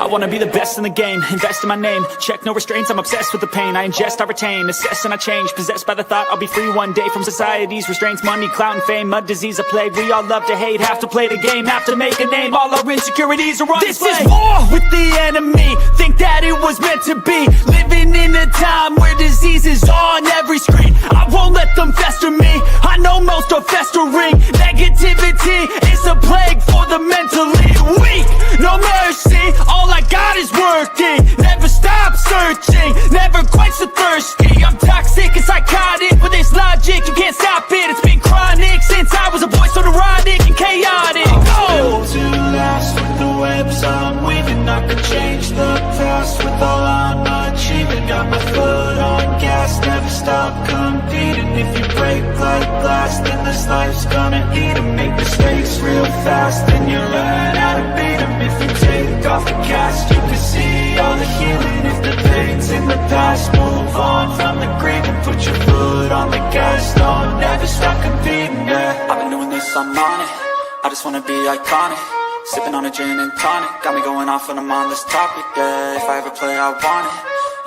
I wanna be the best in the game, invest in my name, check no restraints, I'm obsessed with the pain. I ingest, I retain, assess and I change, possessed by the thought I'll be free one day from society's restraints. Money, clout and fame, mud, disease, a plague. We all love to hate, have to play the game, have to make a name. All our insecurities are on display. This is war with the enemy, think that it was meant to be. Living in a time where disease is on every screen. I won't let them fester me, I know most are festering. Negativity is a plague for the mentally weak. No mercy, all I got is working. Never stop searching, never quench the thirsty. I'm toxic and psychotic, but there's logic, you can't stop it. It's been chronic since I was a boy, so neurotic and chaotic. Built to last with the webs I'm weaving. I could change the past with all I'm achieving. Got my foot on gas, never stop competing. If you break like glass, then this life's gonna eat 'em. Make mistakes real fast, then you learn how to beat 'em. If you take off the cast, you can see all the healing. If the pain's in the past, move on from the grave and put your foot on the gas. Don't never stop competing, yeah. I've been doing this, I'm on it, I just wanna be iconic. Sipping on a gin and tonic, got me going off when I'm on this topic, yeah. If I ever play, I want it,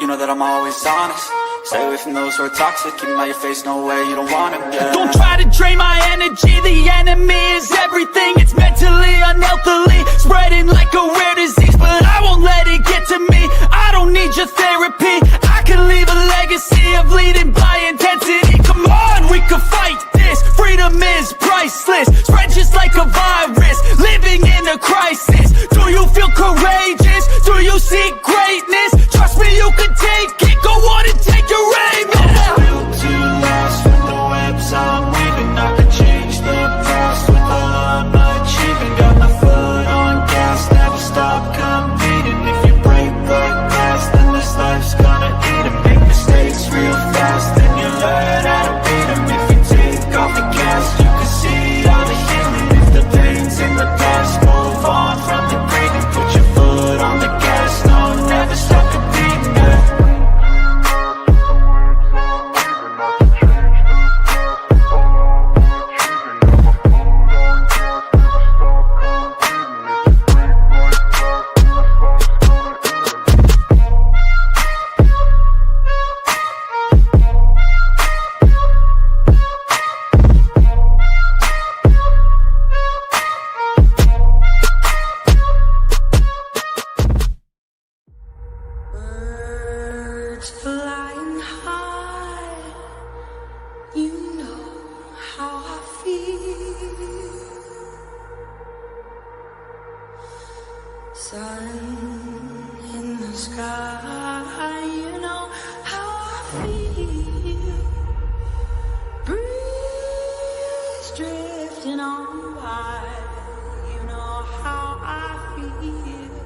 you know that I'm always honest. Stay away from those who are toxic, keep them out your face, no way, you don't want it, yeah. Don't try to drain my energy, the enemy is everything. It's mentally, unhealthily, spreading like a rare disease. But I won't let it get to me, I don't need your therapy. I can leave a legacy of leading by intensity. Come on, we can fight this, freedom is priceless. Spread just like a virus, living in a crisis. Do you feel courageous? Do you seek greatness? Trust me, you can take it, go on and take your aim, yeah. Built to last with the webs I'm weaving. I could change the past with all I'm achieving. Got my foot on gas, never stop competing. If you break like glass, then this life's gonna eat 'em. Make mistakes real fast, then you learn how to beat 'em. If you take off the gas, you can see all the healing. If the pain's in the past, move on from the grave and put your foot on the gas. No, never stop competing, yeah. Birds flying high, you know how I feel. Sun in the sky, you know how I feel. Breeze drifting on by, you know how I feel.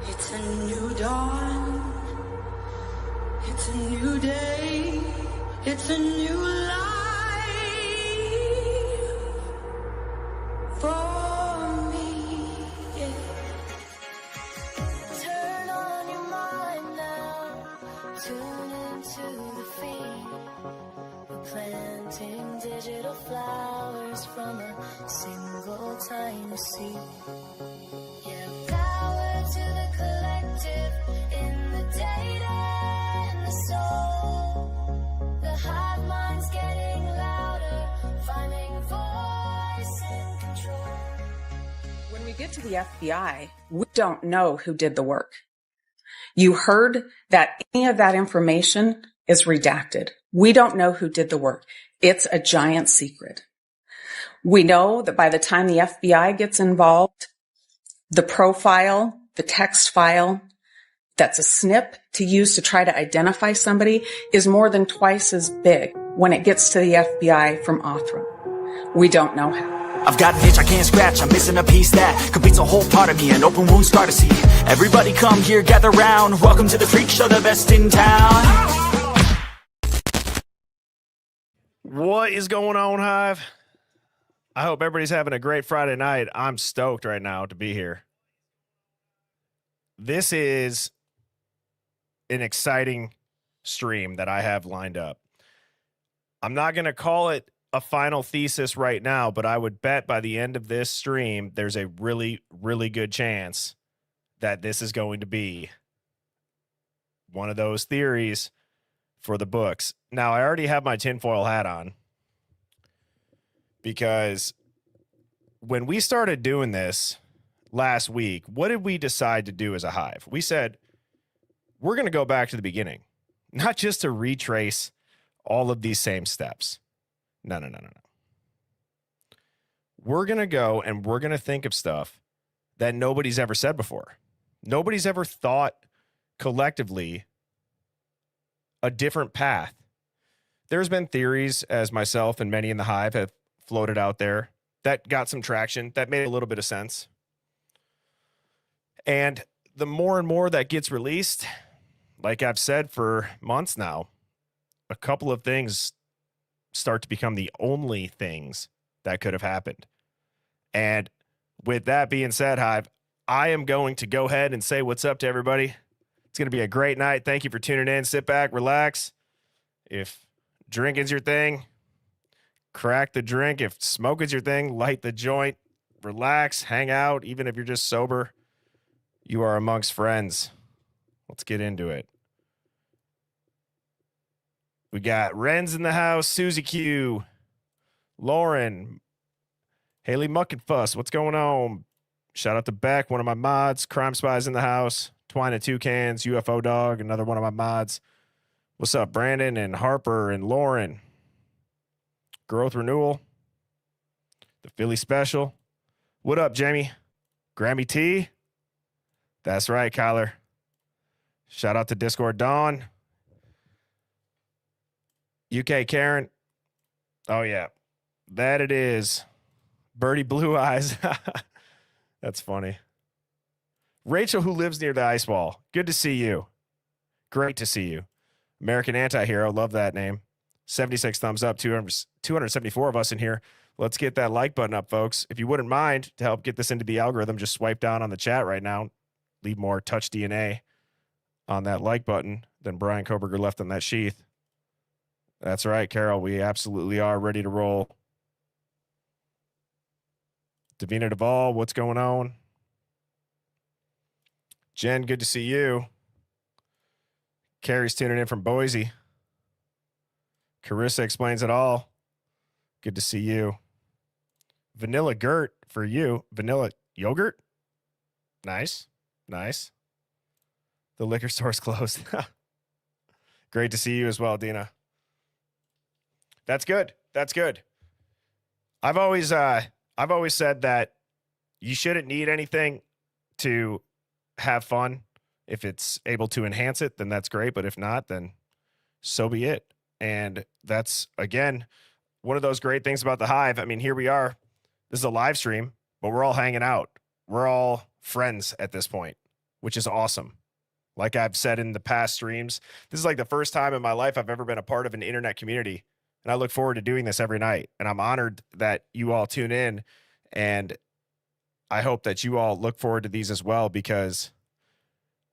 It's a new dawn, it's a new day, it's a new life for me, yeah. Turn on your mind now, tune into the feed. We're planting digital flowers from a single tiny seed. Yeah, power to the collective in the data and the soul. The hive mind's getting louder, finding voice and control. When we get to the FBI, we don't know who did the work. You heard that any of that information is redacted. We don't know who did the work. It's a giant secret. We know that by the time the FBI gets involved, the profile, the text file, that's a snip to use to try to identify somebody is more than twice as big when it gets to the FBI from Othram. We don't know how. I've got an itch I can't scratch, I'm missing a piece that completes a whole part of me, an open wound scar to see. Everybody come here, gather round, welcome to the freak show, the best in town. What is going on, Hive? I hope everybody's having a great Friday night. I'm stoked right now to be here. This is an exciting stream that I have lined up. I'm not going to call it a final thesis right now, but I would bet by the end of this stream, there's a really, really good chance that this is going to be one of those theories for the books. Now, I already have my tinfoil hat on because when we started doing this last week, what did we decide to do as a hive? We said, we're going to go back to the beginning, not just to retrace all of these same steps. No. We're going to go and we're going to think of stuff that nobody's ever said before. Nobody's ever thought collectively a different path. There's been theories, as myself and many in the hive have floated out there, that got some traction, that made a little bit of sense. And the more and more that gets released, like I've said for months now, a couple of things start to become the only things that could have happened. And with that being said, Hive, I am going to go ahead and say what's up to everybody. It's going to be a great night. Thank you for tuning in. Sit back, relax. If drinking's your thing, crack the drink. If smoking's your thing, light the joint, relax, hang out. Even if you're just sober, you are amongst friends. Let's get into it. We got Ren's in the house, Susie Q, Lauren, Haley Muckenfuss. What's going on? Shout out to Beck, one of my mods. Crime Spies in the house. Twine and Toucans, UFO Dog, another one of my mods. What's up, Brandon and Harper and Lauren? Growth Renewal. The Philly Special. What up, Jamie? Grammy T. That's right, Kyler. Shout out to Discord Dawn. UK Karen. Oh, yeah. That it is. Birdie Blue Eyes. That's funny. Rachel, who lives near the ice wall. Good to see you. Great to see you. American Anti-Hero. Love that name. 76 thumbs up. 274 of us in here. Let's get that like button up, folks. If you wouldn't mind, to help get this into the algorithm, just swipe down on the chat right now. Leave more touch DNA on that like button than Brian Koberger left on that sheath. That's right, Carol. We absolutely are ready to roll. Davina Duvall, what's going on? Jen, good to see you. Carrie's tuning in from Boise. Carissa explains it all. Good to see you. Vanilla Gert for you. Vanilla yogurt? Nice. Nice. The liquor store's closed. Great to see you as well, Dina. That's good. That's good. I've always said that you shouldn't need anything to have fun. If it's able to enhance it, then that's great. But if not, then so be it. And that's, again, one of those great things about the Hive. I mean, here we are. This is a live stream, but we're all hanging out. We're all friends at this point, which is awesome. Like I've said in the past streams, this is like the first time in my life I've ever been a part of an internet community. And I look forward to doing this every night. And I'm honored that you all tune in. And I hope that you all look forward to these as well, because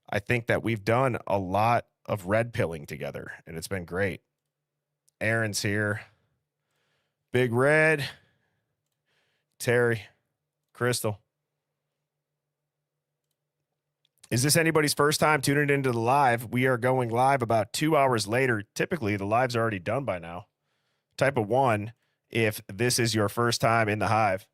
I think that we've done a lot of red pilling together, and it's been great. Aaron's here. Big Red. Terry. Crystal. Is this anybody's first time tuning into the live? We are going live about 2 hours later. Typically, the live's already done by now. Type of 1 if this is your first time in the Hive.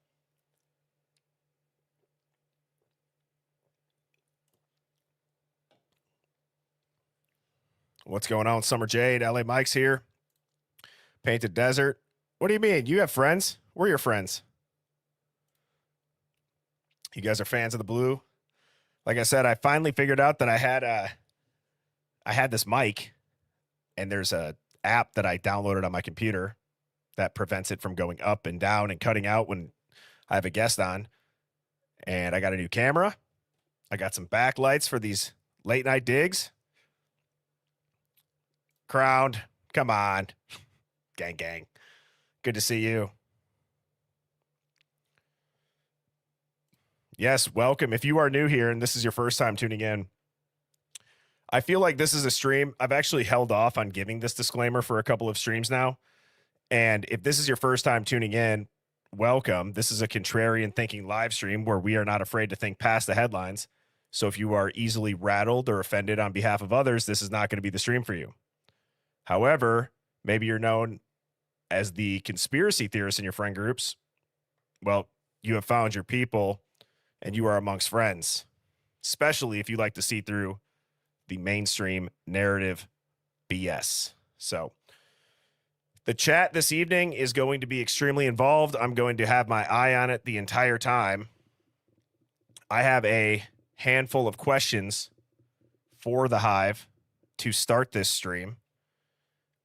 What's going on? Summer Jade, LA Mike's here. Painted Desert. What do you mean? You have friends? We're your friends. You guys are fans of the blue. Like I said, I finally figured out that I had this mic, and there's a app that I downloaded on my computer that prevents it from going up and down and cutting out when I have a guest on. And I got a new camera. I got some backlights for these late night digs. Crowned. Come on. Gang, gang. Good to see you. Yes, welcome. If you are new here and this is your first time tuning in, I feel like this is a stream. I've actually held off on giving this disclaimer for a couple of streams now. And if this is your first time tuning in, welcome. This is a contrarian thinking live stream where we are not afraid to think past the headlines. So if you are easily rattled or offended on behalf of others, this is not going to be the stream for you. However, maybe you're known as the conspiracy theorist in your friend groups. Well, you have found your people and you are amongst friends, especially if you like to see through the mainstream narrative BS. So the chat this evening is going to be extremely involved. I'm going to have my eye on it the entire time. I have a handful of questions for the Hive to start this stream.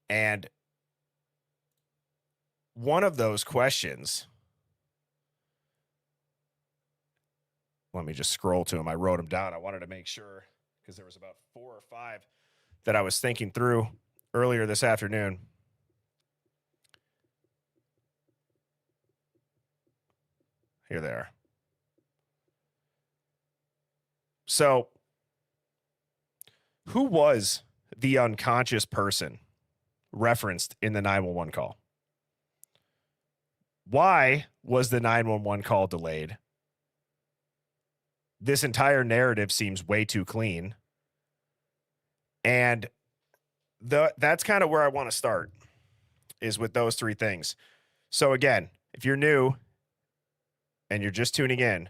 And one of those questions, let me just scroll to them. I wrote them down. I wanted to make sure because there was about 4 or 5 that I was thinking through earlier this afternoon. Here they are. So, who was the unconscious person referenced in the 911 call? Why was the 911 call delayed? This entire narrative seems way too clean. And that's kind of where I want to start, is with those 3 things. So again, if you're new and you're just tuning in,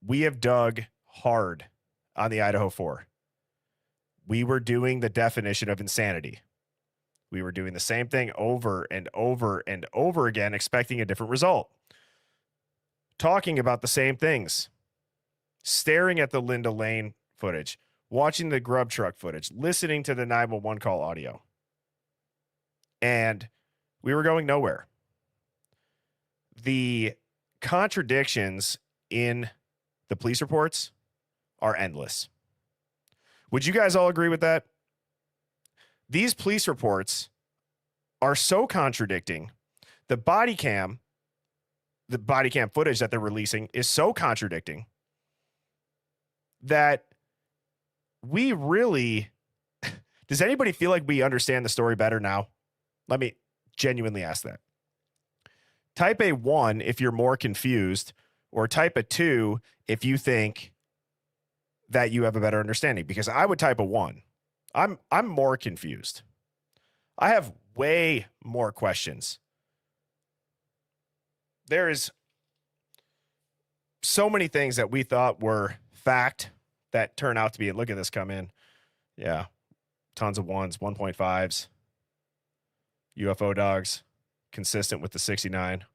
we have dug hard on the Idaho 4. We were doing the definition of insanity. We were doing the same thing over and over and over again, expecting a different result. Talking about the same things. Staring at the Linda Lane footage, watching the grub truck footage, listening to the 911 call audio. And we were going nowhere. The contradictions in the police reports are endless. Would you guys all agree with that? These police reports are so contradicting. The body cam footage that they're releasing is so contradicting that we really, does anybody feel like we understand the story better now? Let me genuinely ask that. Type a 1 if you're more confused, or type a 2 if you think that you have a better understanding, because I would type a 1. I'm more confused. I have way more questions. There is so many things that we thought were fact that turn out to be, look at this come in. Yeah. Tons of 1s, 1.5s. UFO dogs, consistent with the 69.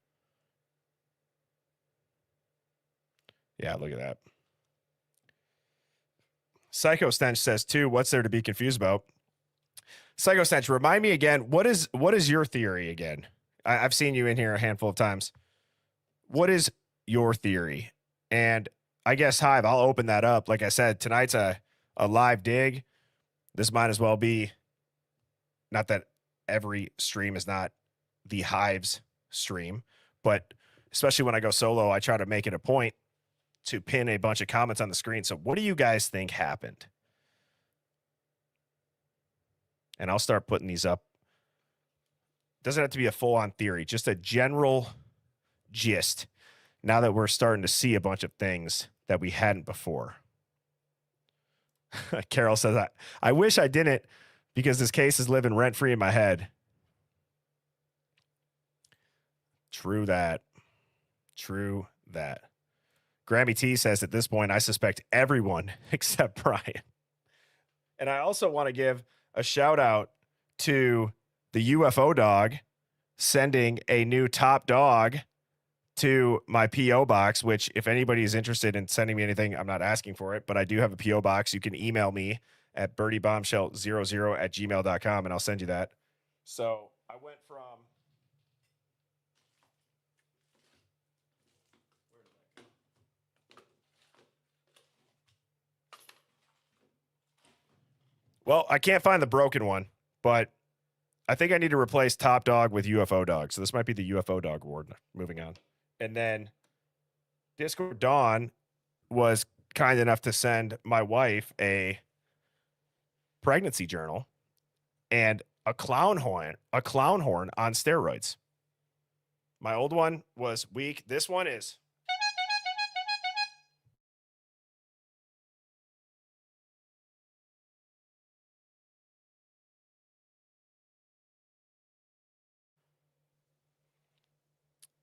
Yeah, look at that. Psycho Stench says, too, what's there to be confused about? Psycho Stench, remind me again, what is your theory again? I've seen you in here a handful of times. What is your theory? And I guess, Hive, I'll open that up. Like I said, tonight's a live dig. This might as well be, not that every stream is not the Hive's stream, but especially when I go solo, I try to make it a point to pin a bunch of comments on the screen. So what do you guys think happened? And I'll start putting these up. Doesn't have to be a full-on theory, just a general gist. Now that we're starting to see a bunch of things that we hadn't before. Carol says, I wish I didn't, because this case is living rent-free in my head. True that. True that. Grammy T says, at this point, I suspect everyone except Brian. And I also want to give a shout out to the UFO dog sending a new top dog to my P.O. box, which if anybody is interested in sending me anything, I'm not asking for it, but I do have a P.O. box. You can email me at birdiebombshell00@gmail.com and I'll send you that. So I went from, well, I can't find the broken one, but I think I need to replace top dog with UFO dog. So this might be the UFO dog award. Moving on. And then Discord Dawn was kind enough to send my wife a pregnancy journal, and a clown horn on steroids. My old one was weak. This one is.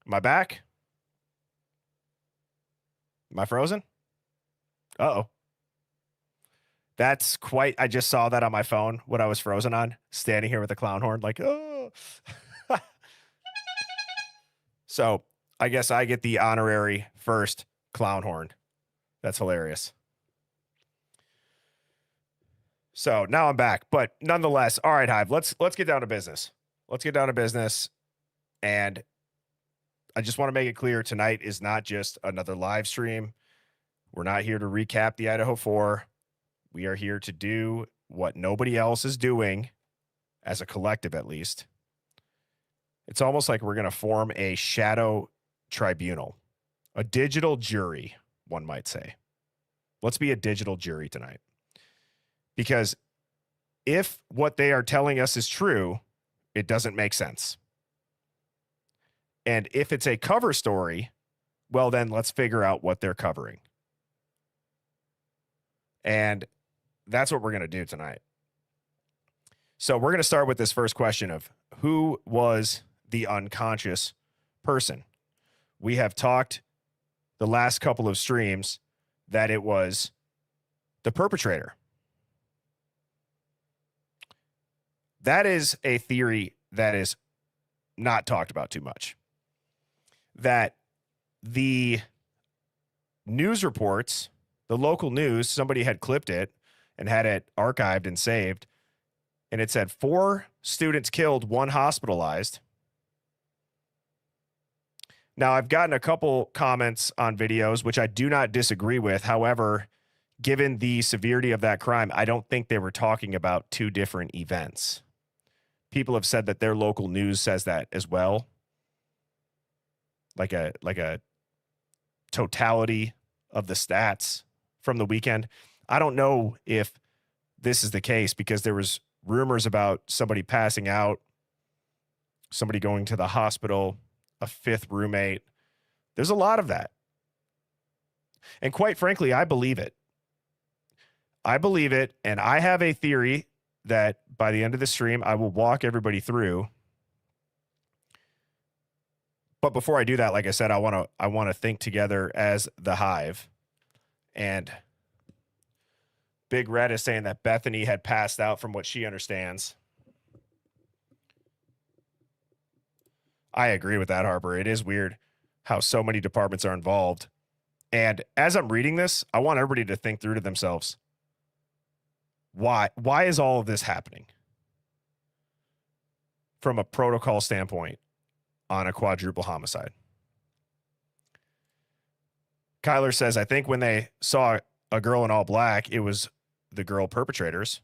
Am I back? Am I frozen? Uh-oh. That's quite, I just saw that on my phone, what I was frozen on, standing here with a clown horn, like, oh. So I guess I get the honorary first clown horn. That's hilarious. So now I'm back, but nonetheless, all right, Hive, let's get down to business. Let's get down to business. And I just want to make it clear, tonight is not just another live stream. We're not here to recap the Idaho 4. We are here to do what nobody else is doing, as a collective at least. It's almost like we're going to form a shadow tribunal, a digital jury, one might say. Let's be a digital jury tonight. Because if what they are telling us is true, it doesn't make sense. And if it's a cover story, well, then let's figure out what they're covering. And that's what we're going to do tonight. So we're going to start with this first question of who was the unconscious person. We have talked the last couple of streams that it was the perpetrator. That is a theory that is not talked about too much. That the news reports, the local news, somebody had clipped it and had it archived and saved, and it said 4 students killed, 1 hospitalized. Now, I've gotten a couple comments on videos, which I do not disagree with. However, given the severity of that crime, I don't think they were talking about 2 different events. People have said that their local news says that as well. Like a totality of the stats from the weekend. I don't know if this is the case because there was rumors about somebody passing out, somebody going to the hospital, a 5th roommate. There's a lot of that. And quite frankly, I believe it. I believe it, and I have a theory that by the end of the stream, I will walk everybody through. But before I do that, like I said, I want to think together as the Hive. And Big Red is saying that Bethany had passed out from what she understands. I agree with that, Harper. It is weird how so many departments are involved. And as I'm reading this, I want everybody to think through to themselves. Why is all of this happening? From a protocol standpoint on a quadruple homicide. Kyler says, I think when they saw a girl in all black, it was the girl perpetrators.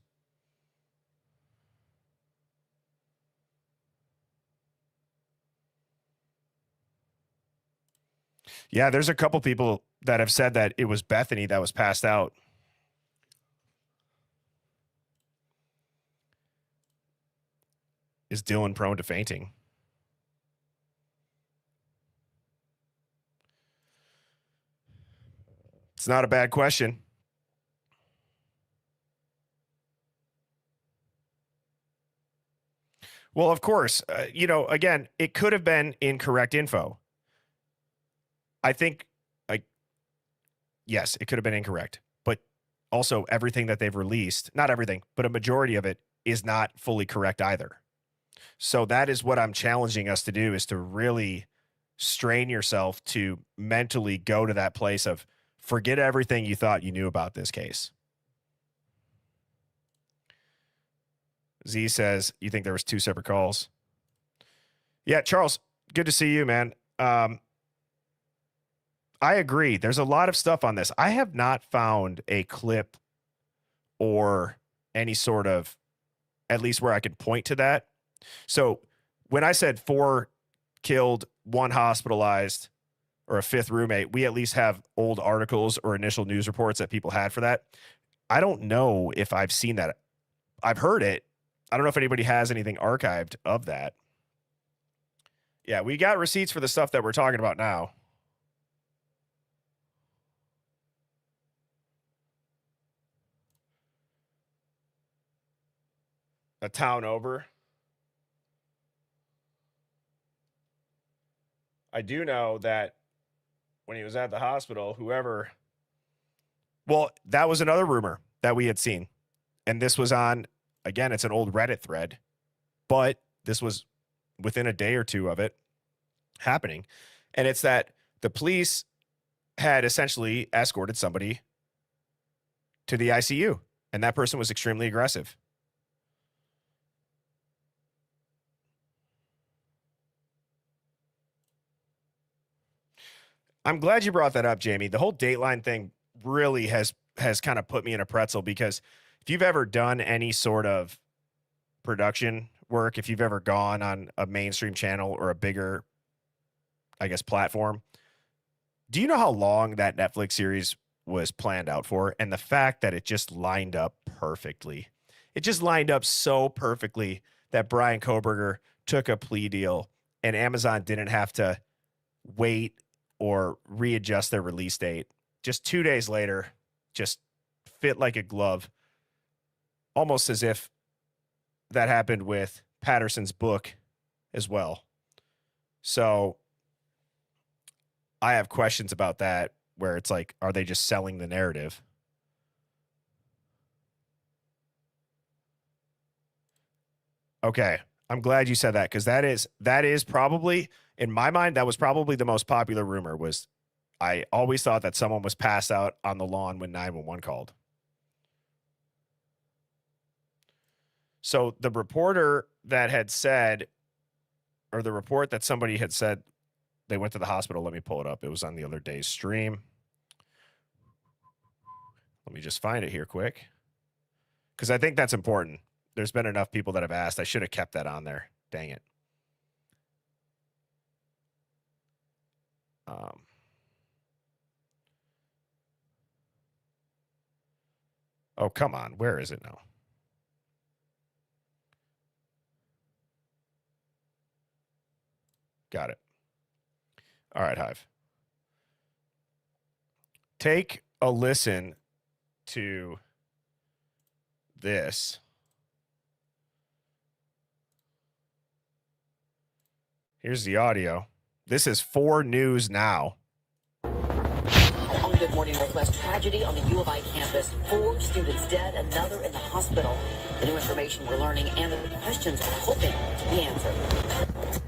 Yeah, there's a couple people that have said that it was Bethany that was passed out. Is Dylan prone to fainting? It's not a bad question. Well, of course, again, it could have been incorrect info. I think, yes, it could have been incorrect, but also everything that they've released, not everything, but a majority of it is not fully correct either. So that is what I'm challenging us to do, is to really strain yourself to mentally go to that place of forget everything you thought you knew about this case. Z says, you think there was 2 separate calls? Yeah, Charles, good to see you, man. I agree. There's a lot of stuff on this. I have not found a clip or any sort of, at least where I could point to that. So when I said 4 killed, 1 hospitalized, or a 5th roommate, we at least have old articles or initial news reports that people had for that. I don't know if I've seen that I've heard it. I don't know if anybody has anything archived of that. Yeah, we got receipts for the stuff that we're talking about now. A town over. I do know that when he was at the hospital, well, that was another rumor that we had seen. And this was on, again, it's an old Reddit thread, but this was within a day or two of it happening. And it's that the police had essentially escorted somebody to the ICU, and that person was extremely aggressive. I'm glad you brought that up, Jamie. The whole Dateline thing really has kind of put me in a pretzel, because if you've ever done any sort of production work, if you've ever gone on a mainstream channel or a bigger, I guess, platform, do you know how long that Netflix series was planned out for? And the fact that it just lined up perfectly. It just lined up so perfectly that Brian Koberger took a plea deal and Amazon didn't have to wait or readjust their release date. Just 2 days later, just fit like a glove, almost as if that happened with Patterson's book as well. So I have questions about that, where it's like, are they just selling the narrative? Okay, I'm glad you said that, because that is probably, in my mind, that was probably the most popular rumor. Was I always thought that someone was passed out on the lawn when 911 called. So the reporter that had said, or the report that somebody had said they went to the hospital, let me pull it up. It was on the other day's stream. Let me just find it here quick, because I think that's important. There's been enough people that have asked. I should have kept that on there. Dang it. Oh, come on. Where is it now? Got it. All right, Hive. Take a listen to this. Here's the audio. This is 4 News Now. On Good Morning Northwest, tragedy on the U of I campus. 4 students dead, another in the hospital. The new information we're learning and the questions we're hoping to be answered.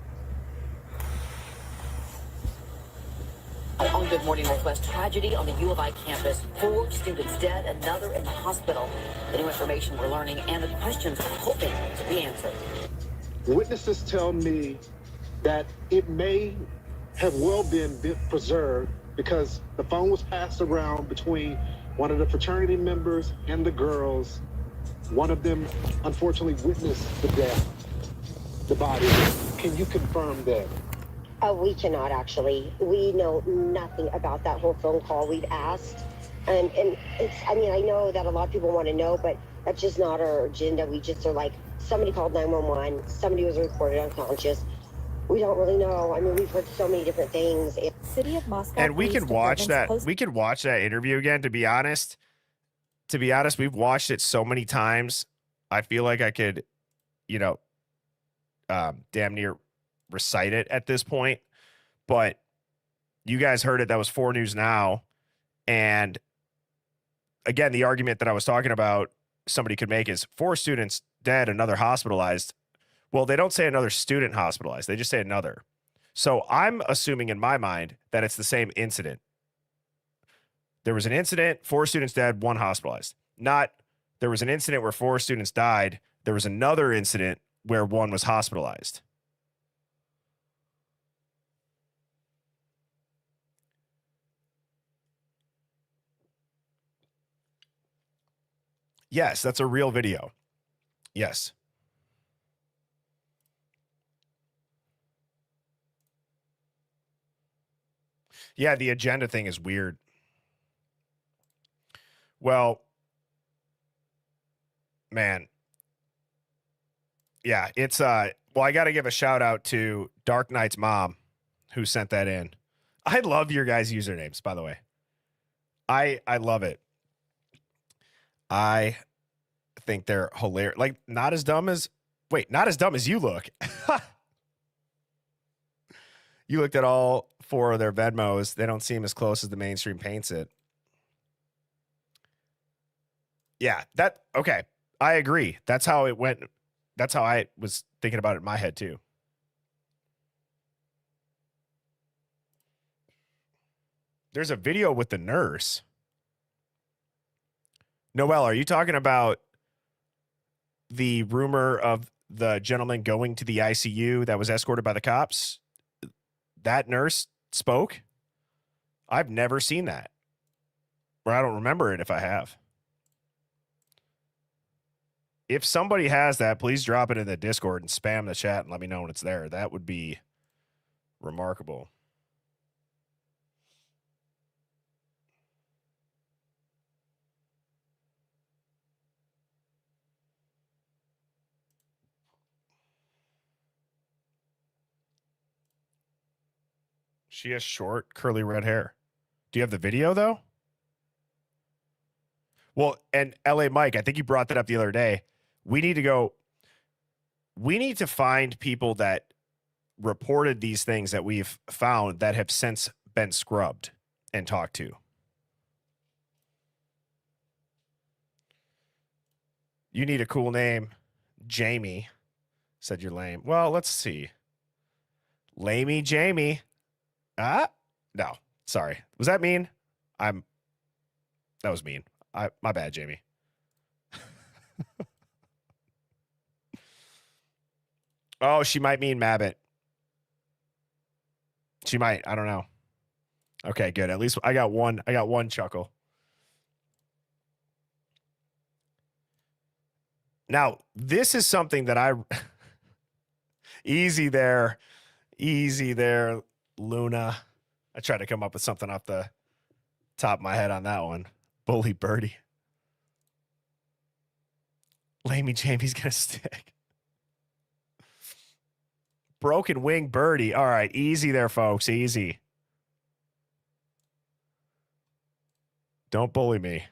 On Good Morning Northwest, tragedy on the U of I campus. 4 students dead, another in the hospital. The new information we're learning and the questions we're hoping to be answered. Witnesses tell me that it may have well been preserved because the phone was passed around between one of the fraternity members and the girls. One of them, unfortunately, witnessed the death, the body. Can you confirm that? We cannot, actually. We know nothing about that whole phone call. We've asked, and it's, I mean, I know that a lot of people want to know, but that's just not our agenda. We just are like, somebody called 911, somebody was reported unconscious. We don't really know. I mean, we've heard so many different things. City of Moscow. And we can watch that. We can watch that interview again. To be honest, we've watched it so many times. I feel like I could, damn near recite it at this point. But you guys heard it. That was 4 News Now. And again, the argument that I was talking about, somebody could make is 4 students dead, another hospitalized. Well, they don't say another student hospitalized. They just say another. So I'm assuming in my mind that it's the same incident. There was an incident, 4 students dead, 1 hospitalized. Not there was an incident where 4 students died. There was another incident where 1 was hospitalized. Yes, that's a real video. Yes. Yeah, the agenda thing is weird. Well, man, Yeah, it's well, I got to give a shout out to Dark Knight's mom who sent that in. I love your guys' usernames, by the way. I love it. I think they're hilarious. Like not as dumb as you look. You looked at all 4 of their Venmos. They don't seem as close as the mainstream paints it. Yeah, okay. I agree. That's how it went. That's how I was thinking about it in my head too. There's a video with the nurse. Noel, are you talking about the rumor of the gentleman going to the ICU that was escorted by the cops? That nurse spoke? I've never seen that. Or I don't remember it if I have. If somebody has that, please drop it in the Discord and spam the chat and let me know when it's there. That would be remarkable. She has short, curly red hair. Do you have the video, though? Well, and LA Mike, I think you brought that up the other day. We need to find people that reported these things that we've found that have since been scrubbed and talked to. You need a cool name. Jamie said you're lame. Well, let's see. Lamey Jamie. No, sorry. Was that mean? That was mean. My bad, Jamie. Oh, she might mean Mabbit. She might. I don't know. Okay, good. At least I got one chuckle. Now, this is something that easy there, Luna. I tried to come up with something off the top of my head on that one. Bully Birdie. Lamey Jamie's gonna stick. Broken Wing Birdie. All right, easy there, folks. Easy. Don't bully me.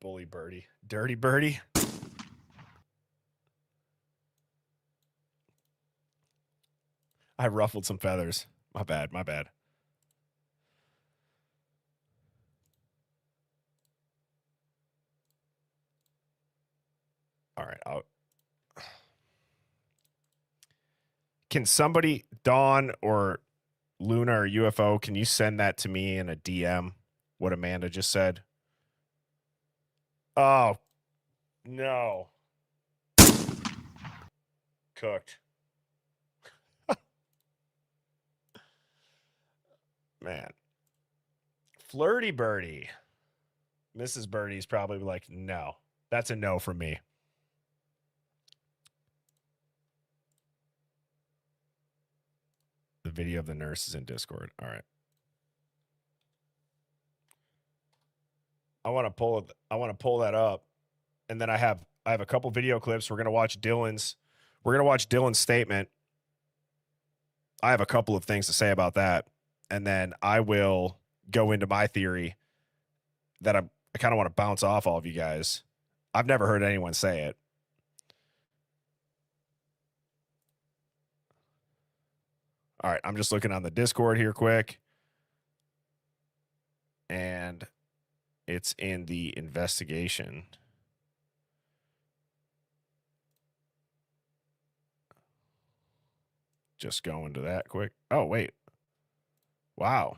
Bully Birdie. Dirty Birdie. I ruffled some feathers. My bad. All right. Can somebody, Dawn or Luna or UFO, can you send that to me in a DM? What Amanda just said? Oh, no. Cooked. Man. Flirty Birdie. Mrs. Birdie's probably like, no. That's a no from me. The video of the nurse is in Discord. All right. I want to pull that up. And then I have a couple video clips. We're going to watch Dylan's statement. I have a couple of things to say about that. And then I will go into my theory that I kind of want to bounce off all of you guys. I've never heard anyone say it. All right, I'm just looking on the Discord here quick. And it's in the investigation. Just going to that quick. Oh, wait. Wow.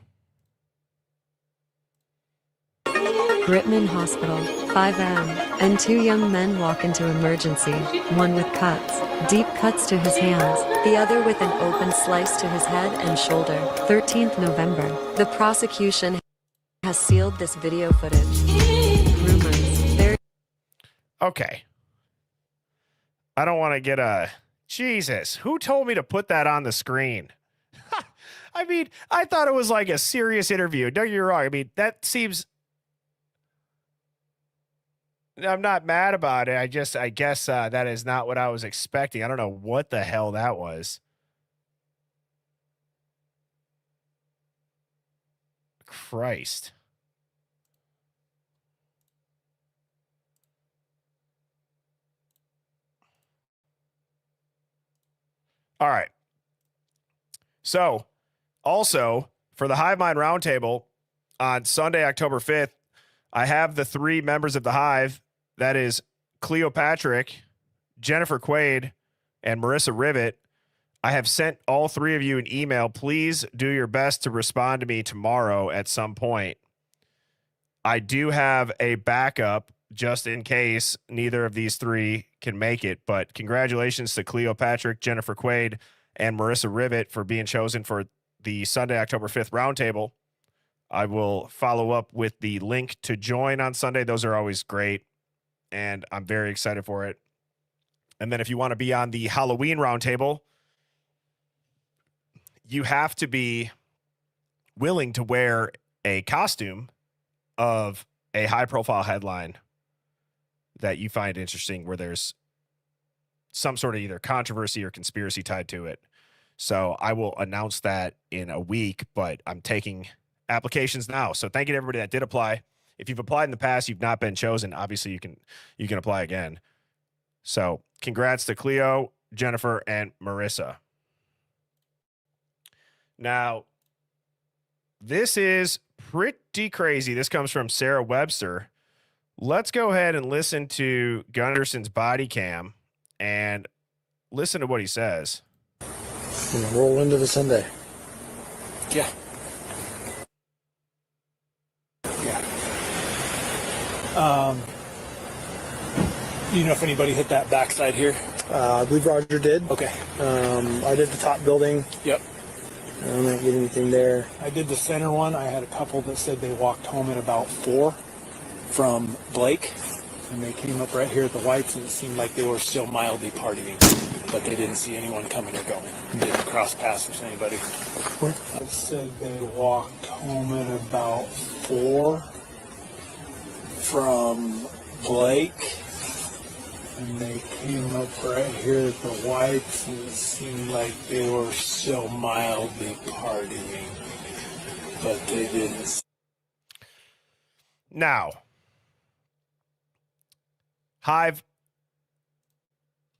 Gritman Hospital, 5 a.m., and 2 young men walk into emergency, one with cuts, deep cuts to his hands, the other with an open slice to his head and shoulder. 13th November. The prosecution has sealed this video footage. Rumors. Okay. I don't want to get a Jesus. Who told me to put that on the screen? I mean, I thought it was like a serious interview. Don't get me wrong. I mean, that seems. I'm not mad about it. I guess that is not what I was expecting. I don't know what the hell that was. Christ. All right. So, also for the Hive Mind Roundtable on Sunday, October 5th, I have the 3 members of the Hive. That is Cleopatra, Jennifer Quaid, and Marissa Rivet. I have sent all 3 of you an email. Please do your best to respond to me tomorrow at some point. I do have a backup just in case neither of these 3 can make it. But congratulations to Cleopatra, Jennifer Quaid, and Marissa Rivet for being chosen for the Sunday, October 5th roundtable. I will follow up with the link to join on Sunday. Those are always great, and I'm very excited for it. And then if you want to be on the Halloween roundtable, you have to be willing to wear a costume of a high-profile headline that you find interesting, where there's some sort of either controversy or conspiracy tied to it. So I will announce that in a week, but I'm taking applications now. So thank you to everybody that did apply. If you've applied in the past, you've not been chosen, obviously you can apply again. So congrats to Cleo, Jennifer, and Marissa. Now, this is pretty crazy. This comes from Sarah Webster. Let's go ahead and listen to Gunderson's body cam and listen to what he says. Roll into the Sunday. Yeah. Do you know if anybody hit that backside here? I believe Roger did. Okay. I did the top building. Yep. I don't get anything there. I did the center one. I had a couple that said they walked home at about 4 from Blake, and they came up right here at the Whites, and it seemed like they were still mildly partying, but they didn't see anyone coming or going. They didn't cross paths with anybody. Where? It said they walked home at about 4 from Blake, and they came up right here at the Whites, and it seemed like they were still mildly partying, but they didn't. Now, Hive,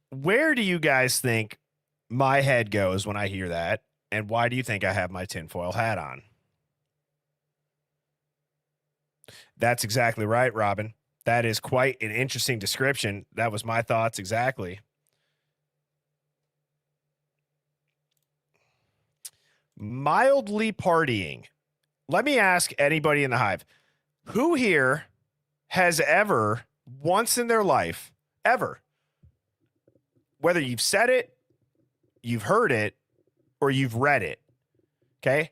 where do you guys think my head goes when I hear that? And why do you think I have my tinfoil hat on? That's exactly right, Robin. That is quite an interesting description. That was my thoughts exactly. Mildly partying. Let me ask anybody in the Hive, who here has ever, once in their life, ever, whether you've said it, you've heard it, or you've read it, okay?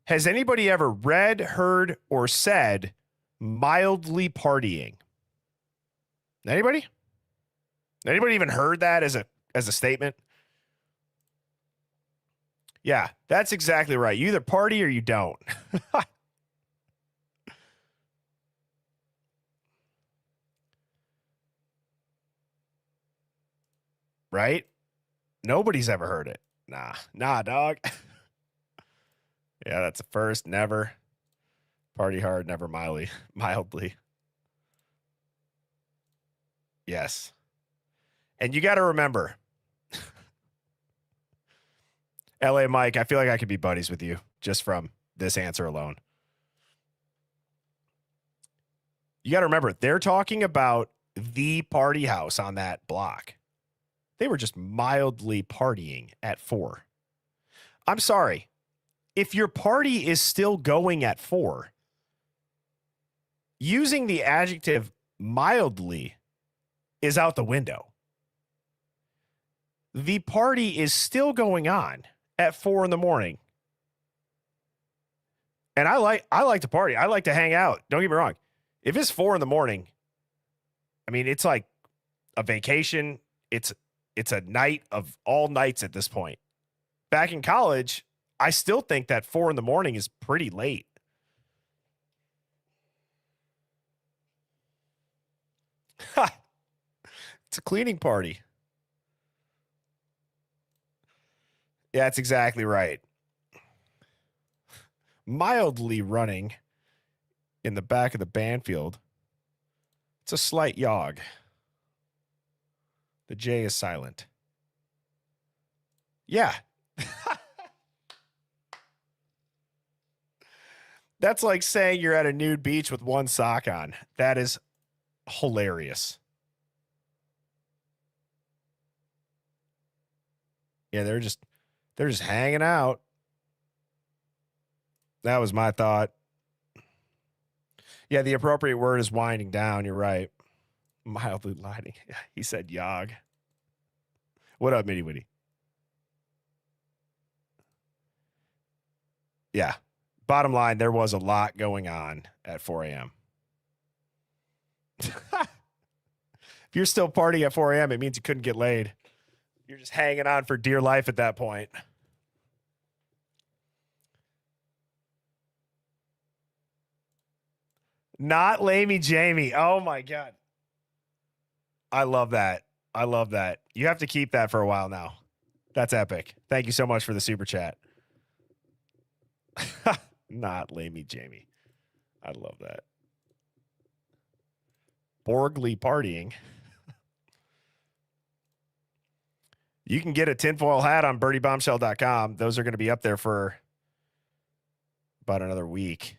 Has anybody ever read, heard, or said mildly partying? Anybody? Anybody even heard that as a statement? Yeah, that's exactly right. You either party or you don't. Right? Nobody's ever heard it. Nah, dog. Yeah, that's a first. Never. Party hard, never mildly. Yes. And you got to remember, LA Mike, I feel like I could be buddies with you just from this answer alone. You got to remember, they're talking about the party house on that block. They were just mildly partying at 4. I'm sorry. If your party is still going at 4, using the adjective mildly is out the window. The party is still going on at 4 in the morning. And I like to party. I like to hang out. Don't get me wrong. If it's 4 in the morning, I mean, it's like a vacation. it's a night of all nights at this point. Back in college, I still think that 4 a.m. is pretty late. It's a cleaning party. Yeah, that's exactly right. Mildly running in the back of the Banfield. It's a slight yog. The J is silent. Yeah. That's like saying you're at a nude beach with one sock on. That is hilarious. Yeah, they're just hanging out. That was my thought. Yeah, the appropriate word is winding down. You're right. Mildly lighting. He said yog. What up, Mitty Witty? Yeah. Bottom line, there was a lot going on at 4 a.m. If you're still partying at 4 a.m., it means you couldn't get laid. You're just hanging on for dear life at that point. Not Lamey Jamie. Oh my God. I love that. I love that. You have to keep that for a while now. That's epic. Thank you so much for the super chat. Not Lamey Jamie. I love that. Borgly partying. You can get a tinfoil hat on birdieBombshell.com. Those are going to be up there for about another week.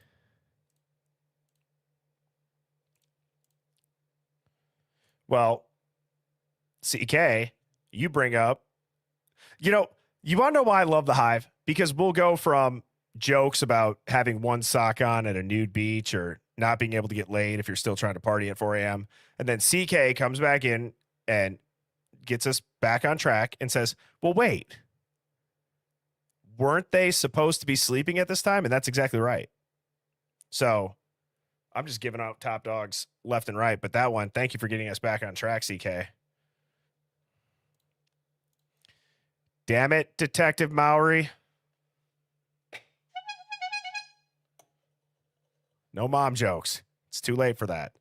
Well, CK, you bring up, you want to know why I love the Hive? Because we'll go from jokes about having one sock on at a nude beach or not being able to get laid if you're still trying to party at 4 a.m. And then CK comes back in and gets us back on track and says, well, wait, weren't they supposed to be sleeping at this time? And that's exactly right. So I'm just giving out top dogs left and right. But that one, thank you for getting us back on track, CK. Damn it, Detective Mowry. No mom jokes. It's too late for that.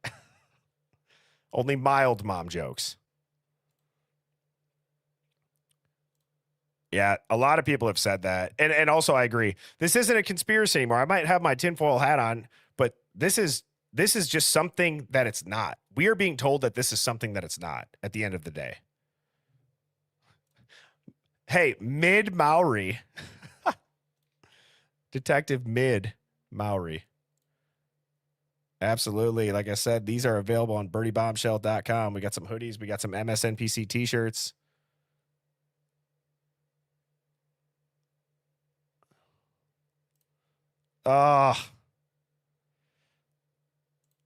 Only mild mom jokes. Yeah, a lot of people have said that. And also I agree. This isn't a conspiracy anymore. I might have my tinfoil hat on, but this is just something that it's not. We are being told that this is something that it's not at the end of the day. Hey, Mid Mowry. Detective Mid Mowry. Absolutely. Like I said, these are available on birdieBombshell.com. We got some hoodies. We got some MSNPC t-shirts.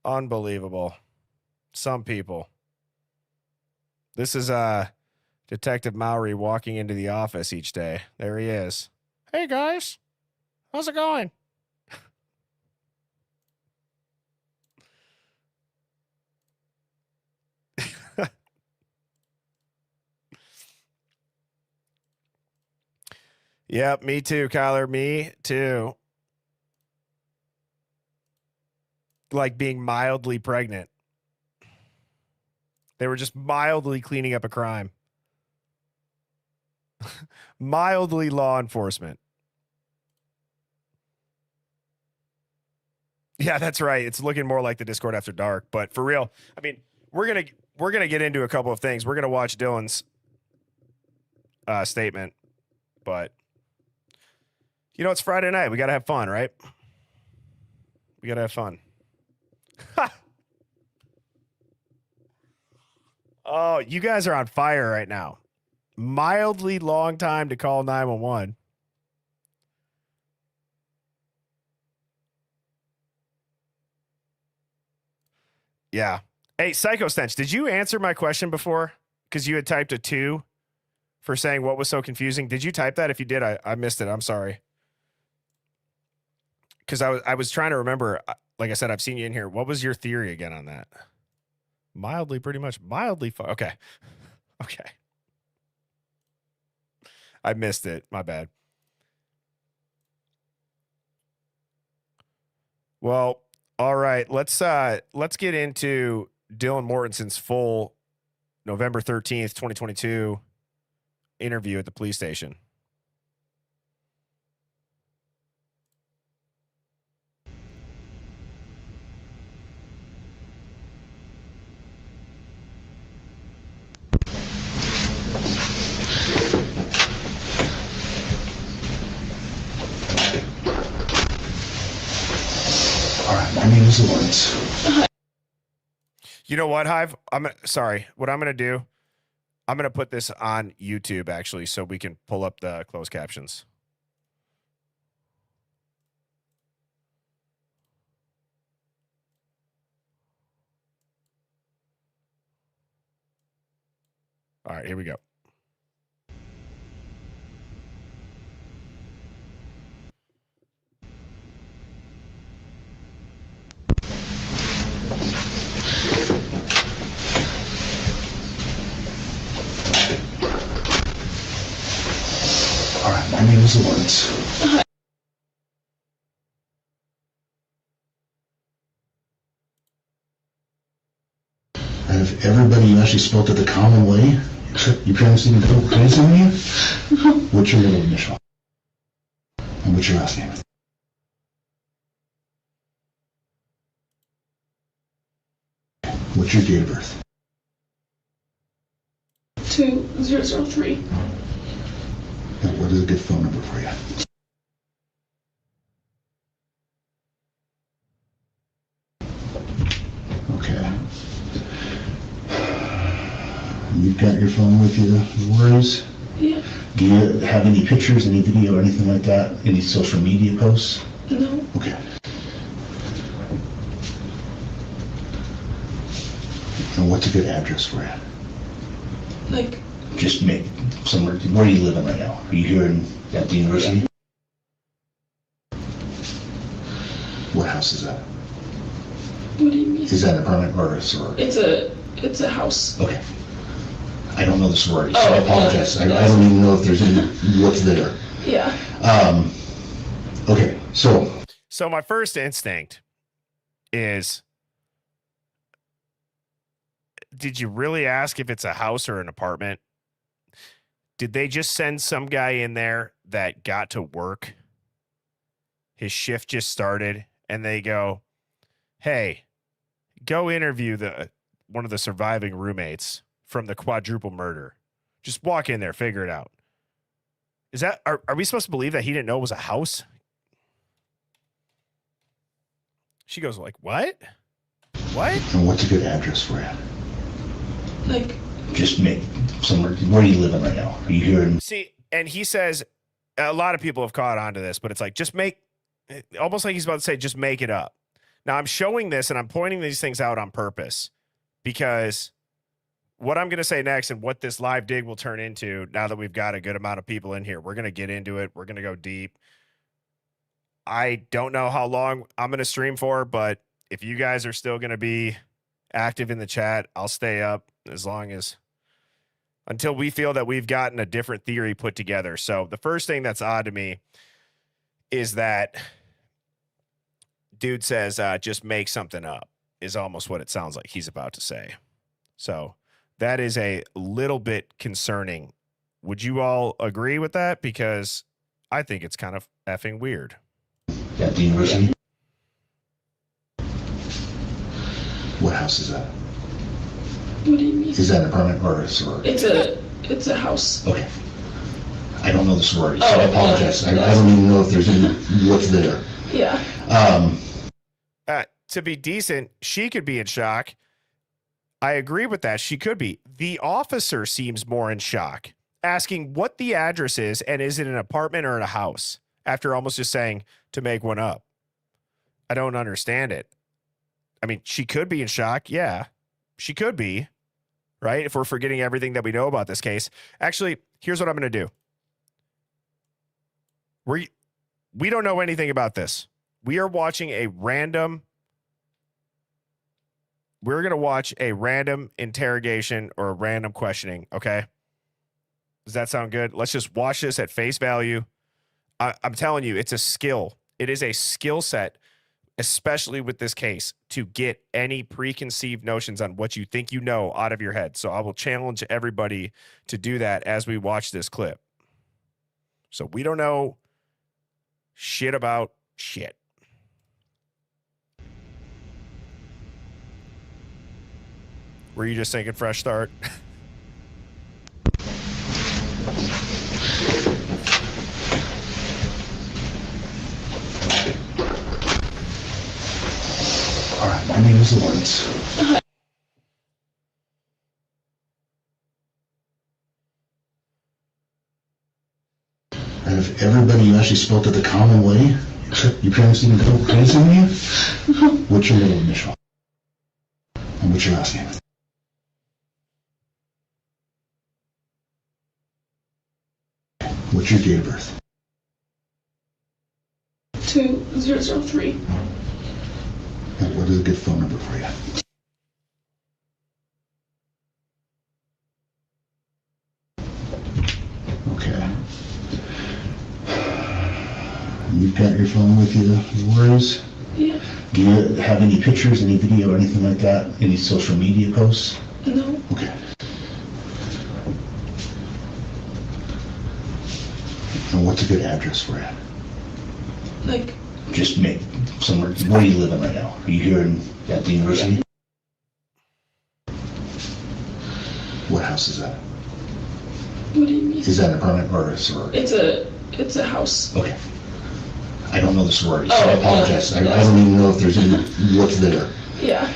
Unbelievable. Some people. This is Detective Mowry walking into the office each day. There he is. Hey, guys. How's it going? Yep, me too, Kyler. Me too. Like being mildly pregnant. They were just mildly cleaning up a crime. Mildly law enforcement. Yeah, that's right. It's looking more like the Discord After Dark. But for real, I mean, we're gonna get into a couple of things. We're gonna watch Dylan's statement, but it's Friday night. We gotta have fun, right? We gotta have fun. Oh, you guys are on fire right now. Mildly long time to call 911. Yeah. Hey, Psycho Stench, did you answer my question before? Because you had typed a 2 for saying what was so confusing. Did you type that? If you did, I missed it. I'm sorry. Because I was trying to remember. Like I said, I've seen you in here. What was your theory again on that? Mildly, pretty much. Mildly. Okay. Okay. I missed it. My bad. Well, all right. Let's get into Dylan Mortenson's full November 13th, 2022 interview at the police station. All right, my name is Lawrence. You know what, Hive? Sorry. What I'm going to do, I'm going to put this on YouTube, actually, so we can pull up the closed captions. All right, here we go. All right, my name is Lawrence. Out of everybody you actually spoke to the common way, your parents didn't go crazy on you? What's your middle initial? And what's your last name? What's your date of birth? 2003. And what is a good phone number for you? Okay. You've got your phone with you, no worries? Yeah. Do you have any pictures, any video, or anything like that? Any social media posts? No. Okay. And what's a good address for you? Like, Just make somewhere. Where are you living right now? Are you here at the university? What house is that? what do you mean? Is that an apartment or a sorority? It's a house. Okay. I don't know the sorority, so I Oh, apologize. yeah. I don't even know if there's any, what's there. Yeah. Okay, so. So my first instinct is, did you really ask if it's a house or an apartment? Did they just send some guy in there that got to work? His shift just started, and they go, hey, go interview one of the surviving roommates from the quadruple murder. Just walk in there, figure it out. Is that, are we supposed to believe that he didn't know it was a house? She goes like, what? What? And what's a good address for you? Like, Just make somewhere. Where are you living right now? Are you here in? See, and he says, a lot of people have caught on to this, but it's like, just make, almost like he's about to say, just make it up. Now I'm showing this and I'm pointing these things out on purpose because what I'm going to say next and what this live dig will turn into now that we've got a good amount of people in here, we're going to get into it. We're going to go deep. I don't know how long I'm going to stream for, but if you guys are still going to be active in the chat, I'll stay up as long as until we feel that we've gotten a different theory put together. So the first thing that's odd to me is that dude says, just make something up is almost what it sounds like he's about to say. So that is a little bit concerning. Would you all agree with that? Because I think it's kind of effing weird. At the university? What house is that? what do you mean? Is that an apartment or a sorority? It's a house. Okay. I don't know the sorority, so Oh, I apologize. yeah. I don't even know if there's any, what's there. Yeah. To be decent, she could be in shock. I agree with that. She could be. The officer seems more in shock, asking what the address is and is it an apartment or a house after almost just saying to make one up. I don't understand it. I mean, she could be in shock. Yeah, she could be, right? If we're forgetting everything that we know about this case. Actually, here's what I'm going to do. We don't know anything about this. We are watching a random we're going to watch a random interrogation or a random questioning. Okay. Does that sound good? Let's just watch this at face value. I'm telling you, it's a skill. It is a skill set, especially with this case, to get any preconceived notions on what you think you know out of your head. So I will challenge everybody to do that as we watch this clip. So we don't know shit about shit. Were you just thinking fresh start? All right, my name is Lawrence. Out of everybody you actually spoke to the common way, except your parents didn't go crazy on you? What's your middle initial? And what's your last name? What's your date of birth? 2003. And what is a good phone number for you? Okay. You've got your phone with you, no worries? Yeah. Do you have any pictures, any video, anything like that? Any social media posts? No. Okay. And what's a good address for you? Like, Just make somewhere. Where are you living right now? Are you here at the university? What house is that? what do you mean? Is that an apartment or a sorority? It's a house. Okay. I don't know the sorority, so Oh, I apologize. yeah. I don't even know if there's any, what's there. Yeah.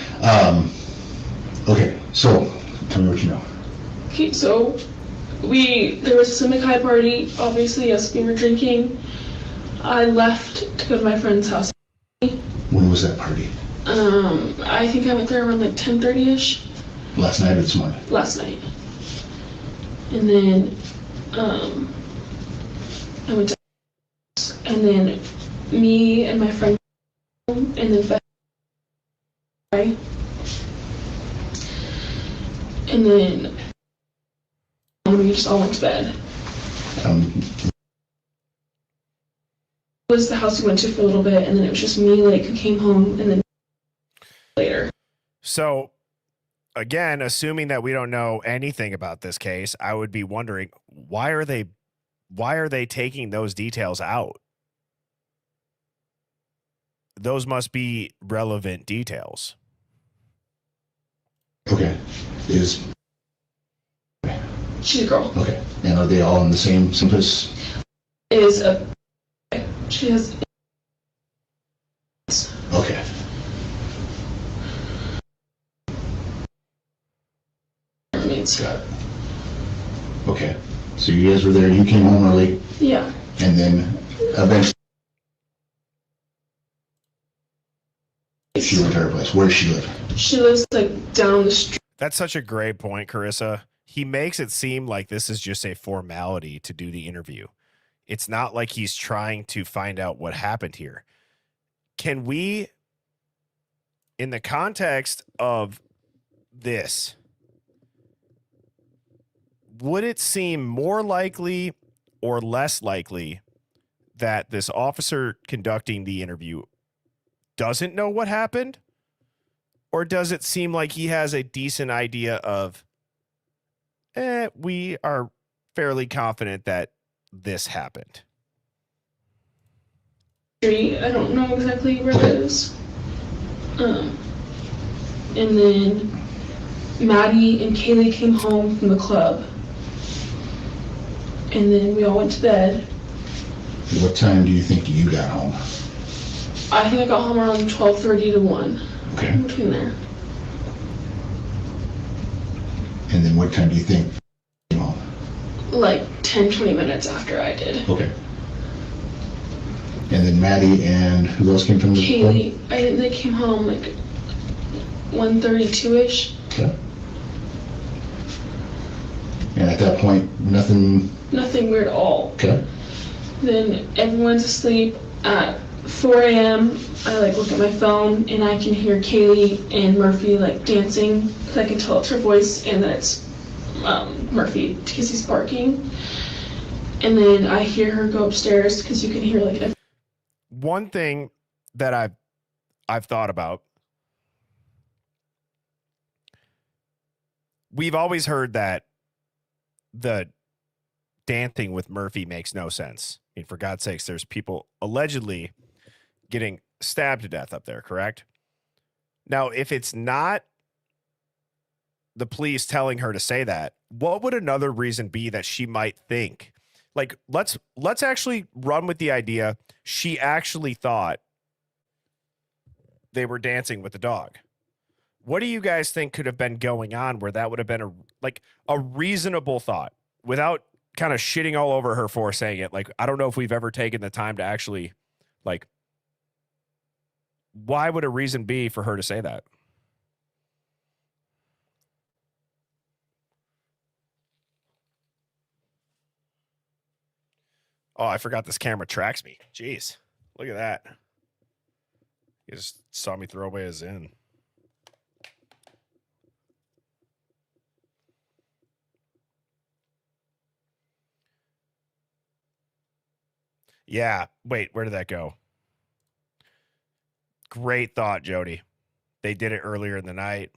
Okay, so tell me what you know. Okay, so there was a Civic High party, obviously, yes, we were drinking. I left to go to my friend's house. When was that party? I think I went there around like 10:30ish. Last night or this morning? Last night. And then, I went to and then me and my friend and then and then we just all went to bed. It was the house we went to for a little bit, and then it was just me, like, who came home, and then later. So, again, assuming that we don't know anything about this case, I would be wondering, why are they taking those details out? Those must be relevant details. Okay. She's a girl. Okay. And are they all in the same place? She has. Okay. Got it. Okay. So you guys were there, you came home early? Yeah. And then eventually she went to her place. Where does she live? She lives, like, down the street. That's such a great point, Carissa. He makes it seem like this is just a formality to do the interview. It's not like he's trying to find out what happened here. Can we, in the context of this, would it seem more likely or less likely that this officer conducting the interview doesn't know what happened? Or does it seem like he has a decent idea of, we are fairly confident that this happened? I don't know exactly where it is. And then Maddie and Kaylee came home from the club. And then we all went to bed. What time do you think you got home? I think I got home around 12:30 to 1. Okay. In between there. And then what time do you think you came home? Like 10-20 minutes after I did. Okay. And then Maddie and who else came from the Kaylee. club? I think they came home like 1:32ish. Okay. And at that point, nothing Nothing weird at all. Okay. Then everyone's asleep at 4 a.m. I like look at my phone and I can hear Kaylee and Murphy like dancing. I can tell it's her voice and that it's Murphy because he's barking. And then I hear her go upstairs because you can hear like one thing that I've thought about. We've always heard that the dancing with Murphy makes no sense. I mean, for God's sakes, there's people allegedly getting stabbed to death up there, correct? Now, if it's not the police telling her to say that, what would another reason be that she might think? Like, let's actually run with the idea she actually thought they were dancing with the dog. What do you guys think could have been going on where that would have been a reasonable thought without kind of shitting all over her for saying it? Like, I don't know if we've ever taken the time to actually, like, why would a reason be for her to say that? Oh, I forgot this camera tracks me. Jeez. Look at that. You just saw me throw away a Zin. Yeah. Wait, where did that go? Great thought, Jody. They did it earlier in the night.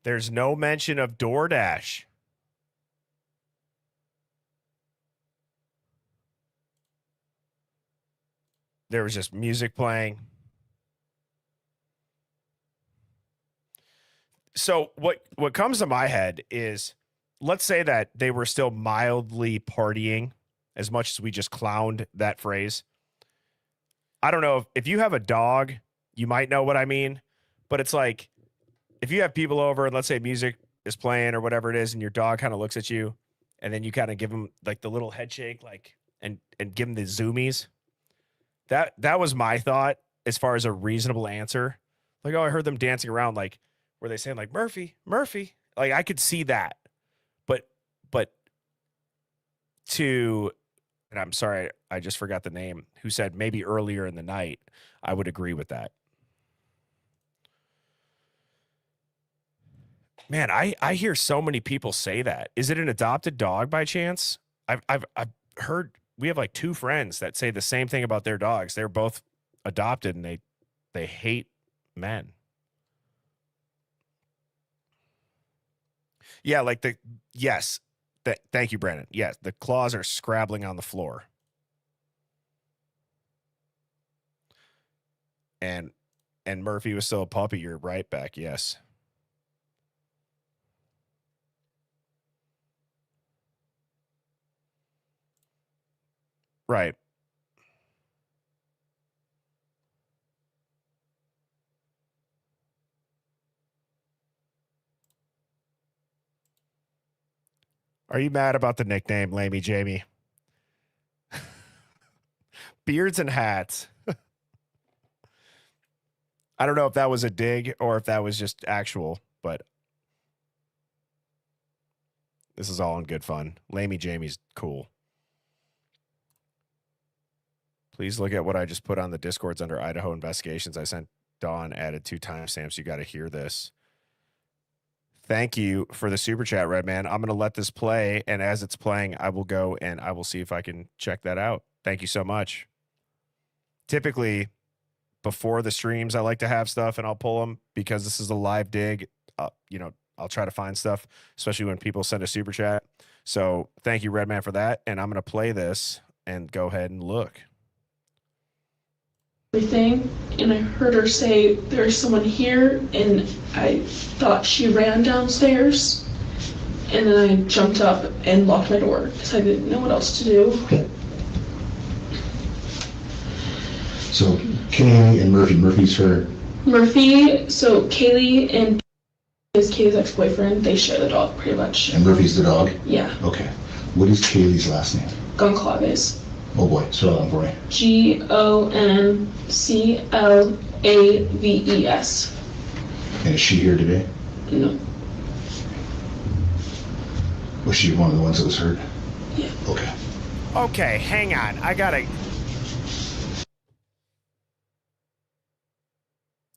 There's no mention of DoorDash. There was just music playing. So what comes to my head is, let's say that they were still mildly partying, as much as we just clowned that phrase. I don't know if you have a dog, you might know what I mean, but it's like if you have people over and let's say music is playing or whatever it is, and your dog kind of looks at you, and then you kind of give him like the little head shake, like and give him the zoomies. That was my thought as far as a reasonable answer. Like, oh, I heard them dancing around, like, were they saying like Murphy? Like, I could see that. But to, and I'm sorry, I just forgot the name, who said maybe earlier in the night, I would agree with that. Man, I hear so many people say that. Is it an adopted dog by chance? I've heard. We have like 2 friends that say the same thing about their dogs. They're both adopted and they hate men. Yeah, like thank you, Brandon. Yes, the claws are scrabbling on the floor. And Murphy was still a puppy. You're right, Beck. Yes. Right. Are you mad about the nickname, Lamey Jamie? Beards and hats. I don't know if that was a dig or if that was just actual, but this is all in good fun. Lamey Jamie's cool. Please look at what I just put on the Discords under Idaho Investigations. I sent Dawn, added 2 timestamps. You got to hear this. Thank you for the super chat, Redman. I'm going to let this play, and as it's playing, I will go and I will see if I can check that out. Thank you so much. Typically, before the streams, I like to have stuff, and I'll pull them because this is a live dig. I'll try to find stuff, especially when people send a super chat. So thank you, Redman, for that, and I'm going to play this and go ahead and look. Everything, and I heard her say there's someone here, and I thought she ran downstairs, and then I jumped up and locked my door because I didn't know what else to do. So Kaylee and Murphy's her. So Kaylee and is Kaylee's ex-boyfriend. They share the dog pretty much. And Murphy's the dog? Yeah. Okay. What is Kaylee's last name? Goncalves. Oh boy, spell that for me. Gonclaves. And is she here today? No. Was she one of the ones that was hurt? Yeah. Okay. Okay, hang on. I gotta.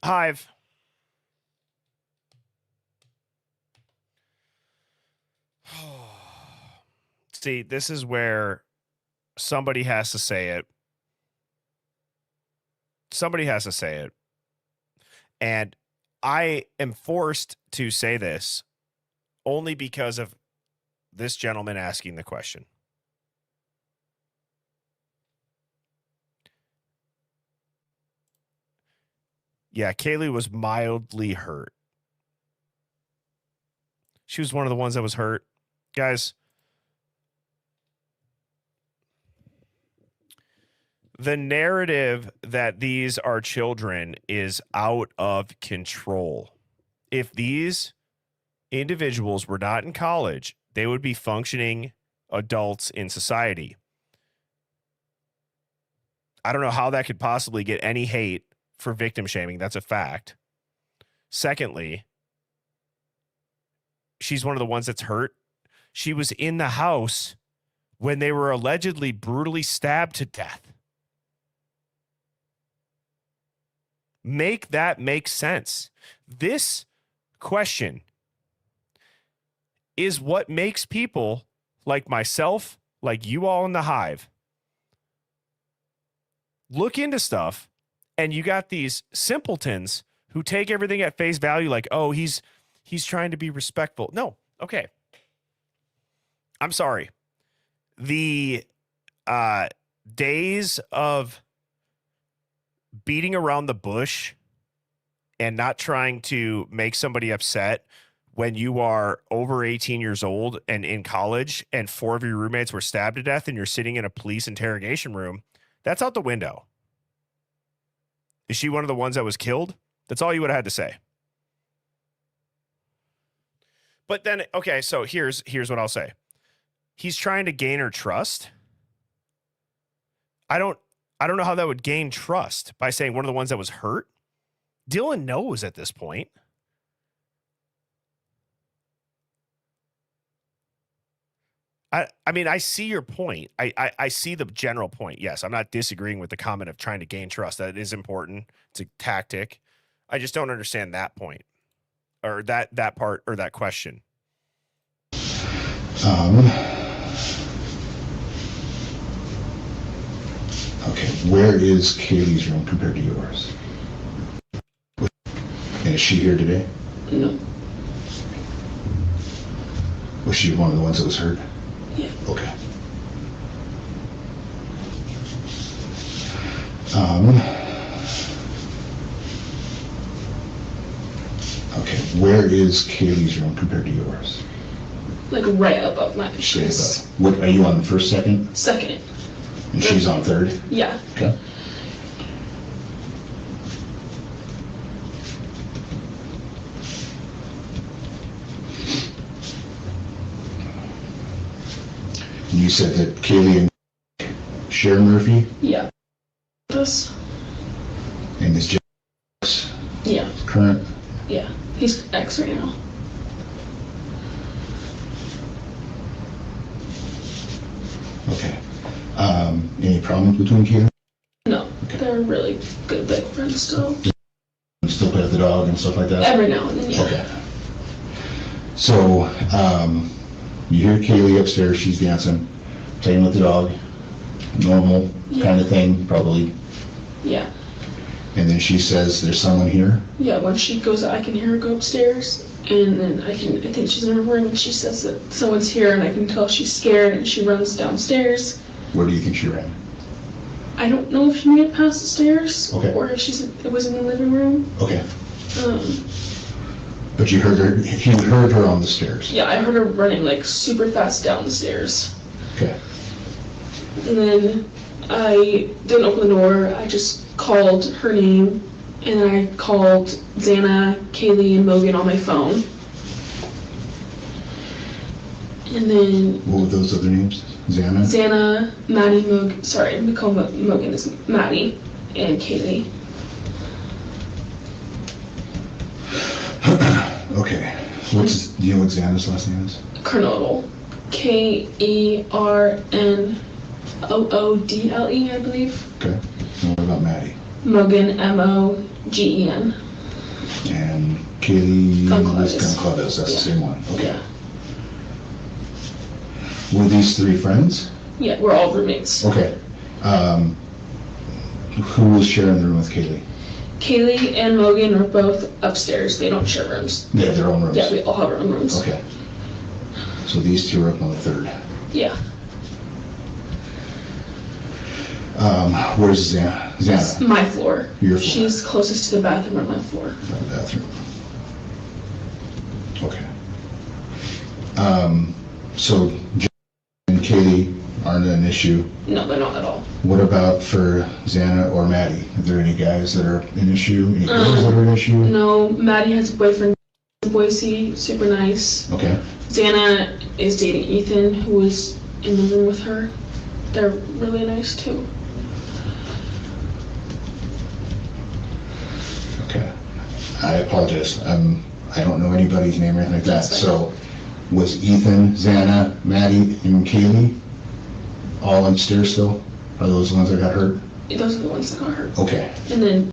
Hive. See, this is where somebody has to say it. Somebody has to say it. And I am forced to say this only because of this gentleman asking the question. Yeah, Kaylee was mildly hurt. She was one of the ones that was hurt. Guys, the narrative that these are children is out of control. If these individuals were not in college, they would be functioning adults in society. I don't know how that could possibly get any hate for victim shaming. That's a fact. Secondly, she's one of the ones that's hurt. She was in the house when they were allegedly brutally stabbed to death. Make that make sense. This question is what makes people like myself, like you all in the Hive, look into stuff, and you got these simpletons who take everything at face value like, oh, he's trying to be respectful. No, okay. I'm sorry. The days of beating around the bush and not trying to make somebody upset when you are over 18 years old and in college and 4 of your roommates were stabbed to death and you're sitting in a police interrogation room, that's out the window. Is she one of the ones that was killed? That's all you would have had to say. But then, okay, so here's what I'll say. He's trying to gain her trust. I don't know how that would gain trust by saying one of the ones that was hurt. Dylan knows at this point. I mean, I see your point. I see the general point. Yes, I'm not disagreeing with the comment of trying to gain trust. That is important. It's a tactic. I just don't understand that point or that part or that question. Okay, where is Kaylee's room compared to yours? And is she here today? No. Was she one of the ones that was hurt? Yeah. Okay. Okay, where is Kaylee's room compared to yours? Like right above my Straight above. What, are you on the first, second? Second. And she's on third? Yeah. Okay. And you said that Kaylee and share Murphy? Yeah. This. And this Jack's Yeah. current? Yeah. He's ex right now. Okay. Any problems between Kaylee? No. Okay. They're really good, big friends still. You still play with the dog and stuff like that? Every now and then, yeah. Okay. So, you hear Kaylee upstairs, she's dancing, playing with the dog, normal kind of thing, probably. Yeah. And then she says, there's someone here? Yeah, when she goes, I can hear her go upstairs, and then I think she's in her room, and she says that someone's here, and I can tell she's scared, and she runs downstairs. Where do you think she ran? I don't know if she made it past the stairs, Okay. or if it was in the living room. Okay. But you heard her on the stairs? Yeah, I heard her running like super fast down the stairs. Okay. And then I didn't open the door, I just called her name, and then I called Xana, Kaylee, and Mogan on my phone. And then... What were those other names? Xana? Xana, Maddie, we call Mogan as Maddie, and Kaylee. Okay. Do you know what Xana's last name is? Kernodle. Kernodle, I believe. Okay. And what about Maddie? Mogan, Mogen. And Kaylee was Goncalves. That's Yeah. the same one. Okay. Yeah. Were these three friends? Yeah, we're all roommates. Okay. Who was sharing the room with Kaylee? Kaylee and Logan are both upstairs. They don't share rooms. They have their own rooms? Yeah, we all have our own rooms. Okay. So these two are up on the third. Yeah. Where's Xana? It's my floor. Your floor. She's closest to the bathroom on my floor. Bathroom. Okay. So Jen and Kaylee aren't an issue. No, they're not at all. What about for Xana or Maddie? Are there any guys that are an issue? Any girls that are an issue? No, Maddie has a boyfriend in Boise, super nice. Okay. Xana is dating Ethan, who was in the room with her. They're really nice too. Okay. I apologize. I don't know anybody's name or anything like that. So was Ethan, Xana, Maddie, and Kaylee all upstairs still? Are those the ones that got hurt? Those are the ones that got hurt. Okay. And then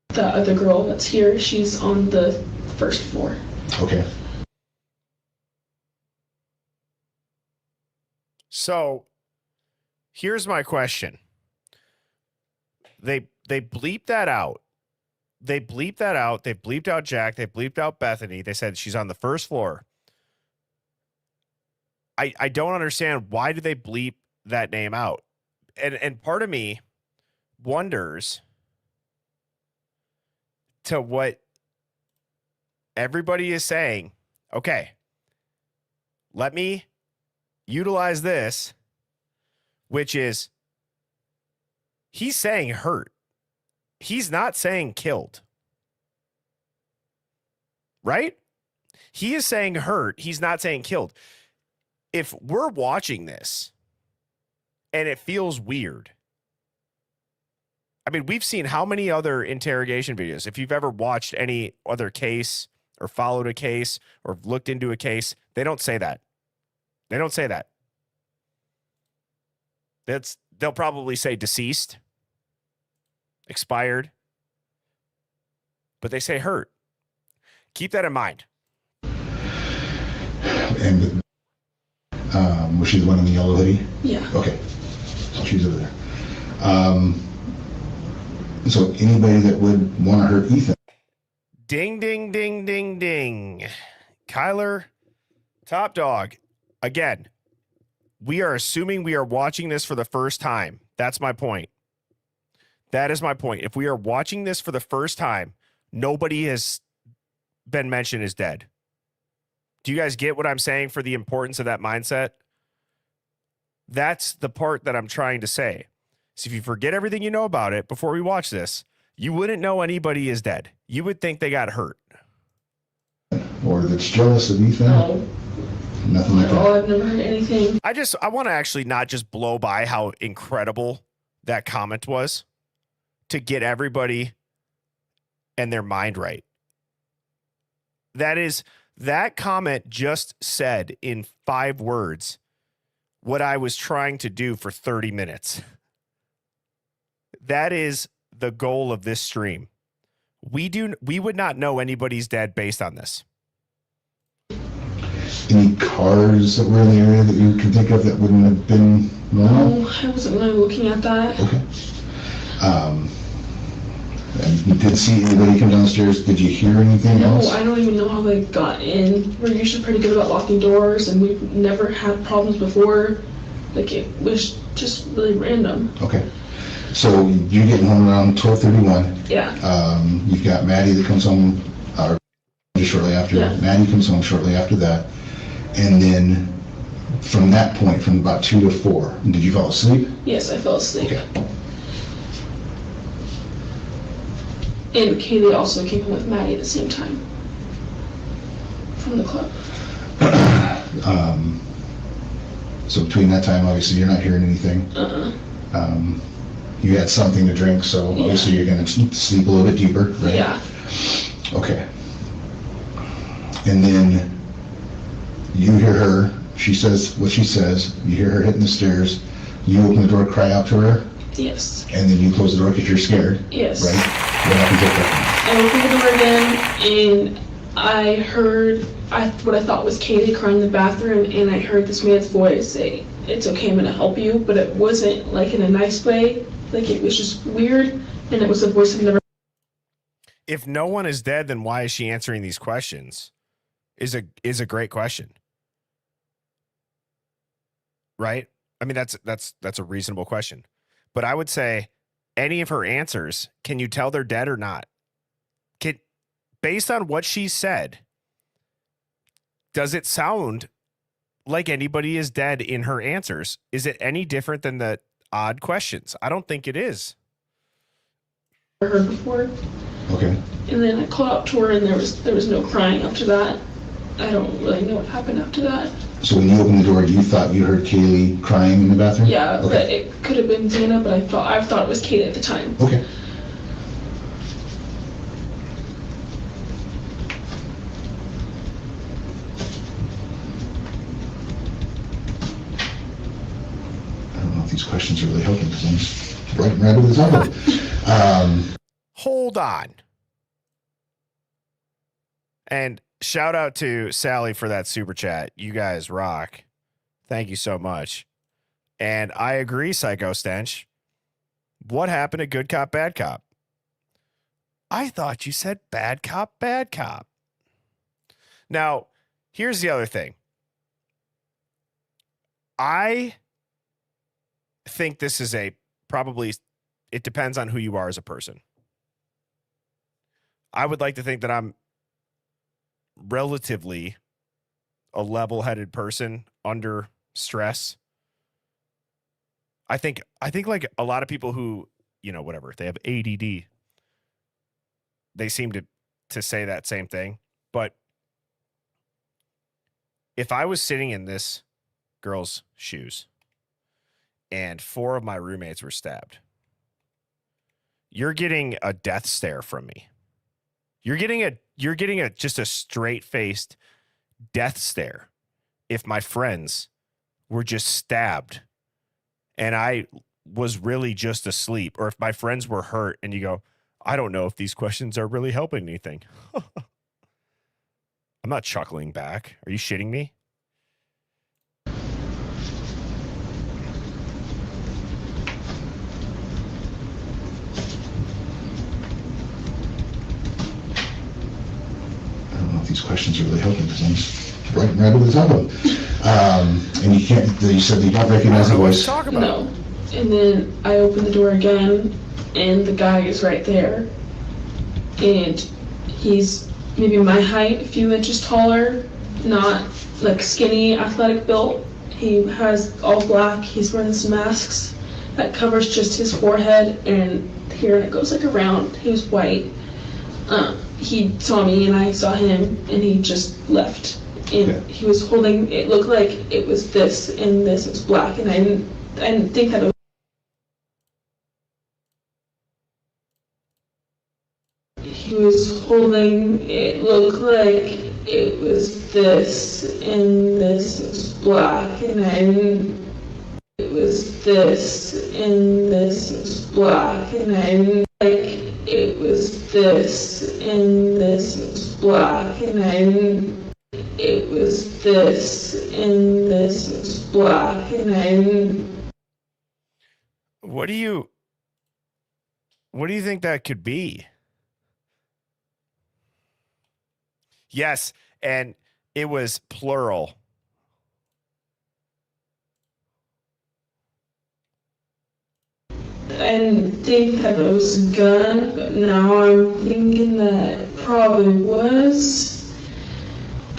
the other girl that's here, she's on the first floor. Okay. So here's my question. They bleeped that out. They bleeped that out. They bleeped out Jack. They bleeped out Bethany. They said she's on the first floor. I don't understand, why did they bleep that name out? And part of me wonders to what everybody is saying. Okay, let me utilize this, which is he's saying hurt. He's not saying killed. Right? He is saying hurt. He's not saying killed. If we're watching this and it feels weird, I mean, we've seen how many other interrogation videos. If you've ever watched any other case or followed a case or looked into a case, they don't say that. They don't say that. They'll probably say deceased, expired, but they say hurt. Keep that in mind. And was she the one in the yellow hoodie? Yeah. Okay. So she's over there. So anybody that would want to hurt Ethan? Ding, ding, ding, ding, ding. Kyler, top dog. Again, we are assuming we are watching this for the first time. That's my point. That is my point. If we are watching this for the first time, nobody has been mentioned as dead. Do you guys get what I'm saying for the importance of that mindset? That's the part that I'm trying to say. So if you forget everything you know about it before we watch this, you wouldn't know anybody is dead. You would think they got hurt. Or that's jealous of Ethan? No. Nothing like that? Oh, I've never heard anything. I want to actually not just blow by how incredible that comment was to get everybody and their mind right. That comment just said in 5 words what I was trying to do for 30 minutes. That is the goal of this stream. We would not know anybody's dead based on this. Any cars that were in the area that you can think of that wouldn't have been normal? No, I wasn't really looking at that. Okay. And you didn't see anybody come downstairs. Did you hear anything No, else? I don't even know how they got in. We're usually pretty good about locking doors, and we've never had problems before. Like, it was just really random. Okay. So you're getting home around 12:31. Yeah. You've got Maddie that comes home shortly after. Yeah. Maddie comes home shortly after that. And then from that point, from about 2 to 4, did you fall asleep? Yes, I fell asleep. Okay. And Kaylee also came home with Maddie at the same time from the club. So between that time, obviously, you're not hearing anything. You had something to drink, so obviously you're going to sleep a little bit deeper, right? Yeah. Okay. And then you hear her, she says what she says, you hear her hitting the stairs, you open the door, cry out to her, Yes. and then you close the door because you're scared. Yes. Right? What happens at that I opened the door again, and I heard what I thought was Kaylee crying in the bathroom, and I heard this man's voice say, "It's okay, I'm gonna help you," but it wasn't like in a nice way. Like, it was just weird, and it was a voice I've never. If no one is dead, then why is she answering these questions? Is a great question. Right? I mean, that's a reasonable question. But I would say any of her answers, can you tell they're dead or not? Based on what she said, does it sound like anybody is dead in her answers? Is it any different than the odd questions? I don't think it is. Heard before. Okay. And then I called out to her, and there was no crying after that. I don't really know what happened after that. So when you opened the door, you thought you heard Kaylee crying in the bathroom? Yeah, okay. But it could have been Dana, but I thought it was Kate at the time. Okay. I don't know if these questions are really helping because I'm just right over the top of it. Hold on. And shout out to Sally for that super chat. You guys rock. Thank you so much. And I agree, Psycho Stench. What happened to good cop, bad cop? I thought you said bad cop, bad cop. Now, here's the other thing. I think this is probably, it depends on who you are as a person. I would like to think that I'm relatively a level-headed person under stress. I think like a lot of people who, whatever, they have ADD, they seem to say that same thing. But if I was sitting in this girl's shoes and 4 of my roommates were stabbed, you're getting a death stare from me. You're getting a just a straight-faced death stare if my friends were just stabbed and I was really just asleep, or if my friends were hurt and you go, I don't know if these questions are really helping anything. I'm not chuckling back. Are you shitting me? These questions are really helping because I'm just right over the top of it. And you said you don't recognize the voice. No. And then I opened the door again, and the guy is right there. And he's maybe my height, a few inches taller, not like skinny, athletic built. He has all black. He's wearing some masks that covers just his forehead, and here it goes like around. He was white. He saw me and I saw him, and he just left. And he was holding, it looked like it was this, and this was black, and I didn't think that it was. He was holding, it looked like it was this, and this was black, and I didn't, it was this, and this was black, and I didn't, like, it was this, and this was black, and I didn't, it was this, and this was black, and I didn't. What do you think that could be? Yes, and it was plural. I didn't think that it was a gun, but now I'm thinking that it probably was.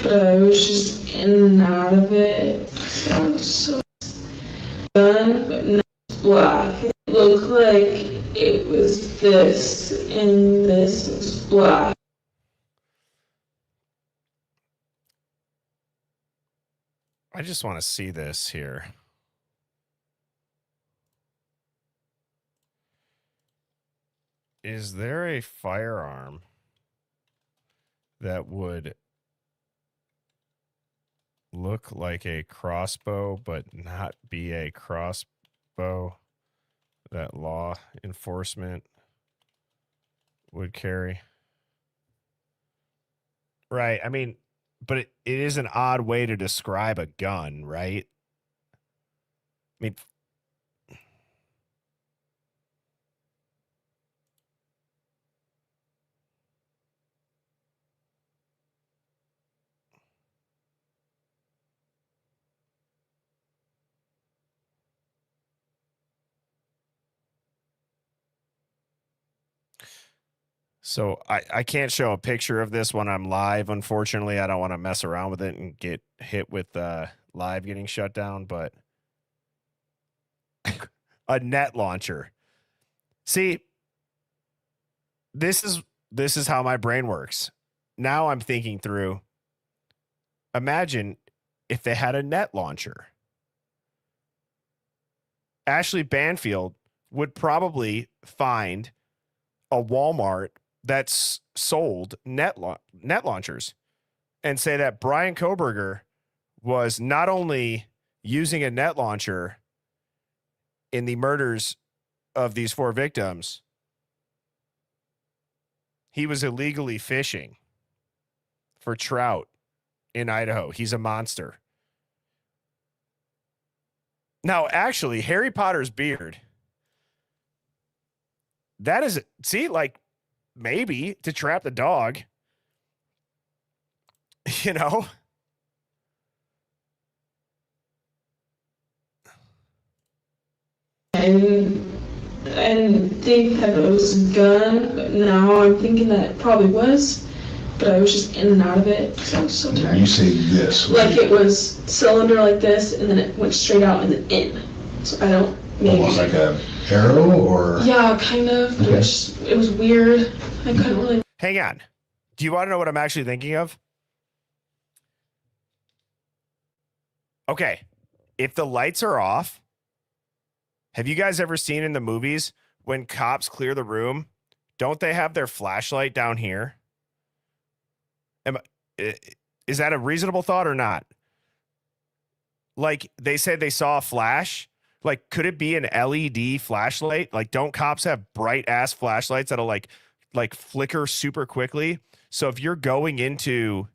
But I was just in and out of it. I was so gun, but now it's black. It looked like it was this, and this was black. I just want to see this here. Is there a firearm that would look like a crossbow but not be a crossbow that law enforcement would carry? Right. I mean, but it is an odd way to describe a gun, right? I mean, so I can't show a picture of this when I'm live. Unfortunately, I don't want to mess around with it and get hit with live getting shut down, but a net launcher. See, this is how my brain works. Now I'm thinking through, imagine if they had a net launcher. Ashley Banfield would probably find a Walmart that's sold net launchers and say that Brian Koberger was not only using a net launcher in the murders of these 4 victims, he was illegally fishing for trout in Idaho. He's a monster. Now, actually, Harry Potter's beard, that is, see, like, maybe to trap the dog, you know? And I didn't think that it was a gun, but now I'm thinking that it probably was. But I was just in and out of it because I was so tired. You say this. Like it was cylinder like this, and then it went straight out and then in. So I don't. Maybe. Almost like a arrow, or? Yeah, kind of. But it was weird. I couldn't really. Hang on. Do you want to know what I'm actually thinking of? Okay. If the lights are off, have you guys ever seen in the movies when cops clear the room, don't they have their flashlight down here? Is that a reasonable thought or not? Like they said they saw a flash. Like, could it be an LED flashlight? Like, don't cops have bright ass flashlights that'll like flicker super quickly? So if you're going into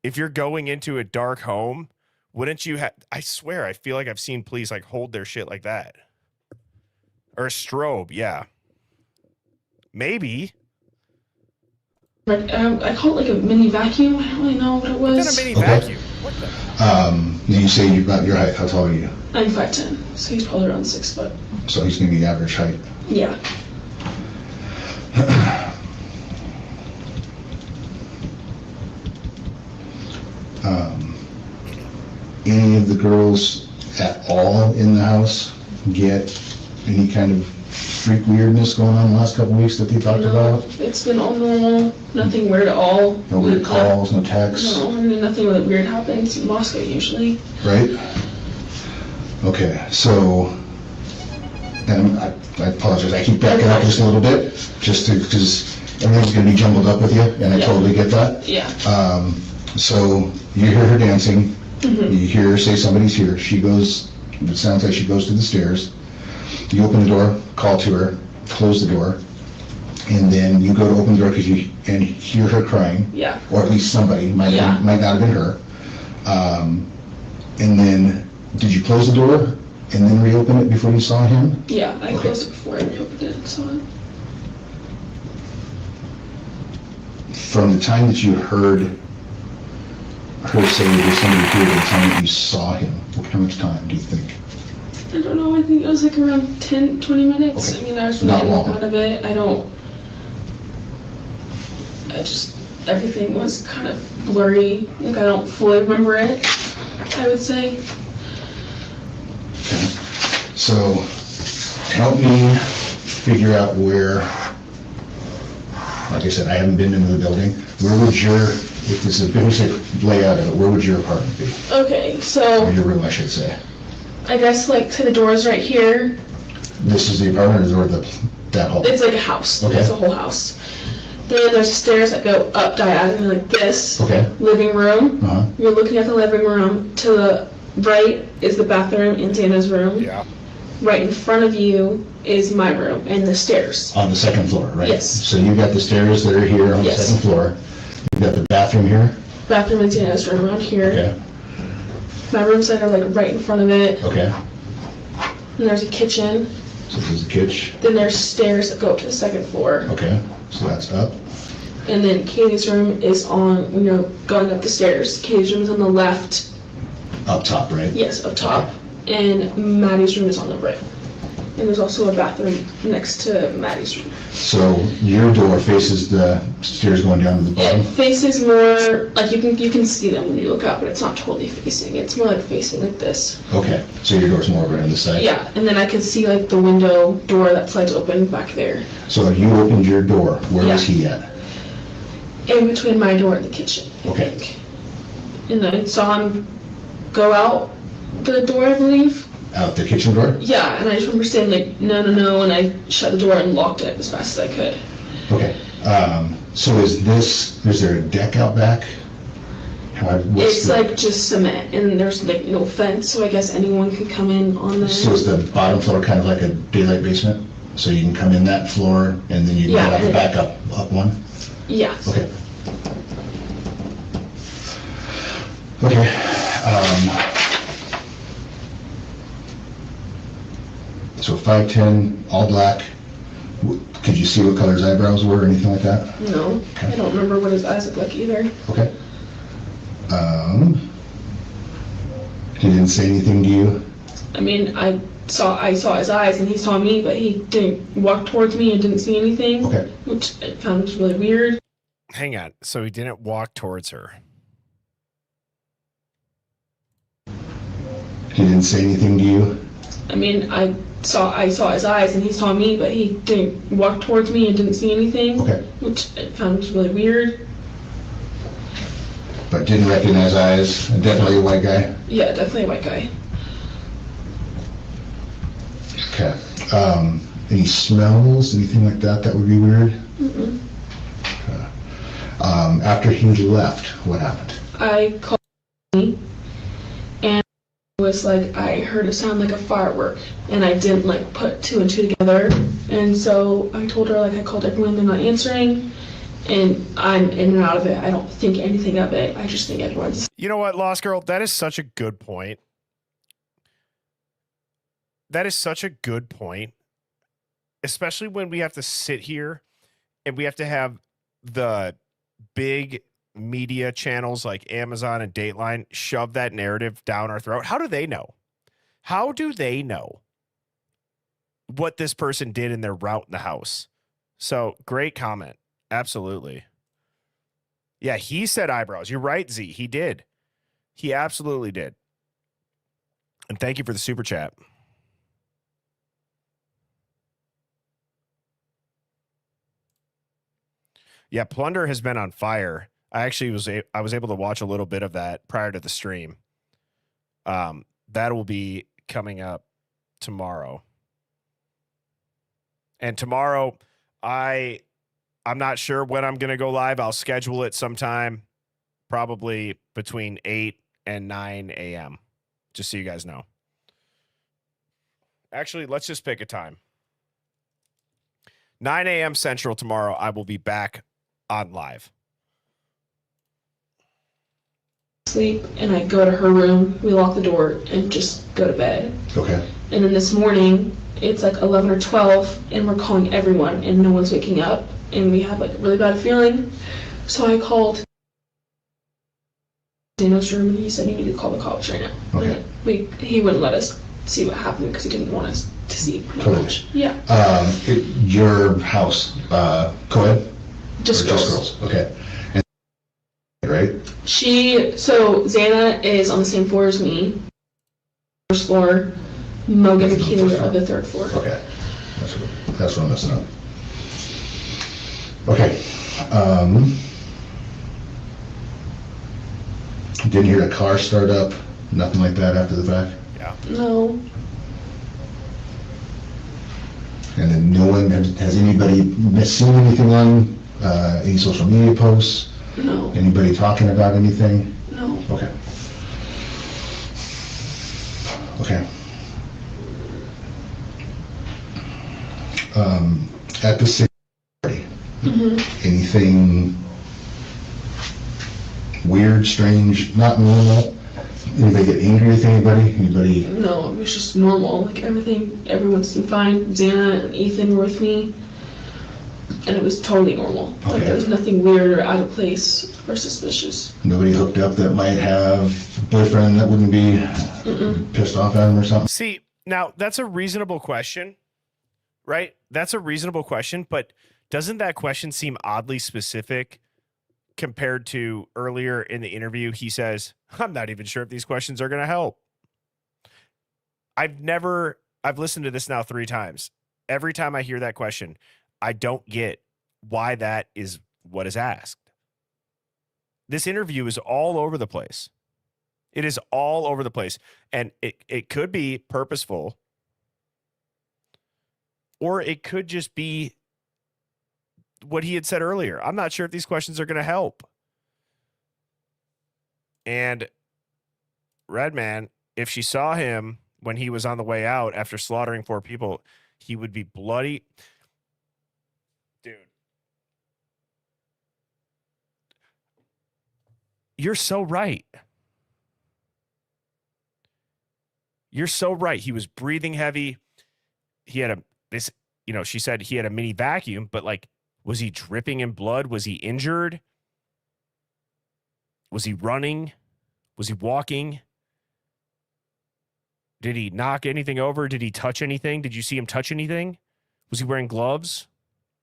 a dark home, wouldn't you have, I swear, I feel like I've seen police like hold their shit like that. Or a strobe, yeah. Maybe. Like, I call it like a mini vacuum. I don't really know what it was. What's in a mini vacuum? What the? You say you've got your height. How tall are you? I'm 5'10", so he's probably around 6 foot. So he's going to be average height. Yeah. Any of the girls at all in the house get any kind of freak weirdness going on the last couple of weeks that they talked about? It's been all normal. Nothing weird at all. No weird calls, no texts? No, I mean, nothing really weird happens in Moscow usually. Right? Okay, so, and I apologize, I keep backing up just a little bit, just because everything's going to be jumbled up with you, and I totally get that. Yeah. So, you hear her dancing, Mm-hmm. you hear her say somebody's here, she goes, it sounds like she goes to the stairs, you open the door, call to her, close the door, and then you go to open the door because you hear her crying. Yeah. Or at least somebody, might not have been her. And then, did you close the door and then reopen it before you saw him? Yeah, I closed it before I reopened it and saw it. From the time that you heard her say there's somebody here to the time that you saw him, how much time do you think? I don't know, I think it was like around 10, 20 minutes. Okay. I mean, I was really out of it. Everything was kind of blurry. Like, I don't fully remember it, I would say. Okay. So, help me figure out where, like I said, I haven't been into the building. Where would if this is a basic layout of it, where would your apartment be? Okay, so. Or your room, I should say. I guess, like, say the door's right here. This is the apartment or that hall? It's like a house. Okay. It's a whole house. Then there's stairs that go up diagonally like this. Okay. Living room. Uh-huh. You're looking at the living room. To the right is the bathroom and Dana's room. Yeah. Right in front of you is my room and the stairs. On the second floor, right? Yes. So you got the stairs that are here on the second floor. You got the bathroom here? Bathroom and Xana's right around here. Okay. My room's like right in front of it. Okay. And there's a kitchen. So this is the kitchen. Then there's stairs that go up to the second floor. Okay. So that's up. And then Kaylee's room is on, going up the stairs. Kaylee's room is on the left. Up top, right? Yes, up top. Okay. And Maddie's room is on the right. And there's also a bathroom next to Maddie's room. So your door faces the stairs going down to the bottom? It faces more, like you can see them when you look up, but it's not totally facing. It's more like facing like this. Okay, so your door's more over on the side? Yeah, and then I can see like the window door that slides open back there. So you opened your door. Where was he at? In between my door and the kitchen. Okay. And I saw him go out the door, I believe. Out the kitchen door? Yeah, and I just remember saying like, no, and I shut the door and locked it as fast as I could. Okay. So is there a deck out back? It's like just cement, and there's like no fence, so I guess anyone could come in on there. So is the bottom floor kind of like a daylight basement? So you can come in that floor, and then you can get out the back up one? Yeah. Okay. Okay. So 5'10", all black. Could you see what color his eyebrows were or anything like that? No, okay. I don't remember what his eyes look like either. Okay. He didn't say anything to you? I mean, I saw his eyes and he saw me, but he didn't walk towards me and didn't see anything. Okay. Which I found was really weird. Hang on. So he didn't walk towards her. He didn't say anything to you? I mean, I saw his eyes and he saw me, but he didn't walk towards me and didn't see anything. Okay. Which I found was really weird. But didn't recognize eyes. Definitely a white guy? Yeah, definitely a white guy. Okay. Any smells, anything like that that would be weird? Mm-mm. Okay. After he left, what happened? I called me and it was like I heard a sound like a firework and I didn't like put two and two together, and so I told her like I called everyone, they're not answering, and I'm in and out of it. I don't think anything of it. I just think everyone's... You know what, Lost Girl? That is such a good point. That is such a good point. Especially when we have to sit here and we have to have the big media channels like Amazon and Dateline shove that narrative down our throat. How do they know? How do they know what this person did in their route in the house? So great comment. Absolutely. Yeah, he said eyebrows. You're right, Z. He did. He absolutely did. And thank you for the super chat. Yeah, Plunder has been on fire. I was able to watch a little bit of that prior to the stream. That will be coming up tomorrow. And tomorrow, I'm not sure when I'm going to go live. I'll schedule it sometime, probably between 8 and 9 a.m., just so you guys know. Actually, let's just pick a time. 9 a.m. Central tomorrow, I will be back on live. Sleep, and I go to her room, we lock the door, and just go to bed. Okay. And then this morning, it's like 11 or 12, and we're calling everyone, and no one's waking up, and we have like a really bad feeling. So I called Daniel's room, and he said, you need to call the cops right now. Okay. He wouldn't let us see what happened because he didn't want us to see. Totally. Yeah. Your house, co-ed? Just girls. Okay. And, right? So Xana is on the same floor as me. First floor. Mogan and Keely are the third floor. Okay. That's what I'm messing up. Okay. Didn't hear a car start up? Nothing like that after the fact? Yeah. No. And then no one, has anybody seen anything on any social media posts? No. Anybody talking about anything? No. Okay. Okay. At the same party, anything weird, strange, not normal? Anybody get angry with anybody? Anybody? No, it was just normal. Like everyone seemed fine. Xana and Ethan were with me, and it was totally normal. Like there was nothing weird or out of place or suspicious. Nobody hooked up that might have a boyfriend that wouldn't be pissed off at him or something? See, now that's a reasonable question, right? That's a reasonable question, but doesn't that question seem oddly specific compared to earlier in the interview? He says, I'm not even sure if these questions are going to help. I've listened to this now 3 times. Every time I hear that question, I don't get why that is what is asked. This interview is all over the place. It is all over the place. And it could be purposeful, or it could just be what he had said earlier. I'm not sure if these questions are going to help. And Redman, if she saw him when he was on the way out after slaughtering 4 people, he would be bloody. Dude. You're so right. You're so right. He was breathing heavy. He had she said he had a mini vacuum, but like, was he dripping in blood? Was he injured? Was he running? Was he walking? Did he knock anything over? Did he touch anything? Did you see him touch anything? Was he wearing gloves?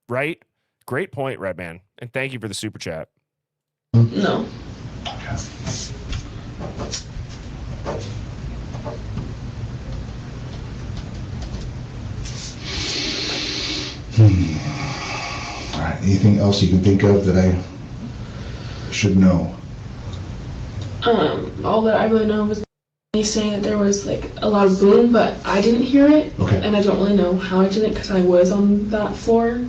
Right? Great point, Redman. And thank you for the super chat. No. All right. Anything else you can think of that I should know? All that I really know was he's saying that there was like a lot of boom, but I didn't hear it. Okay. And I don't really know how I did it because I was on that floor.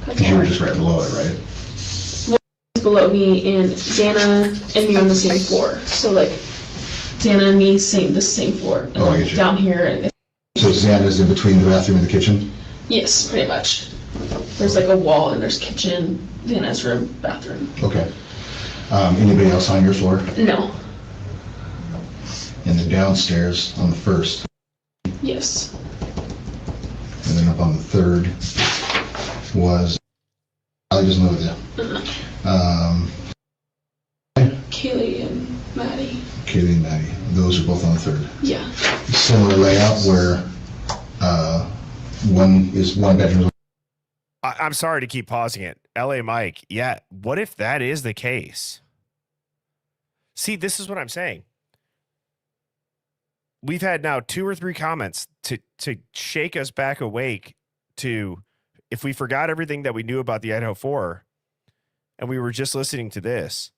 Because you were just right below it, right? Below me, and Xana and me on the same floor. So like Xana and me the same floor. And I get you. Down here. And So Xana's in between the bathroom and the kitchen? yes, pretty much. There's like a wall and there's kitchen, Xana's room, bathroom. Okay. Anybody else on your floor? No. And then downstairs on the first? Yes. And then up on the third was... I just know that. Kaylee and Maddie. Kaylee and Maddie. Those are both on the third. Yeah. Similar layout where one bedroom. I'm sorry to keep pausing it. LA Mike, yeah. What if that is the case? See, this is what I'm saying. We've had now 2 or 3 comments to shake us back awake to, if we forgot everything that we knew about the Idaho 4 and we were just listening to this,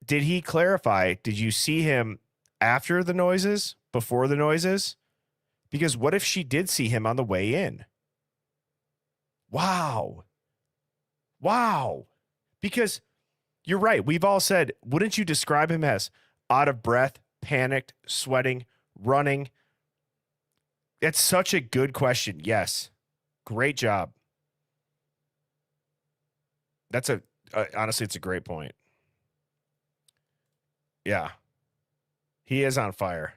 did he clarify? Did you see him after the noises, before the noises? Because what if she did see him on the way in? Wow. Because you're right. We've all said, wouldn't you describe him as out of breath, panicked, sweating, running? That's such a good question. Yes. Great job. That's honestly, it's a great point. Yeah. He is on fire.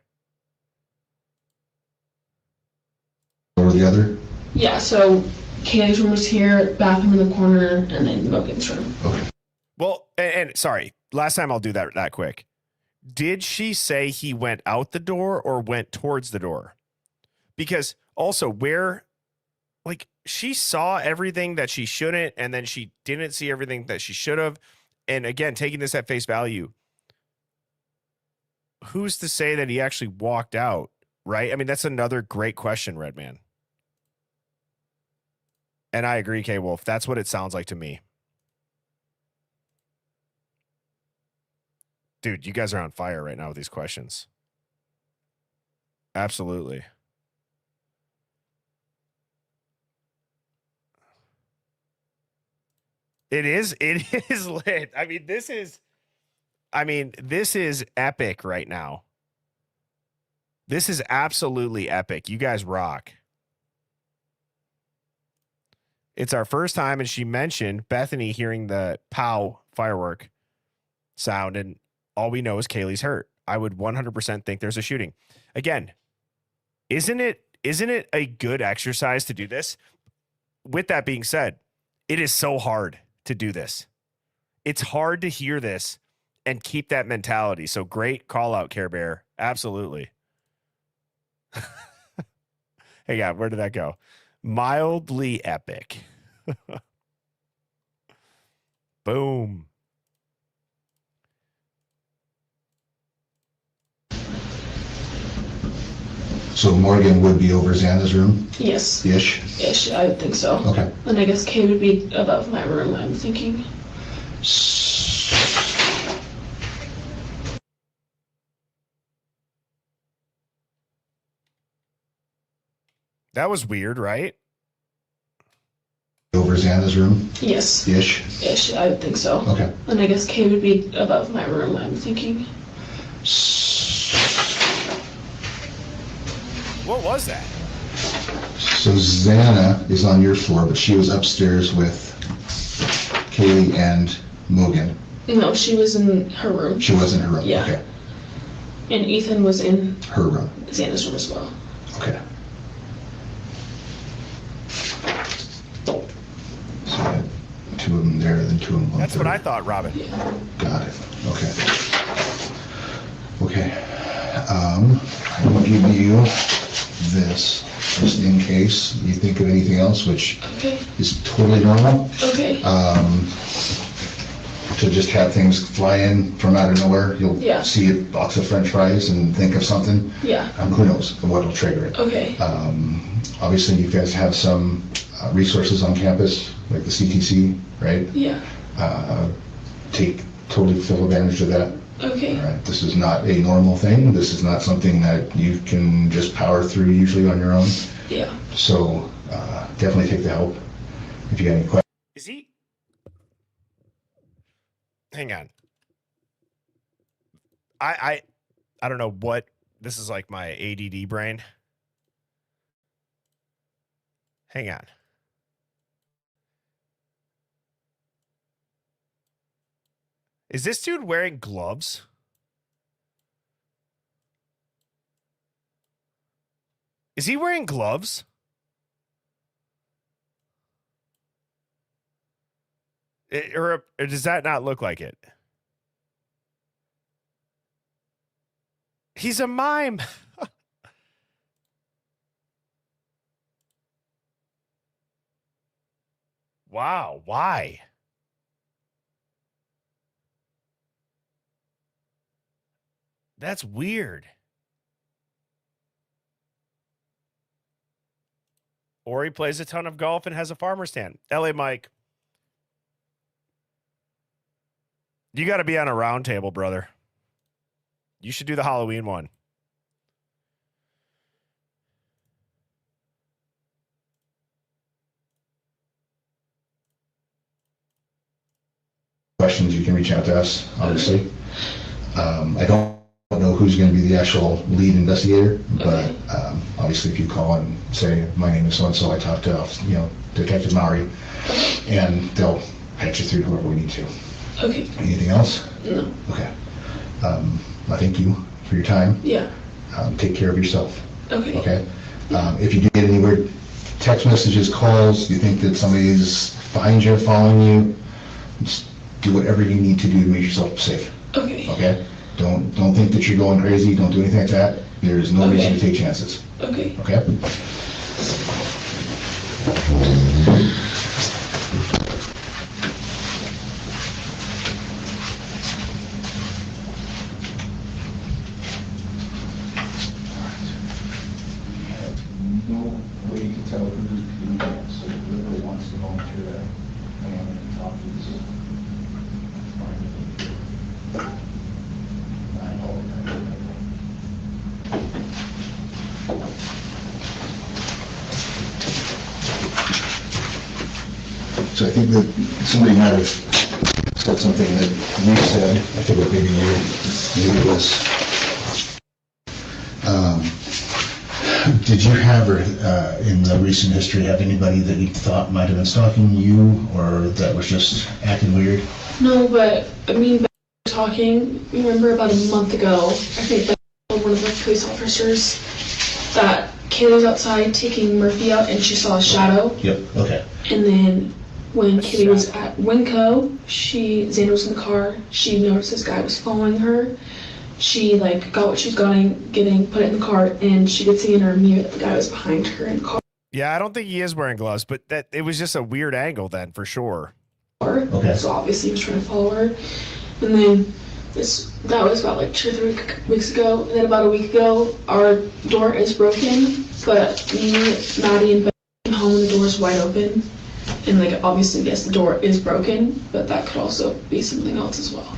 Or the other? Yeah, so Kaylee's room was here, bathroom in the corner, and then Logan's room. Okay. Well, and sorry, last time I'll do that quick. Did she say he went out the door or went towards the door? Because also where, like, she saw everything that she shouldn't, and then she didn't see everything that she should have. And again, taking this at face value, who's to say that he actually walked out, right? I mean, that's another great question, Redman. And I agree, K-Wolf. That's what it sounds like to me. Dude, you guys are on fire right now with these questions. Absolutely. It is lit. This is epic right now. This is absolutely epic. You guys rock. It's our first time, and she mentioned Bethany hearing the POW firework sound, and all we know is Kaylee's hurt. I would 100% think there's a shooting. Again, isn't it a good exercise to do this? With that being said, it is so hard to do this. It's hard to hear this and keep that mentality. So great call out, Care Bear. Absolutely. Hey, God, where did that go? Mildly epic. Boom. So Morgan would be over Xana's room? Yes. Ish? I would think so. Okay. And I guess Kay would be above my room, I'm thinking. That was weird, right? Over Xana's room? Yes. Ish? I would think so. Okay. And I guess Kay would be above my room, I'm thinking. What was that? So Xana is on your floor, but she was upstairs with Kaylee and Morgan. No, she was in her room. She was in her room? Yeah. Okay. And Ethan was in Her room? Xana's room as well. Okay. So you had two of them there, then two of them. That's what I thought, Robin. Got it. Okay. Okay. I will give you this just in case you think of anything else, which is totally normal. Okay. To just have things fly in from out of nowhere. You'll Yeah. see a box of French fries and think of something. Yeah. Who knows what will trigger it. Okay. Obviously, you guys have some resources on campus, like the CTC, right? Yeah. Take totally full advantage of that. Okay. All right. This is not a normal thing. This is not something that you can just power through usually on your own. Yeah. So definitely take the help if you got any questions. Is he? Hang on. I don't know what this is, like my ADD brain. Hang on. Is this dude wearing gloves? Is he wearing gloves? Or does that not look like it? He's a mime. Wow, why? That's weird. Or he plays a ton of golf and has a farmer stand. LA Mike. You got to be on a round table, brother. You should do the Halloween one. Questions, you can reach out to us, obviously. I don't know who's going to be the actual lead investigator, but obviously if you call and say, my name is so-and-so, I talked to, Detective Maury, and they'll patch you through whoever we need to. Okay. Anything else? No. Okay. I thank you for your time. Yeah. Take care of yourself. Okay. Okay? If you do get any weird text messages, calls, you think that somebody's behind you, following you, just do whatever you need to do to make yourself safe. Okay. Okay? Don't think that you're going crazy. Don't do anything like that. There's no reason to take chances. Okay. Okay? No way you can tell who's doing that, so whoever wants to volunteer that, I am going to talk to this. So I think that somebody might have said something that you said, I think it maybe you it was. Did you have, or in the recent history, have anybody that you thought might have been stalking you, or that was just acting weird? No, but I mean, back talking, remember about a month ago, I think that one of the police officers that Kaylee was outside taking Murphy out and she saw a shadow. Yep, okay. And then when Kaylee was at Winco, Xander was in the car, she noticed this guy was following her. She got what she was getting, put it in the car, and she could see in her mirror that the guy was behind her in the car. Yeah, I don't think he is wearing gloves, but that it was just a weird angle then for sure. Okay. So obviously he was trying to follow her. And then that was about like 2 or 3 weeks ago. And then about a week ago, our door is broken, but me, Maddie, and Ben came home and the door is wide open. And obviously, yes, the door is broken, but that could also be something else as well.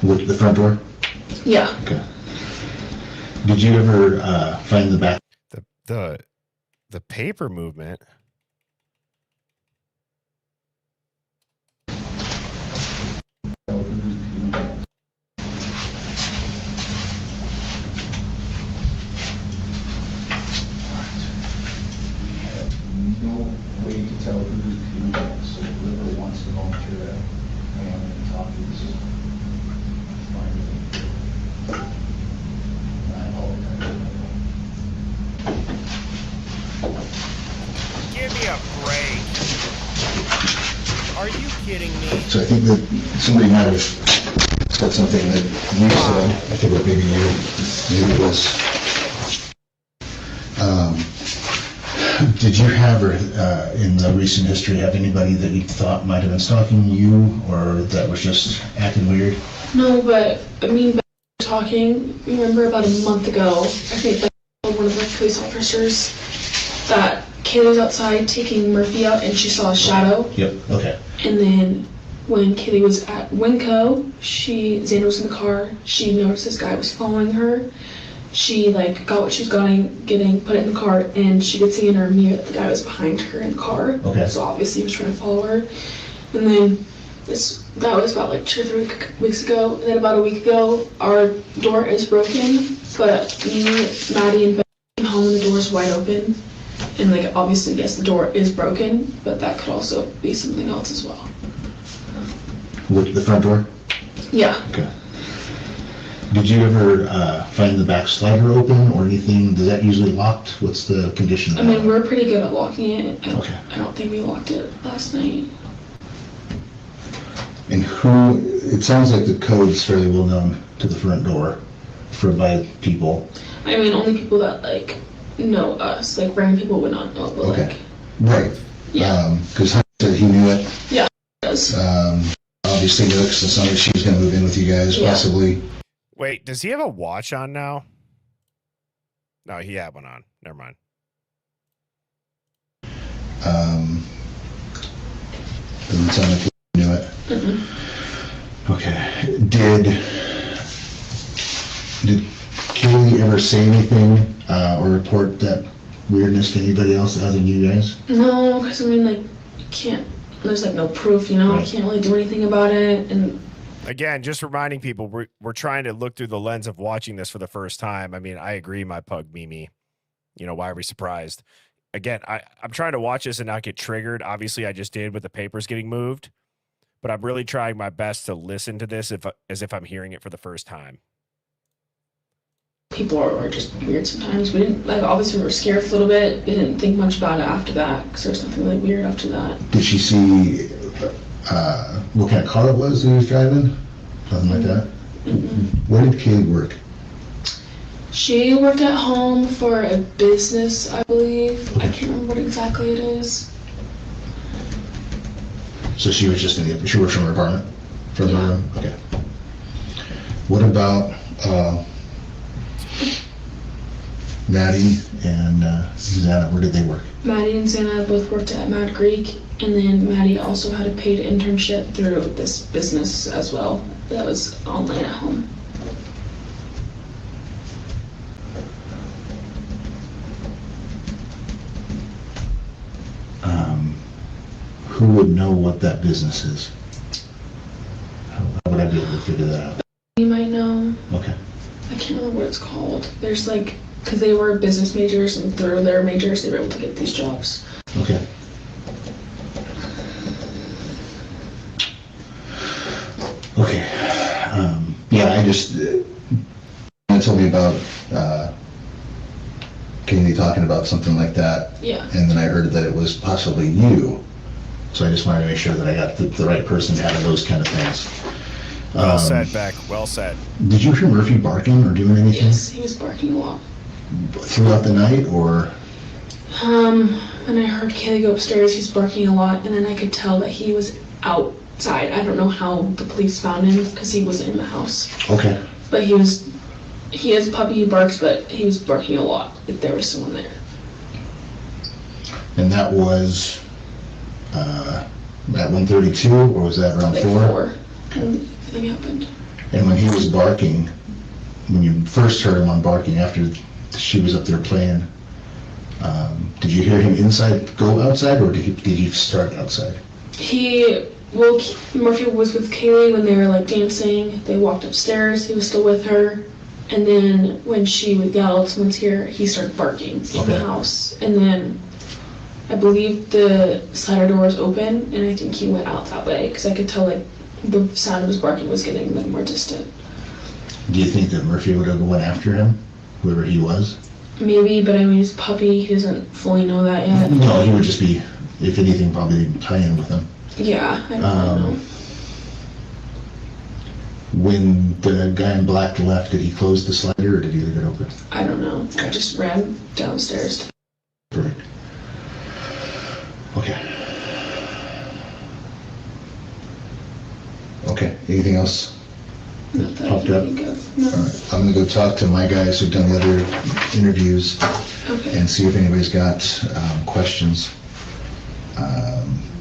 With the front door? Yeah. Okay. Did you ever find the back? The paper movement. No way to tell who's doing that, so whoever wants to volunteer that, I am going to talk to this. Give me a break. Are you kidding me? So I think that somebody might have said something that you said, I think it maybe it was, did you have, or in the recent history, have anybody that you thought might have been stalking you, or that was just acting weird? No, but me and Ben were talking, remember about a month ago, I think that one of the police officers that Kaylee was outside taking Murphy out and she saw a shadow. Yep, okay. And then when Kaylee was at Winco, Xander was in the car, she noticed this guy was following her. She got what she was getting, put it in the car, and she could see in her mirror that the guy was behind her in the car. Okay. So obviously he was trying to follow her. And then that was about like 2 or 3 weeks ago. And then about a week ago, our door is broken, but me, Maddie, and Ben came home and the door is wide open. And obviously, yes, the door is broken, but that could also be something else as well. With the front door? Yeah. Okay. Did you ever find the back slider open or anything? Is that usually locked? What's the condition? I mean, we're pretty good at locking it. Okay. I don't think we locked it last night. And it sounds like the code's fairly well known to the front door by people. I mean, only people that know us, random people would not know, but Okay. Right. Yeah. Because Hunt said he knew it. Yeah, he does. Obviously knew it because it sounded like she was going to move in with you guys, Yeah. possibly. Wait, does he have a watch on now? No, he had one on. Never mind. Doesn't sound like he knew it. Mm-mm. Okay. Did Kaylee ever say anything or report that weirdness to anybody else other than you guys? No, because I mean, you can't. There's no proof, you know. Right. I can't really do anything about it, and. Again, just reminding people, we're trying to look through the lens of watching this for the first time. I mean, I agree, my pug Mimi. Why are we surprised? Again, I'm trying to watch this and not get triggered. Obviously, I just did with the papers getting moved. But I'm really trying my best to listen to this as if I'm hearing it for the first time. People are just weird sometimes. We didn't, obviously we were scared for a little bit. We didn't think much about it after that because there was nothing really weird after that. Did she see what kind of car it was that he was driving? Nothing like that? Mm-mm. Where did Kaylee work? She worked at home for a business, I believe. I can't remember what exactly it is. So she was just she works from her apartment? From her room? Okay. What about Maddie and Susanna? Where did they work? Maddie and Santa both worked at Mad Creek, and then Maddie also had a paid internship through this business as well that was online at home. Who would know what that business is? How would I be able to figure that out? You might know. Okay. I can't remember what it's called. There's because they were business majors, and through their majors they were able to get these jobs. Okay. Okay. Yeah, I just, told me about Kaylee talking about something like that. Yeah. And then I heard that it was possibly you. So I just wanted to make sure that I got the right person having those kind of things. Well said, Beck. Well said. Did you hear Murphy barking or doing anything? Yes, he was barking a lot. Throughout the night, or? When I heard Kaylee go upstairs, he was barking a lot, and then I could tell that he was outside. I don't know how the police found him because he wasn't in the house. Okay. But he has a puppy, he barks, but he was barking a lot if there was someone there. And that was at 1:32, or was that around Like 4? when everything happened. And when he was barking, when you first heard him on barking after she was up there playing, did you hear him go outside, or did he start outside? Murphy was with Kaylee when they were like dancing. They walked upstairs, he was still with her. And then when she yelled, someone's here, he started barking in the house. And then I believe the slider door was open, and I think he went out that way because I could tell like the sound of his barking was getting like more distant. Do you think that Murphy would have went after him, whoever he was? Maybe, but I mean, he's a puppy, he doesn't fully know that yet. No, he would just be, if anything, probably playing with him. Yeah, I don't know. When the guy in black left, did he close the slider or did he leave it open? I don't know. I just ran downstairs. Perfect. Okay. Okay, anything else that popped up? No. All right. I'm going to go talk to my guys who've done the other interviews and see if anybody's got questions,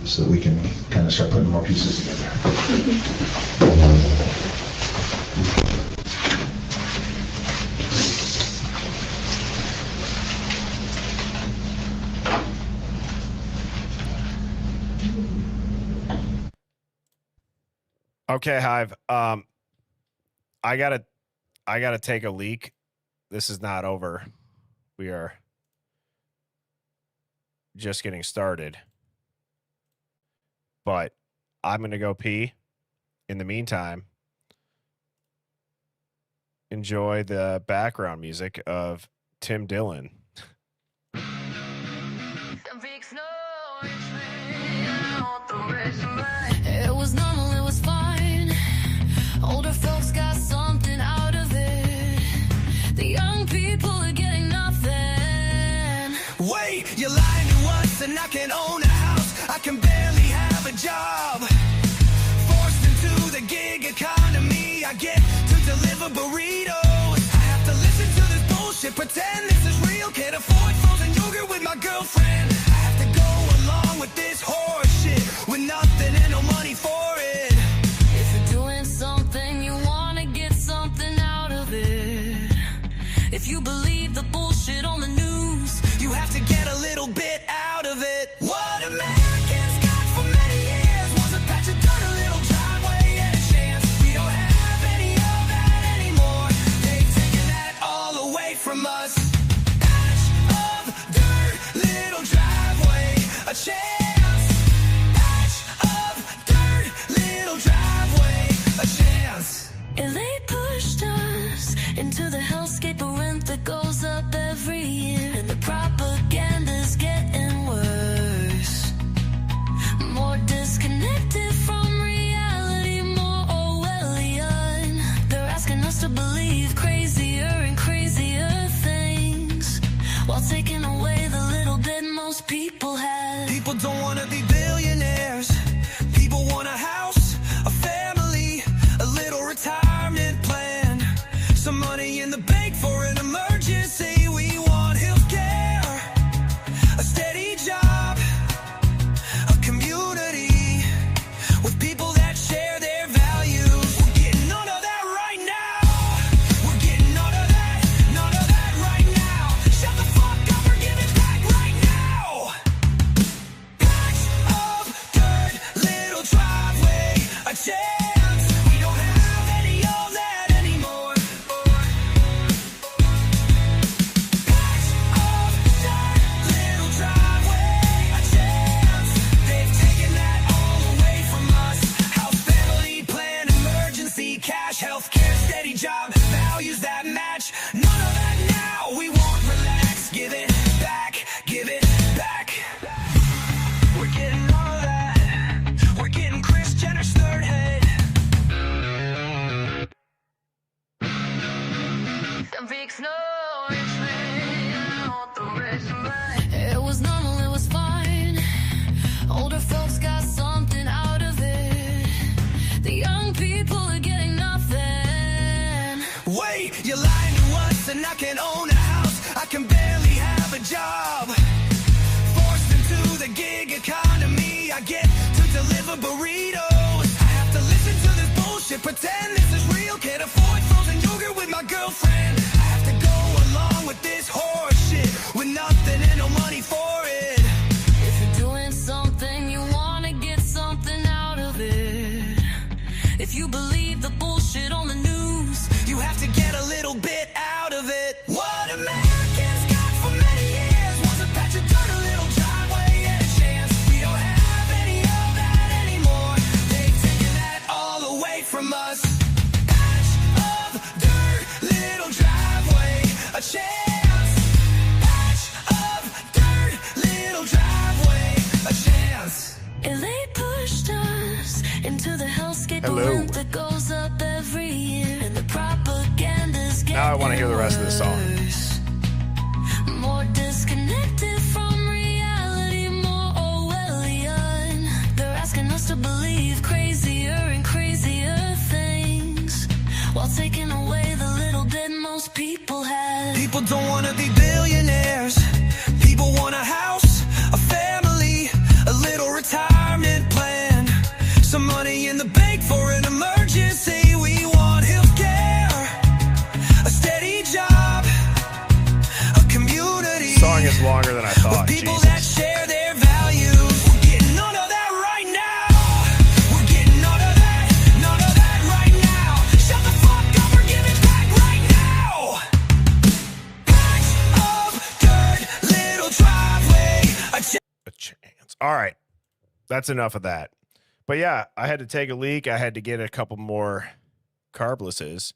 so that we can kind of start putting more pieces together. Okay, Hive. I gotta take a leak. This is not over. We are just getting started. But I'm gonna go pee. In the meantime, enjoy the background music of Tim Dillon. It was normal, it was fine. Older folks got something out of it. The young people are getting nothing. Wait, you're lying to us and I can own a house. I can barely have a job. Forced into the gig economy. I get to deliver burritos. I have to listen to this bullshit, pretend this is real. Can't afford frozen yogurt with my girlfriend. I have to go along with this horse shit with nothing and no money for it. If you're doing something, you wanna get something out of it. If you believe the bullshit on the news, you have to get a little bit out of it. What Americans got for many years was a patch of dirt, a little driveway, and a chance. We don't have any of that anymore. They've taken that all away from us. Patch of dirt, little driveway, a chance. Patch of dirt, little driveway, a chance. and they pushed us into the hellscape of rent that goes steady job, values that match. None of that now, we won't relax. Give it back, give it back. We're getting all of that. We're getting Kris Jenner's third head. Some freaks know it's it was normal, it was fine. Older folks got something out of it. The young people are getting nothing. Wait, you're lying to us and I can own a house. I can barely have a job. Forced into the gig economy, I get to deliver burritos. I have to listen to this bullshit, pretend this is real. Can't afford frozen yogurt with my girlfriend. I have to go along with this horse shit with nothing and no money for it. If you're doing something, you wanna get something out of it. If you believe the bullshit on the news, you have to get a little bit out of it. What Americans got for many years was a patch of dirt, a little driveway, and a chance. We don't have any of that anymore. They've taken that all away from us. Patch of dirt, little driveway, a chance. Patch of dirt, little driveway, a chance. and they pushed us into the hellscape that goes up every year, and the propaganda's getting Now I want to hear the rest of the song. more disconnected from reality, more Orwellian. They're asking us to believe crazier and crazier things, while taking away the little bit most people have. People don't want to be billionaires. People want a house, a family, a little retirement plan, some money in the bank for an emergency. We want health care, a steady job, a community. Song is longer than I thought. People Jesus. that share their values. We're getting none of that right now. We're getting none of that right now. Shut the fuck up or give it back right now. Patch of dirt, little driveway, A chance. All right. That's enough of that. But yeah, I had to take a leak. I had to get a couple more carblesses.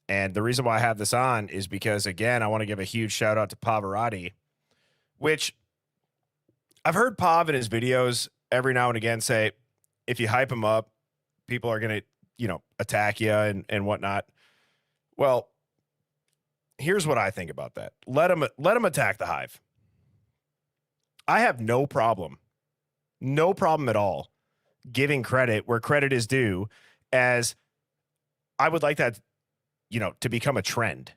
And the reason why I have this on is because, again, I want to give a huge shout out to Pavarotti, which I've heard Pav in his videos every now and again say, if you hype him up, people are going to, attack you and whatnot. Well, here's what I think about that. Let him attack the Hive. I have no problem at all giving credit where credit is due, as I would like that, to become a trend.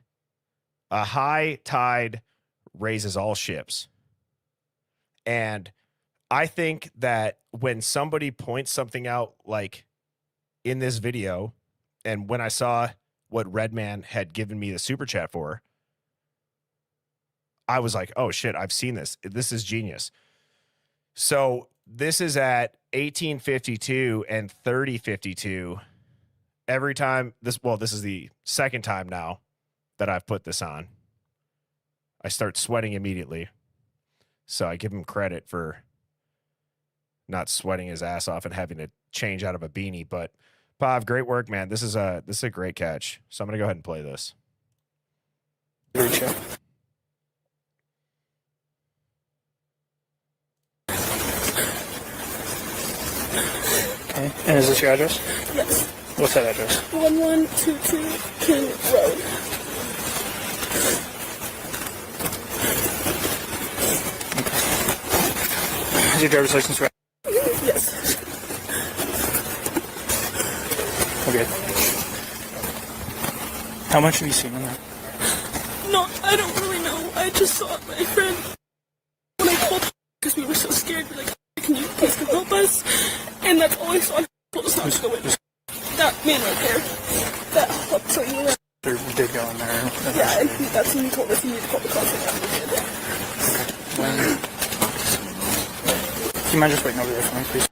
A high tide raises all ships. And I think that when somebody points something out, like in this video, and when I saw what Redman had given me the super chat for, I was like, oh shit, I've seen this. This is genius. So this is at 1852 and 3052. Every time this is the second time now that I've put this on. I start sweating immediately. So I give him credit for not sweating his ass off and having to change out of a beanie. But Pav, great work, man. This is a great catch. So I'm gonna go ahead and play this. Okay. And is this your address? Yes. What's that address? 1122 King Road. Is your driver's license right? Yes. Okay. How much have you seen on that? No, I don't really know. I just saw my friend when I called because we were so scared. We're like, can you please come help us? And that's all I saw. Told us not to go in. That man right there. That helped show you. Or did go in there. Yeah, and that's when he told us he needed to call the cops. Okay. Do you mind just waiting over there for me, please?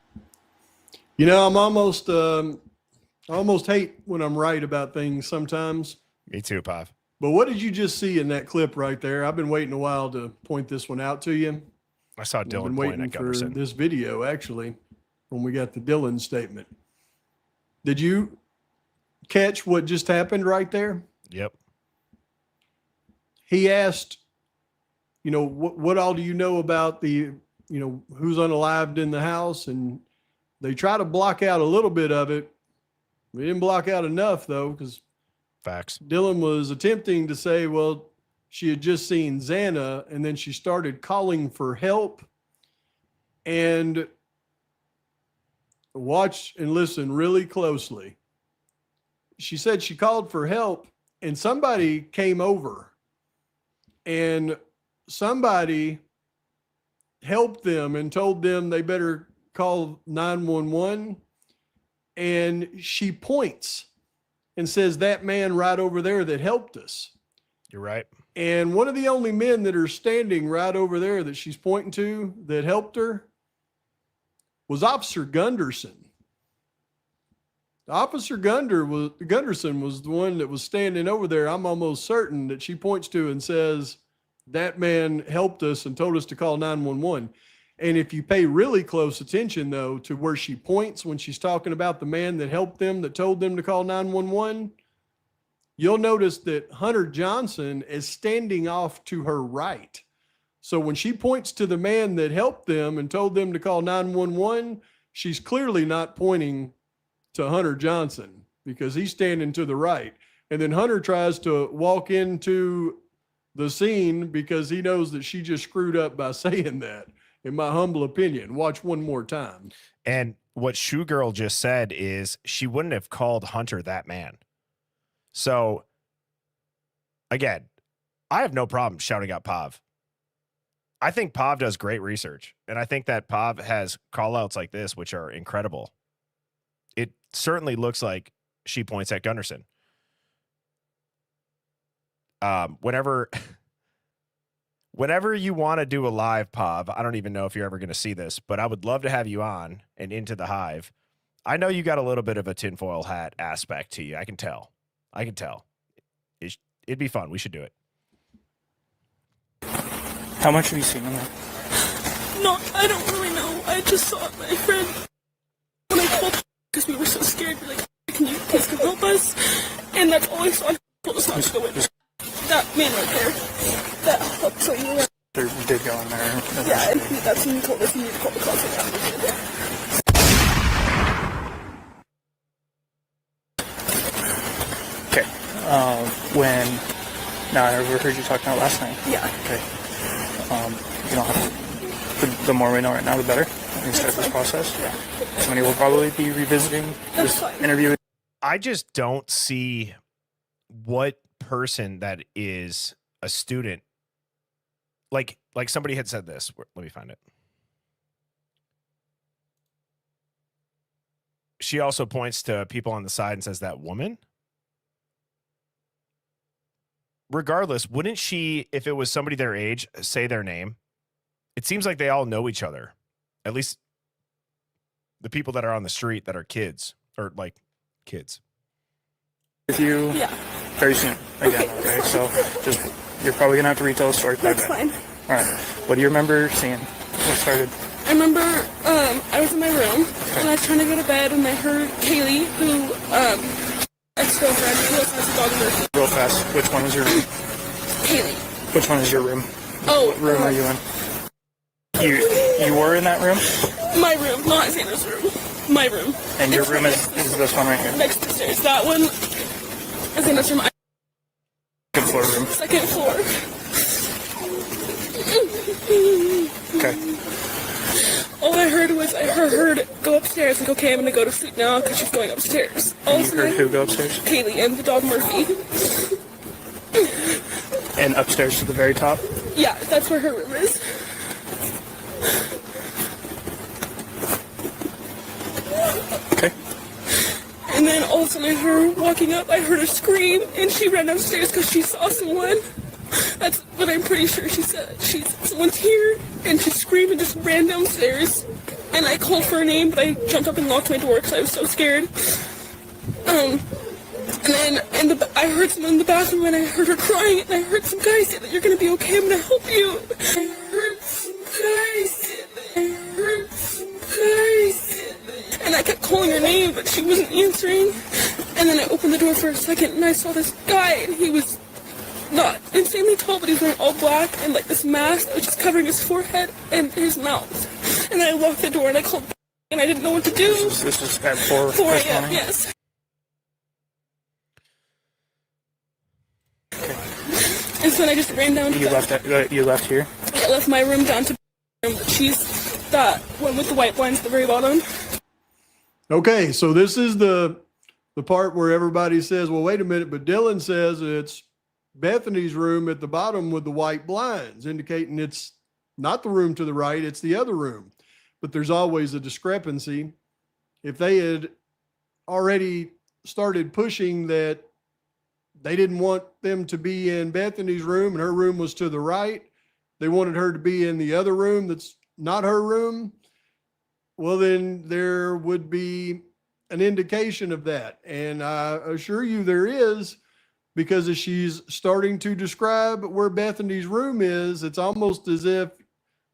I'm almost hate when I'm right about things sometimes. Me too, Pav. But what did you just see in that clip right there? I've been waiting a while to point this one out to you. I saw I've Dylan been pointing waiting at for Gunderson. this video, actually, when we got the Dylan statement. Did you catch what just happened right there? Yep. He asked, what all do you know about the, who's unalived in the house? And they try to block out a little bit of it. We didn't block out enough, though, because facts. Dylan was attempting to say, well, she had just seen Xana, and then she started calling for help. And watch and listen really closely. She said she called for help, and somebody came over, and somebody helped them and told them they better call 911. And she points and says, that man right over there that helped us. You're right. And one of the only men that are standing right over there that she's pointing to that helped her was Officer Gunderson. Officer Gunderson was the one that was standing over there. I'm almost certain that she points to and says, that man helped us and told us to call 911. And if you pay really close attention, though, to where she points when she's talking about the man that helped them, that told them to call 911, you'll notice that Hunter Johnson is standing off to her right. So when she points to the man that helped them and told them to call 911, she's clearly not pointing to Hunter Johnson because he's standing to the right. And then Hunter tries to walk into the scene because he knows that she just screwed up by saying that, in my humble opinion. Watch one more time. And what Shoe Girl just said is she wouldn't have called Hunter that man. So, again, I have no problem shouting out Pav. I think Pav does great research, and I think that Pav has call-outs like this, which are incredible. It certainly looks like she points at Gunderson. Whenever you want to do a live, Pav, I don't even know if you're ever going to see this, but I would love to have you on and into the Hive. I know you got a little bit of a tinfoil hat aspect to you. I can tell. It'd be fun. We should do it. How much have you seen on that? No, I don't really know. I just saw my friend when I called because we were so scared. We're like, can you please come help us? And that's all I saw. Told us not to go in. That man right there. I'll show you around. They did go in there. Yeah, and that's when he told us he needed to call the cops. Okay. Now I overheard you talking about last night. Yeah. Okay. You don't have to, the more we know right now, the better. We start this process. Yeah. Somebody will probably be revisiting this interview. I just don't see what person that is a student, like somebody had said this. Let me find it. She also points to people on the side and says, that woman. Regardless, wouldn't she, if it was somebody their age, say their name? It seems like they all know each other. At least the people that are on the street that are kids, or like kids. With you very soon again, okay? So you're probably going to have to retell the story. That's fine. All right. What do you remember seeing? What started? I remember I was in my room and I was trying to go to bed and I heard Kaylee, who ex-girlfriend, who also has a dog Murphy. Real fast. Which one was your room? Kaylee. Which one is your room? Oh. What room are you in? You were in that room? My room, not Xana's room. My room. And your room is this one right here? Next to the stairs. That one is Xana's room. Second floor room. Second floor. Okay. All I heard was I heard her go upstairs. Like, okay, I'm gonna go to sleep now because she's going upstairs. And you heard who go upstairs? Kaylee and the dog Murphy. And upstairs to the very top? Yeah, that's where her room is. Okay. And then all of a sudden I heard her walking up. I heard her scream, and she ran upstairs because she saw someone. That's what I'm pretty sure she said. Someone's here, and she screamed and just ran downstairs. And I called for her name, but I jumped up and locked my door because I was so scared. And then I heard someone in the bathroom, and I heard her crying, and I heard some guy say that you're gonna be okay. I'm gonna help you. I heard some guy say that. I heard some guy say that. And I kept calling her name, but she wasn't answering. And then I opened the door for a second, and I saw this guy, and he was not insanely tall, but he was wearing all black and like this mask that was just covering his forehead and his mouth. And I locked the door, and I called, and I didn't know what to do. This is at 4 4 this a.m. morning? Yes. Okay. And so then I just ran down to You left here? I left my room down to she's that one with the white blinds at the very bottom. Okay, so this is the part where everybody says, well, wait a minute, but Dylan says it's Bethany's room at the bottom with the white blinds, indicating it's not the room to the right, it's the other room. But there's always a discrepancy. If they had already started pushing that they didn't want them to be in Bethany's room and her room was to the right, they wanted her to be in the other room that's not her room, well, then there would be an indication of that. And I assure you there is, because as she's starting to describe where Bethany's room is, it's almost as if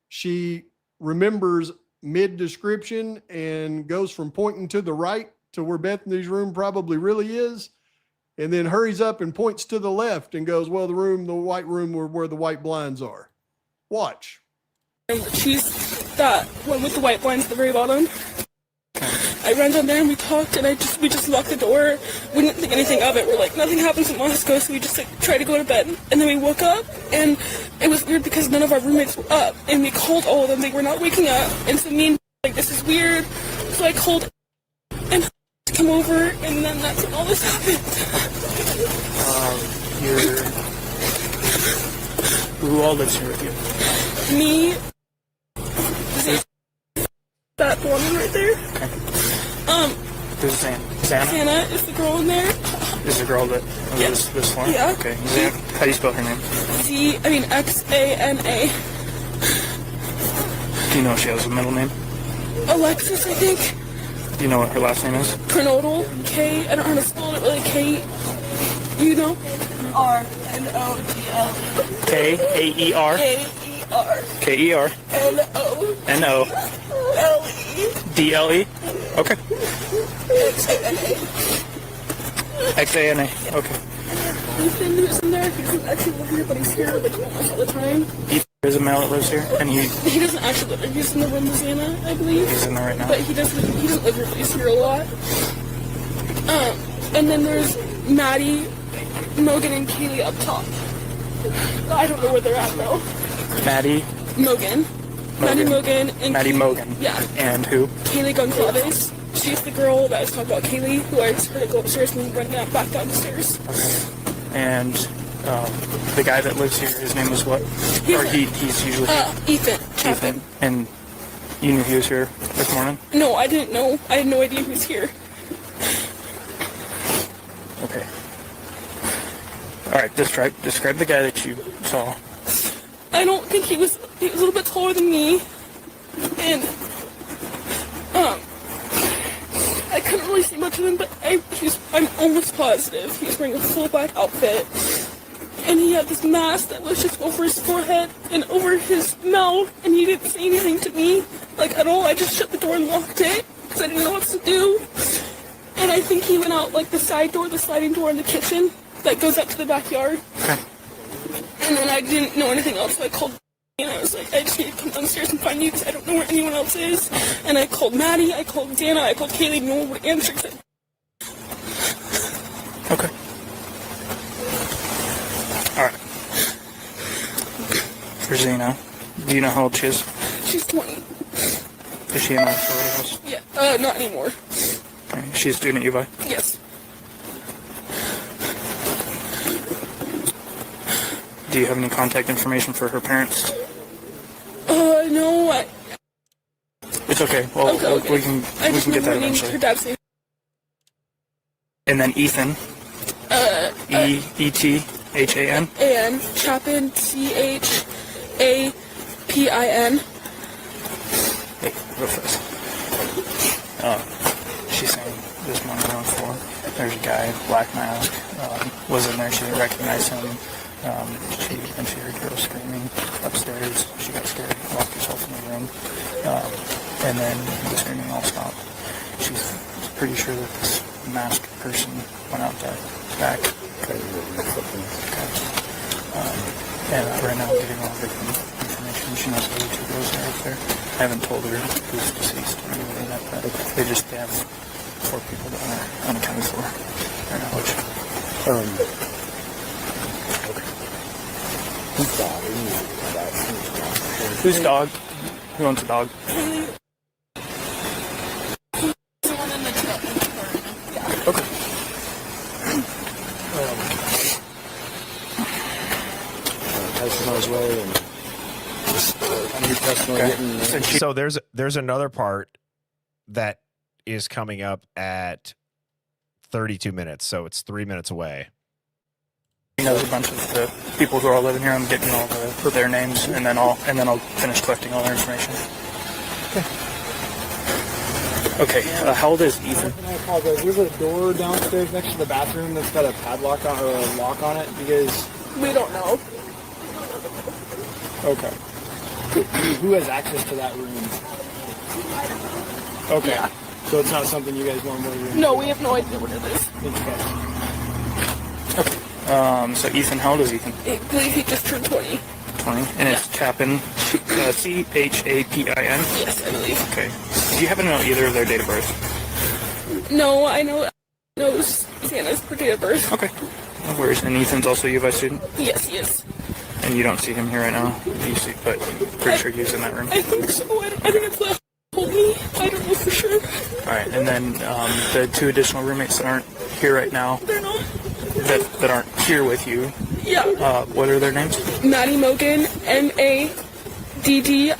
she remembers mid-description and goes from pointing to the right to where Bethany's room probably really is, and then hurries up and points to the left and goes, well, the white room where the white blinds are. Watch. She's that one with the white blinds at the very bottom. I ran down there and we talked, and we just locked the door. We didn't think anything of it. We're like, nothing happens in Moscow, so we just like tried to go to bed. And then we woke up, and it was weird because none of our roommates were up, and we called all of them. They were not waking up, and so me and like, this is weird. So I called and to come over, and then that's when all this happened. Who all lives here with you? Me, that woman right there. Who's Xana? Xana is the girl in there. Is the girl that lives this one? Yeah. Okay. Xana, how do you spell her name? Xana. Do you know if she has a middle name? Alexis, I think. Do you know what her last name is? Kernodal. K. I don't know how to spell it really. K. You know? RNODL. K-A-E-R. K-E-R. K-E-R. N-O. N-O. D-L-E. Okay. X-A-N-A. Okay. Ethan, who's in there, he doesn't actually live here, but he's here like almost all the time. Ethan is a male that lives here, and he doesn't actually live there. He's in the room with Xana, I believe. He's in there right now. But he doesn't live here, but he's here a lot. And then there's Maddie, Mogan, and Kaylee up top. I don't know where they're at though. Maddie Mogan. Maddie Mogan and Maddie Mogan. Yeah. And who? Kaylee Goncalves. She's the girl that I was talking about, Kaylee, who I heard her go upstairs and run back down the stairs. Okay. And the guy that lives here, his name is what? Or he's usually Ethan. Ethan. And you knew he was here this morning? No, I didn't know. I had no idea he was here. Okay. All right, describe the guy that you saw. I don't think he was a little bit taller than me, and I couldn't really see much of him, but I'm almost positive he was wearing a full black outfit, and he had this mask that was just over his forehead and over his mouth, and he didn't say anything to me, like at all. I just shut the door and locked it because I didn't know what to do, and I think he went out like the side door, the sliding door in the kitchen that goes out to the backyard. Okay. And then I didn't know anything else, so I called and I was like, I just need to come downstairs and find you because I don't know where anyone else is. And I called Maddie, I called Dana, I called Kaylee, no one would answer. Okay. Alright. For Xana, do you know how old she is? She's 20. Is she in a sorority house? Yeah, not anymore. Okay. She's a student at UVI? Yes. Do you have any contact information for her parents? No, It's okay. Well, okay. we can get that eventually. Her dad's name. And then Ethan. E-T-H-A-N. And Chapin, C-H-A-P-I-N. Hey, real fast. She's saying this morning around 4, there's a guy, black mask, was in there. She didn't recognize him. She heard girls screaming upstairs. She got scared, locked herself in the room, and then the screaming all stopped. She's pretty sure that this masked person went out that back. Okay. And right now I'm getting all the information. She knows where the 2 girls are up there. I haven't told her who's deceased or anything like that. They have 4 people that are unaccounted for right now. Whose dog? Who owns the dog? Okay. Tyson's on his way, and just new testimony getting. So there's another part that is coming up at 32 minutes, so it's 3 minutes away. He knows a bunch of the people who are all living here. I'm getting all their names, and then I'll finish collecting all their information. Okay. How old is Ethan? I apologize. There's a door downstairs next to the bathroom that's got a padlock on or a lock on it because We don't know. Okay. Who has access to that room? Okay. Yeah. So it's not something you guys normally do? No, we have no idea what it is. Thank you guys. So Ethan, how old is Ethan? I believe he just turned 20. 20, and it's Chapin, Chapin. Yes, I believe. Okay. Do you happen to know either of their date of birth? No, I know knows Xana's date of birth. Okay. No worries. And Ethan's also a U of I student? Yes, he is. And you don't see him here right now? You see, but pretty sure he's in that room. I think so. I think it's left told me. I don't know for sure. All right. And then the 2 additional roommates that aren't here right now. They're not. That aren't here with you. Yeah. What are their names? Maddie Mogan, Maddie Mogen.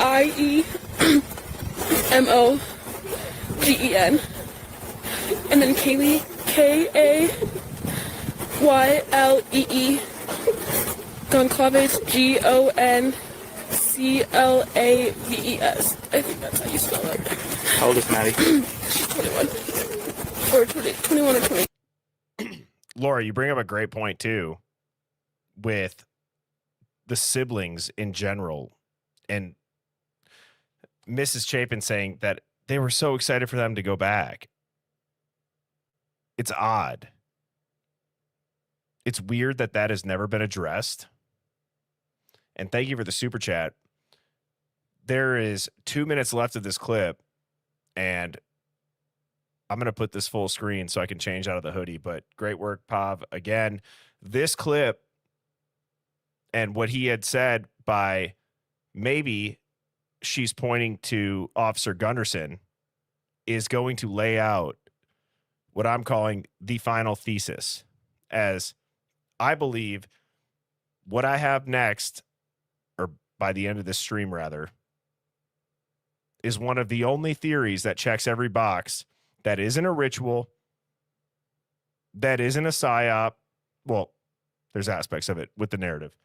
And then Kaylee, Kaylee. Goncalves, Gonclaves. I think that's how you spell it. How old is Maddie? 21. Or 21 or 20. Laura, you bring up a great point too with the siblings in general, and Mrs. Chapin saying that they were so excited for them to go back. It's odd. It's weird that that has never been addressed. And thank you for the super chat. There is 2 minutes left of this clip, and I'm going to put this full screen so I can change out of the hoodie, but great work, Pav. Again, this clip and what he had said by maybe she's pointing to Officer Gunderson is going to lay out what I'm calling the final thesis, as I believe what I have next, or by the end of this stream rather, is one of the only theories that checks every box. That isn't a ritual. That isn't a psyop. Well, there's aspects of it with the narrative.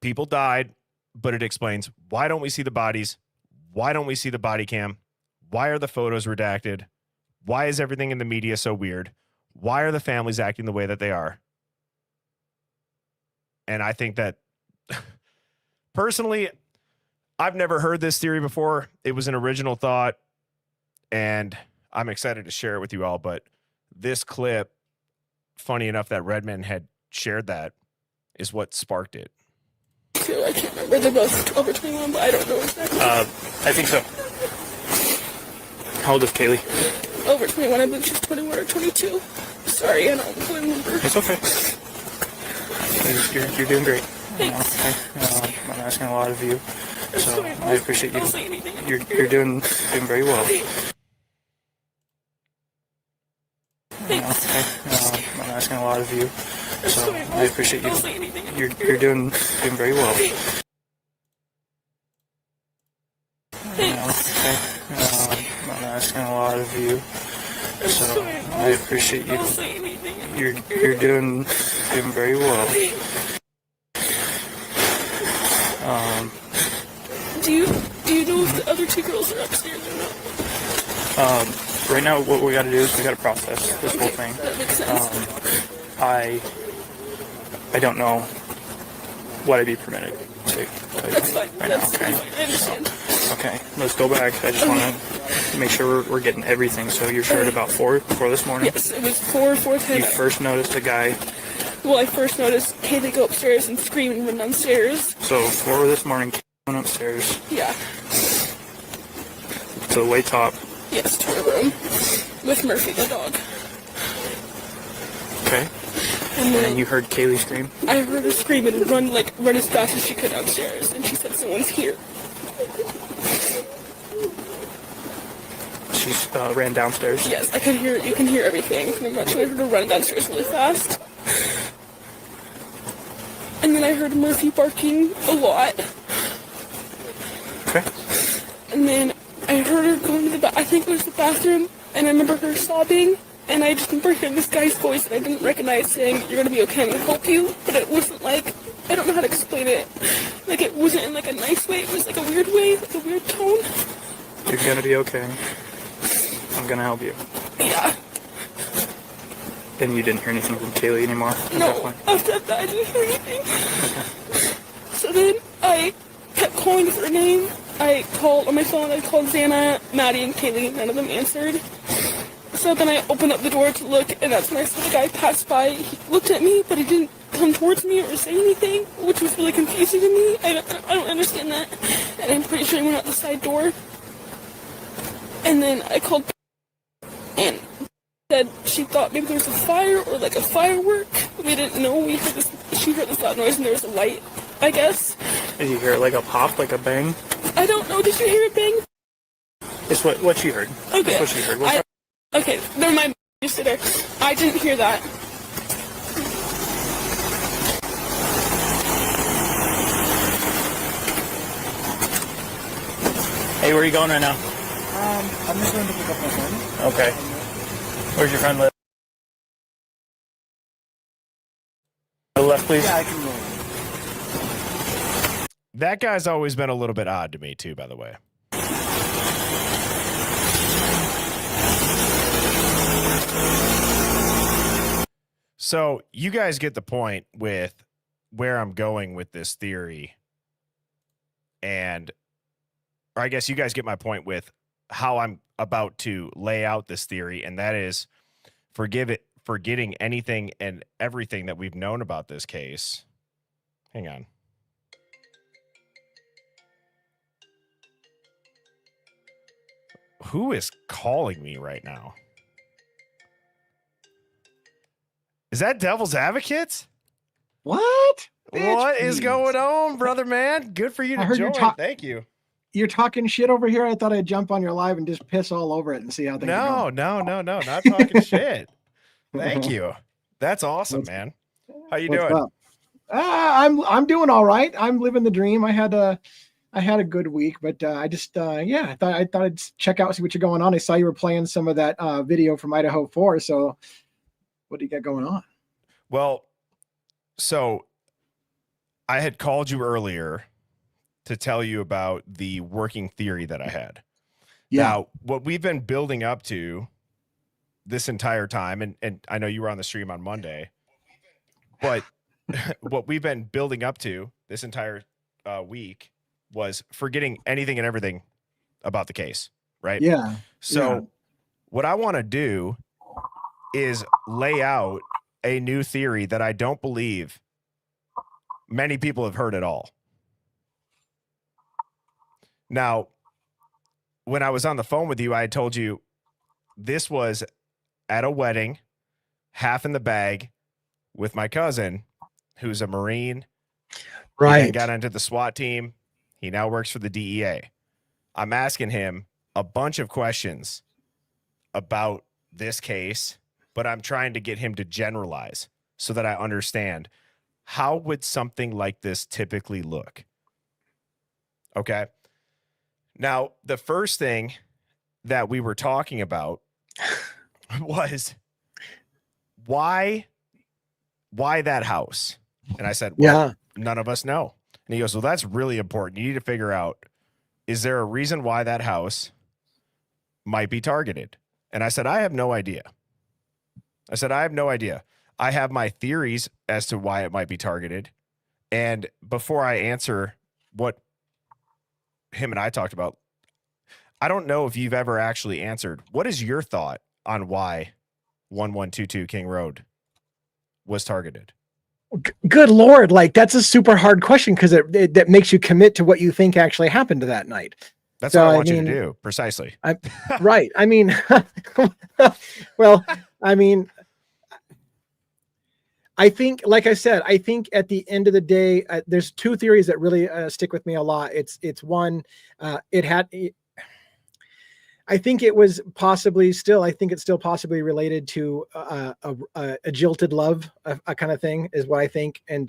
People died, but it explains, why don't we see the bodies? Why don't we see the body cam? Why are the photos redacted? Why is everything in the media so weird? Why are the families acting the way that they are? And I think that, personally, I've never heard this theory before. It was an original thought, and I'm excited to share it with you all. But this clip, funny enough that Redman had shared that, is what sparked it. I can't remember. They're both 12 or 21, but I don't know exactly. I think so. How old is Kaylee? Over 21. I believe she's 21 or 22. Sorry, I don't remember. It's okay. You're doing great. Okay. I'm asking a lot of you, so I appreciate you. You're doing very well. Okay. I'm asking a lot of you, so I appreciate you. You're doing very well. Okay. I'm asking a lot of you, so I appreciate you. You're doing very well. Do you know if the other 2 girls are upstairs or not? Right now, what we got to do is we got to process this whole thing. That makes sense. I don't know what I'd be permitted to. That's fine. Right now, That's okay? fine. I understand. Okay, let's go back. I just want to make sure we're getting everything. So you're sure at about 4 this morning? Yes, it was 4:10. You first noticed a guy. Well, I first noticed Kaylee go upstairs and scream and run downstairs. So 4 this morning, went upstairs. Yeah. To the way top. Yes, to her room with Murphy the dog. Okay. And then you heard Kaylee scream? I heard her scream and run as fast as she could downstairs, and she said someone's here. She ran downstairs? Yes, I could hear. You can hear everything pretty much. I heard her run downstairs really fast. And then I heard Murphy barking a lot. Okay. And then I heard her going to I think it was the bathroom, and I remember her sobbing, and I just remember hearing this guy's voice that I didn't recognize saying, "You're gonna be okay, I'm gonna help you," but it wasn't like, I don't know how to explain it. Like, it wasn't in like a nice way, it was like a weird way, like a weird tone. You're gonna be okay. I'm gonna help you. Yeah. And you didn't hear anything from Kaylee anymore? No, after that I didn't hear anything. So then I kept calling for her name. I called on my phone, I called Xana, Maddie, and Kaylee, none of them answered. So then I opened up the door to look, and that's when I saw the guy pass by. He looked at me, but he didn't come towards me or say anything, which was really confusing to me. I don't understand that. And I'm pretty sure he went out the side door. And then I called and said she thought maybe there was a fire or like a firework. We didn't know. She heard this loud noise and there was a light, I guess. Did you hear like a pop, like a bang? I don't know. Did you hear a bang? It's what she heard. Okay. That's what she heard. Okay, never mind. You sit there. I didn't hear that. Hey, where are you going right now? I'm just going to pick up my phone. Okay. Where's your friend live? To the left, please. Yeah, I can roll. That guy's always been a little bit odd to me, too, by the way. So you guys get the point with where I'm going with this theory. And, or I guess you guys get my point with how I'm about to lay out this theory. And that is forgetting anything and everything that we've known about this case. Hang on. Who is calling me right now? Is that Devil's Advocates? What? What is going on, brother man? Good for you to join. Thank you. You're talking shit over here. I thought I'd jump on your live and just piss all over it and see how things go. No, not talking shit. Thank you. That's awesome, man. How you doing? I'm doing all right. I'm living the dream. I had a good week, but I just I thought I'd check out, see what you're going on. I saw you were playing some of that video from Idaho 4. So what do you got going on? Well, so I had called you earlier to tell you about the working theory that I had. Yeah. Now, what we've been building up to this entire time, and I know you were on the stream on Monday, but what we've been building up to this entire week was forgetting anything and everything about the case, right? Yeah. So what I want to do is lay out a new theory that I don't believe many people have heard at all. Now, when I was on the phone with you, I had told you this was at a wedding, half in the bag, with my cousin, who's a Marine. Right. He then got into the SWAT team. He now works for the DEA. I'm asking him a bunch of questions about this case, but I'm trying to get him to generalize so that I understand how would something like this typically look. Okay. Now, the first thing that we were talking about was why that house? And I said, well, none of us know. And he goes, well, that's really important. You need to figure out, is there a reason why that house might be targeted? And I said, I have no idea. I have my theories as to why it might be targeted. And before I answer what him and I talked about. I don't know if you've ever actually answered. What is your thought on why 1122 King Road was targeted? Good Lord. Like, that's a super hard question because that makes you commit to what you think actually happened to that night. That's what I want you to do. Precisely. Right. I mean, well, I mean, I think, like I said, I think at the end of the day, there's two theories that really stick with me a lot. It's one, I think it was possibly still, I think it's still possibly related to a jilted love, a kind of thing is what I think. And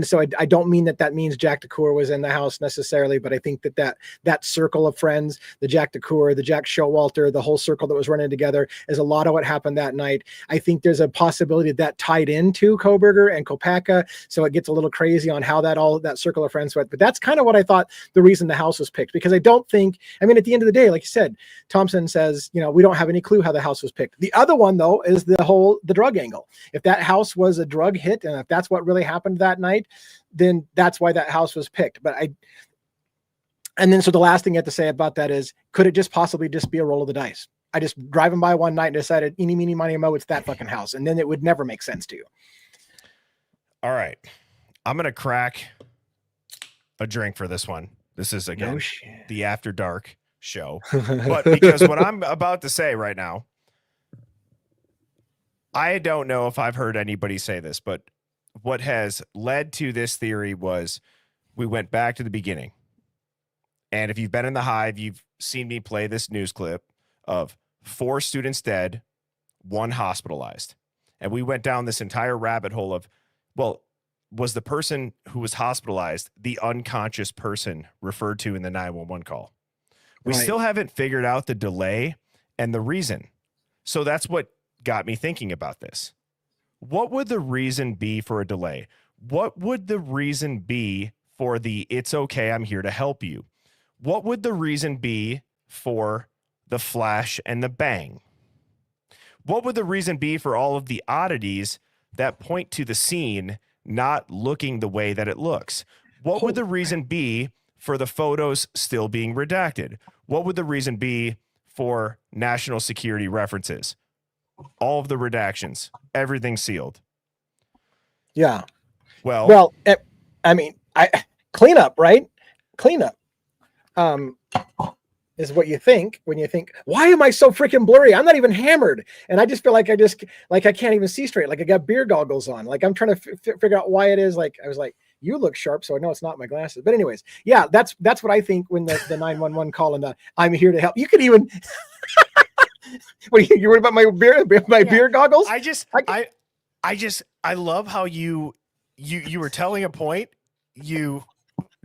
so I don't mean that means Jack DeCour was in the house necessarily, but I think that circle of friends, the Jack DeCour, the Jack Showalter, the whole circle that was running together is a lot of what happened that night. I think there's a possibility that tied into Koberger and Kopacka. So it gets a little crazy on how that circle of friends went. But that's kind of what I thought the reason the house was picked, because I don't think, I mean, at the end of the day, like you said, Thompson says, we don't have any clue how the house was picked. The other one, though, is the drug angle. If that house was a drug hit, and if that's what really happened that night, then that's why that house was picked. So the last thing I have to say about that is, could it just possibly just be a roll of the dice? I just driving by one night and decided, eeny, meeny, miny, mo, it's that fucking house. And then it would never make sense to you. All right. I'm going to crack a drink for this one. This is, again, the After Dark show. But because what I'm about to say right now, I don't know if I've heard anybody say this, but what has led to this theory was we went back to the beginning. And if you've been in the Hive, you've seen me play this news clip of 4 students dead, 1 hospitalized. And we went down this entire rabbit hole of, well, was the person who was hospitalized the unconscious person referred to in the 911 call? We still haven't figured out the delay and the reason. So that's what got me thinking about this. What would the reason be for a delay? What would the reason be for the "it's okay, I'm here to help you"? What would the reason be for the flash and the bang? What would the reason be for all of the oddities that point to the scene not looking the way that it looks? What would the reason be for the photos still being redacted? What would the reason be for national security references? All of the redactions, everything sealed. Yeah. Well, I mean, cleanup, right? Cleanup is what you think when you think, why am I so freaking blurry? I'm not even hammered. And I just feel like I can't even see straight. Like I got beer goggles on. Like I'm trying to figure out why it is. Like I was like, you look sharp, so I know it's not my glasses. But anyways, yeah, that's what I think when the 911 call and the "I'm here to help." You could even what are you worried about my beer goggles? I love how you were telling a point, you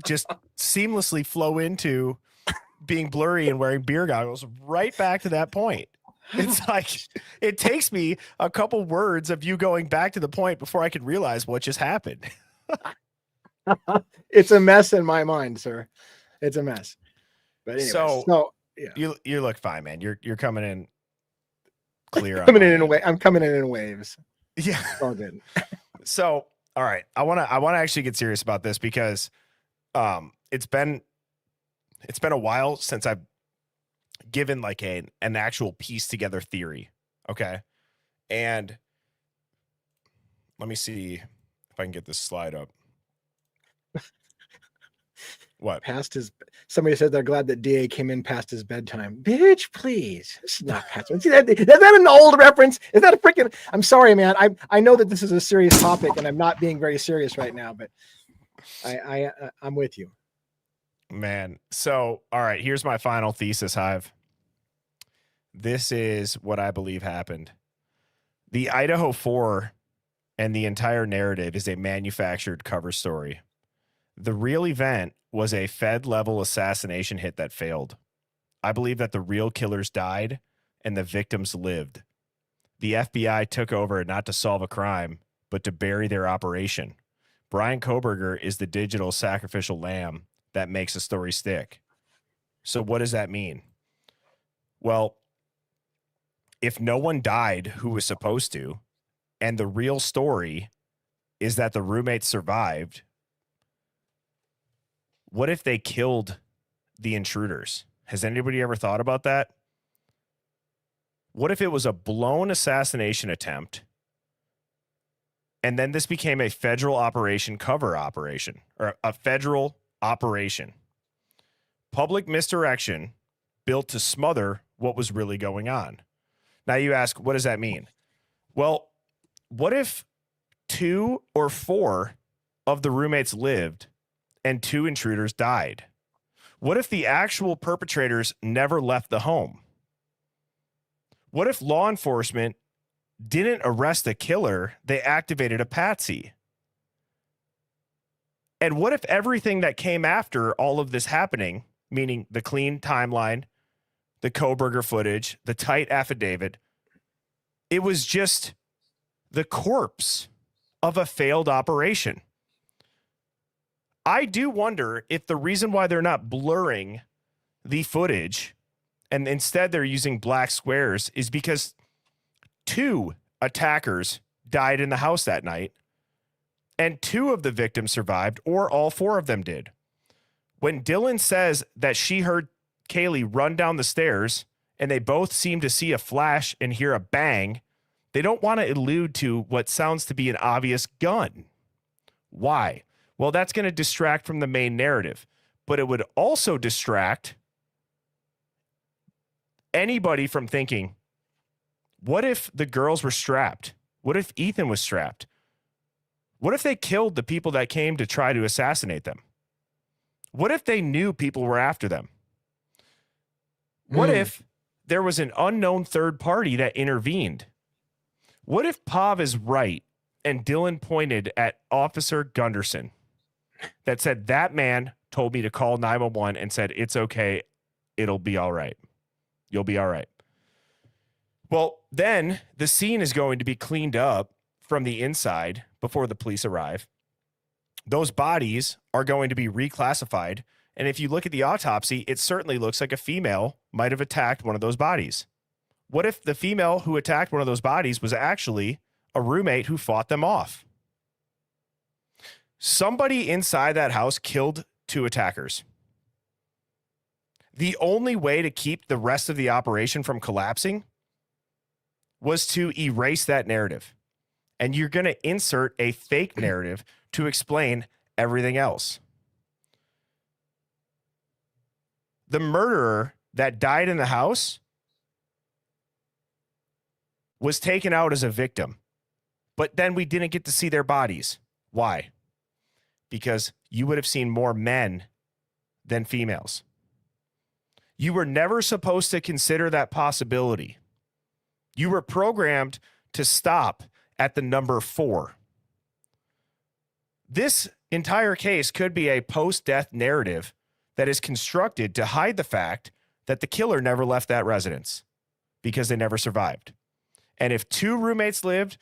just seamlessly flow into being blurry and wearing beer goggles right back to that point. It's like it takes me a couple words of you going back to the point before I can realize what just happened. It's a mess in my mind, sir. It's a mess. But anyways, so yeah. You look fine, man. You're coming in clear. I'm coming in waves. Yeah. All good. So, all right. I want to actually get serious about this because it's been a while since I've given like an actual piece together theory. Okay. And let me see if I can get this slide up. What? Somebody said they're glad that DA came in past his bedtime. Bitch, please. This is not past. Is that an old reference? Is that a freaking? I'm sorry, man. I know that this is a serious topic and I'm not being very serious right now, but I'm with you. Man. So, all right, here's my final thesis, Hive. This is what I believe happened. The Idaho 4 and the entire narrative is a manufactured cover story. The real event was a Fed-level assassination hit that failed. I believe that the real killers died and the victims lived. The FBI took over not to solve a crime, but to bury their operation. Brian Koberger is the digital sacrificial lamb that makes a story stick. So what does that mean? Well, if no one died who was supposed to, and the real story is that the roommates survived, what if they killed the intruders? Has anybody ever thought about that? What if it was a blown assassination attempt, and then this became a federal operation, cover operation, or a federal operation? Public misdirection built to smother what was really going on. Now you ask, what does that mean? Well, what if 2 or 4 of the roommates lived and 2 intruders died? What if the actual perpetrators never left the home? What if law enforcement didn't arrest the killer, they activated a patsy? And what if everything that came after all of this happening, meaning the clean timeline, the Kohberger footage, the tight affidavit, it was just the corpse of a failed operation? I do wonder if the reason why they're not blurring the footage and instead they're using black squares is because 2 attackers died in the house that night and 2 of the victims survived, or all 4 of them did. When Dylan says that she heard Kaylee run down the stairs and they both seem to see a flash and hear a bang, they don't want to allude to what sounds to be an obvious gun. Why? Well, that's going to distract from the main narrative, but it would also distract anybody from thinking, what if the girls were strapped? What if Ethan was strapped? What if they killed the people that came to try to assassinate them? What if they knew people were after them? What if there was an unknown third party that intervened? What if Pav is right and Dylan pointed at Officer Gunderson that said, that man told me to call 911 and said, it's okay, it'll be all right. You'll be all right. Well, then the scene is going to be cleaned up from the inside before the police arrive. Those bodies are going to be reclassified. And if you look at the autopsy, it certainly looks like a female might have attacked one of those bodies. What if the female who attacked one of those bodies was actually a roommate who fought them off? Somebody inside that house killed 2 attackers. The only way to keep the rest of the operation from collapsing was to erase that narrative. And you're going to insert a fake narrative to explain everything else. The murderer that died in the house was taken out as a victim, but then we didn't get to see their bodies. Why? Because you would have seen more men than females. You were never supposed to consider that possibility. You were programmed to stop at the number 4. This entire case could be a post-death narrative that is constructed to hide the fact that the killer never left that residence because they never survived. And if 2 roommates lived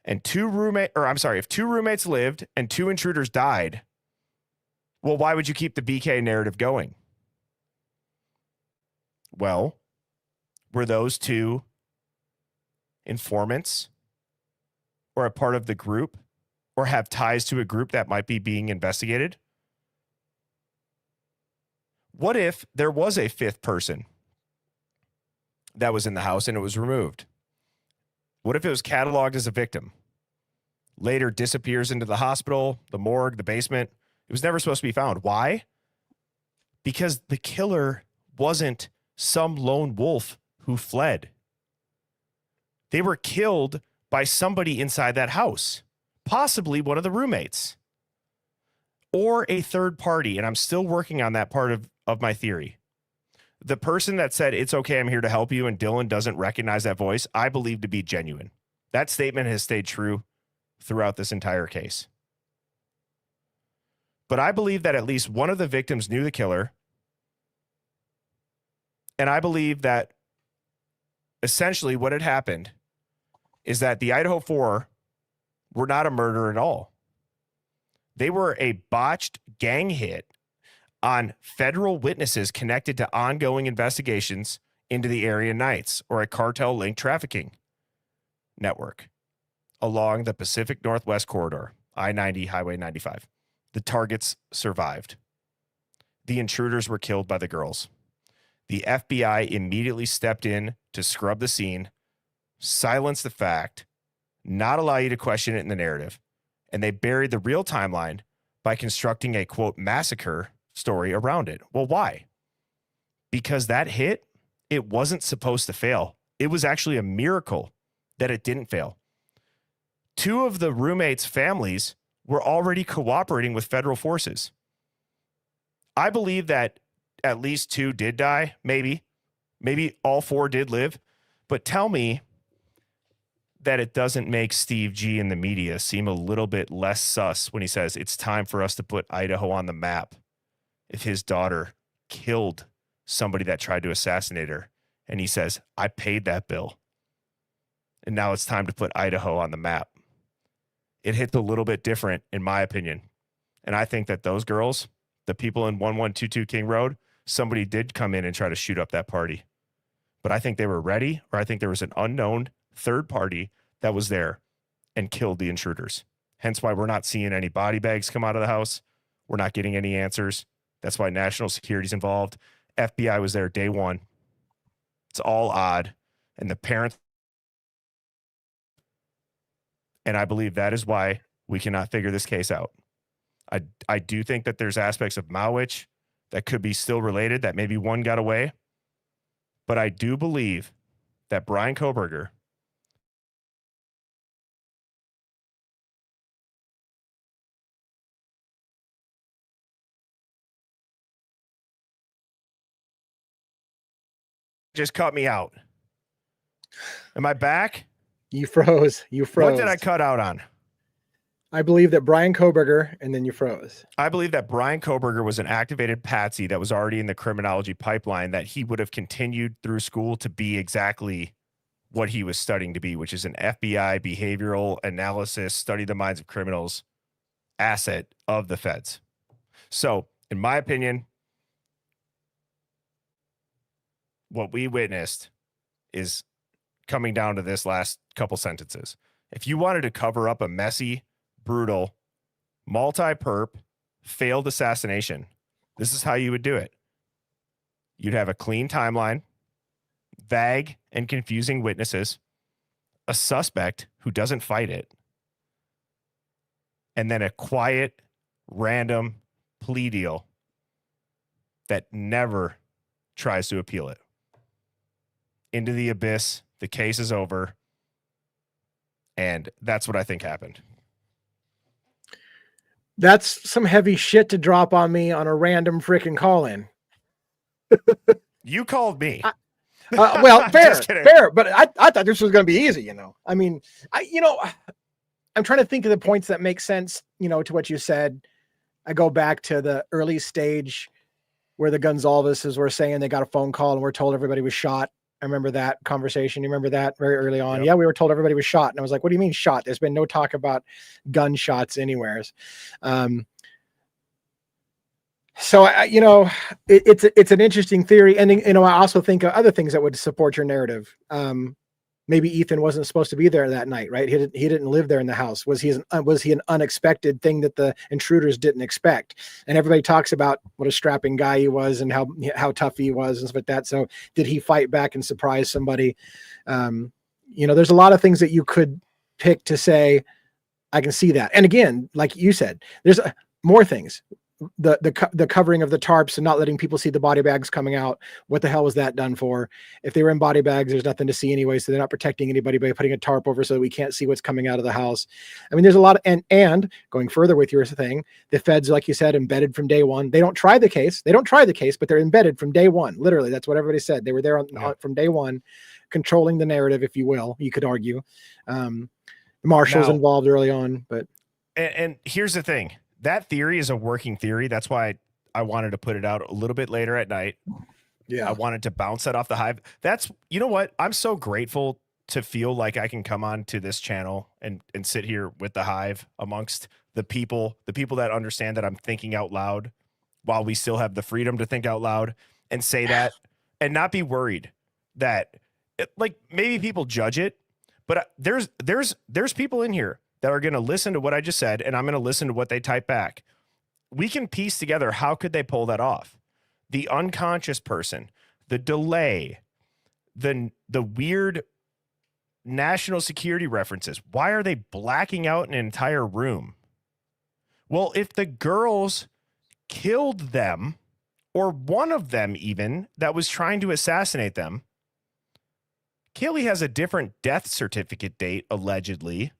and 2 roommates lived and 2 intruders died, well, why would you keep the BK narrative going? Well, were those 2 informants or a part of the group or have ties to a group that might be being investigated? What if there was a 5th person that was in the house and it was removed? What if it was cataloged as a victim? Later disappears into the hospital, the morgue, the basement. It was never supposed to be found. Why? Because the killer wasn't some lone wolf who fled. They were killed by somebody inside that house, possibly one of the roommates or a third party. And I'm still working on that part of my theory. The person that said, it's okay, I'm here to help you, and Dylan doesn't recognize that voice, I believe to be genuine. That statement has stayed true throughout this entire case. But I believe that at least one of the victims knew the killer. And I believe that essentially what had happened is that the Idaho 4 were not a murder at all. They were a botched gang hit on federal witnesses connected to ongoing investigations into the area Knights, or a cartel-linked trafficking network along the Pacific Northwest corridor, I-90, Highway 95. The targets survived. the intruders were killed by the girls. The FBI immediately stepped in to scrub the scene, silence the fact, not allow you to question it in the narrative, and they buried the real timeline by constructing a, quote, massacre story around it. Well, why? Because that hit, it wasn't supposed to fail. It was actually a miracle that it didn't fail. 2 of the roommates' families were already cooperating with federal forces. I believe that at least 2 did die, maybe all 4 did live, but tell me that it doesn't make Steve G in the media seem a little bit less sus when he says it's time for us to put Idaho on the map if his daughter killed somebody that tried to assassinate her. And he says, I paid that bill. And now it's time to put Idaho on the map. It hit a little bit different, in my opinion. And I think that those girls, the people in 1122 King Road, somebody did come in and try to shoot up that party. But I think they were ready, or I think there was an unknown third party that was there and killed the intruders. Hence why we're not seeing any body bags come out of the house. We're not getting any answers. That's why national security's involved. FBI was there day one. It's all odd. And the parents, and I believe that is why we cannot figure this case out. I do think that there's aspects of Mowich that could be still related, that maybe one got away. But I do believe that Brian Koberger just cut me out. Am I back? You froze. You froze. What did I cut out on? I believe that Brian Koberger, and then you froze. I believe that Brian Koberger was an activated patsy that was already in the criminology pipeline, that he would have continued through school to be exactly what he was studying to be, which is an FBI behavioral analysis, study the minds of criminals asset of the feds. So, in my opinion, what we witnessed is coming down to this last couple sentences. If you wanted to cover up a messy, brutal, multi-perp, failed assassination, this is how you would do it. You'd have a clean timeline, vague and confusing witnesses, a suspect who doesn't fight it, and then a quiet, random plea deal that never tries to appeal it. Into the abyss, the case is over, and that's what I think happened. That's some heavy shit to drop on me on a random freaking call-in. You called me. Well, fair, but I thought this was going to be easy, I mean, I'm trying to think of the points that make sense, to what you said. I go back to the early stage where the Gonzalez's were saying they got a phone call and we're told everybody was shot. I remember that conversation. You remember that very early on? Yep. Yeah, we were told everybody was shot. And I was like, what do you mean shot? There's been no talk about gunshots anywhere. So, it's an interesting theory. And, I also think of other things that would support your narrative. Maybe Ethan wasn't supposed to be there that night, right? He didn't live there in the house. Was he an unexpected thing that the intruders didn't expect? And everybody talks about what a strapping guy he was and how tough he was and stuff like that. So did he fight back and surprise somebody? There's a lot of things that you could pick to say, I can see that. And again, like you said, there's more things. The covering of the tarps and not letting people see the body bags coming out. What the hell was that done for? If they were in body bags, there's nothing to see anyway. So they're not protecting anybody by putting a tarp over so that we can't see what's coming out of the house. I mean, there's a lot of, and going further with your thing, the feds, like you said, embedded from day one. They don't try the case, but they're embedded from day one. Literally, that's what everybody said. They were there from day one, controlling the narrative, if you will, you could argue. The marshals involved early on, but. And here's the thing. That theory is a working theory. That's why I wanted to put it out a little bit later at night. Yeah. I wanted to bounce that off the Hive. You know what? I'm so grateful to feel like I can come on to this channel and sit here with the Hive amongst the people that understand that I'm thinking out loud while we still have the freedom to think out loud and say that and not be worried that maybe people judge it, but there's people in here that are going to listen to what I just said, and I'm going to listen to what they type back. we can piece together how could they pull that off? The unconscious person, the delay, the weird national security references. Why are they blacking out an entire room? Well, if the girls killed them, or one of them even that was trying to assassinate them, Kaylee has a different death certificate date, allegedly.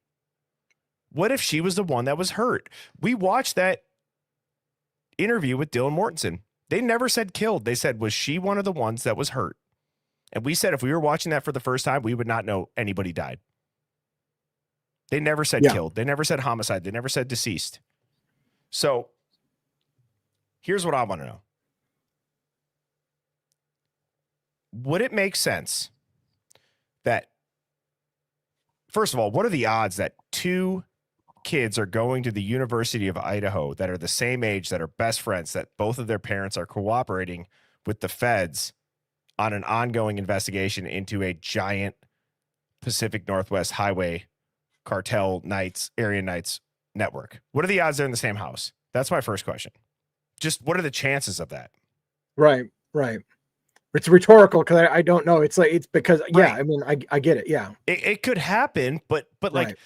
What if she was the one that was hurt? We watched that interview with Dylan Mortensen. They never said killed. They said, was she one of the ones that was hurt? And we said if we were watching that for the first time, we would not know anybody died. They never said killed. They never said homicide. They never said deceased. So here's what I want to know. Would it make sense that, first of all, what are the odds that two kids are going to the University of Idaho that are the same age, that are best friends, that both of their parents are cooperating with the feds on an ongoing investigation into a giant Pacific Northwest Highway cartel area nights network? What are the odds they're in the same house? That's my first question. Just what are the chances of that? Right. It's rhetorical because I don't know. It's because, yeah, I mean, I get it. Yeah. It could happen, but like,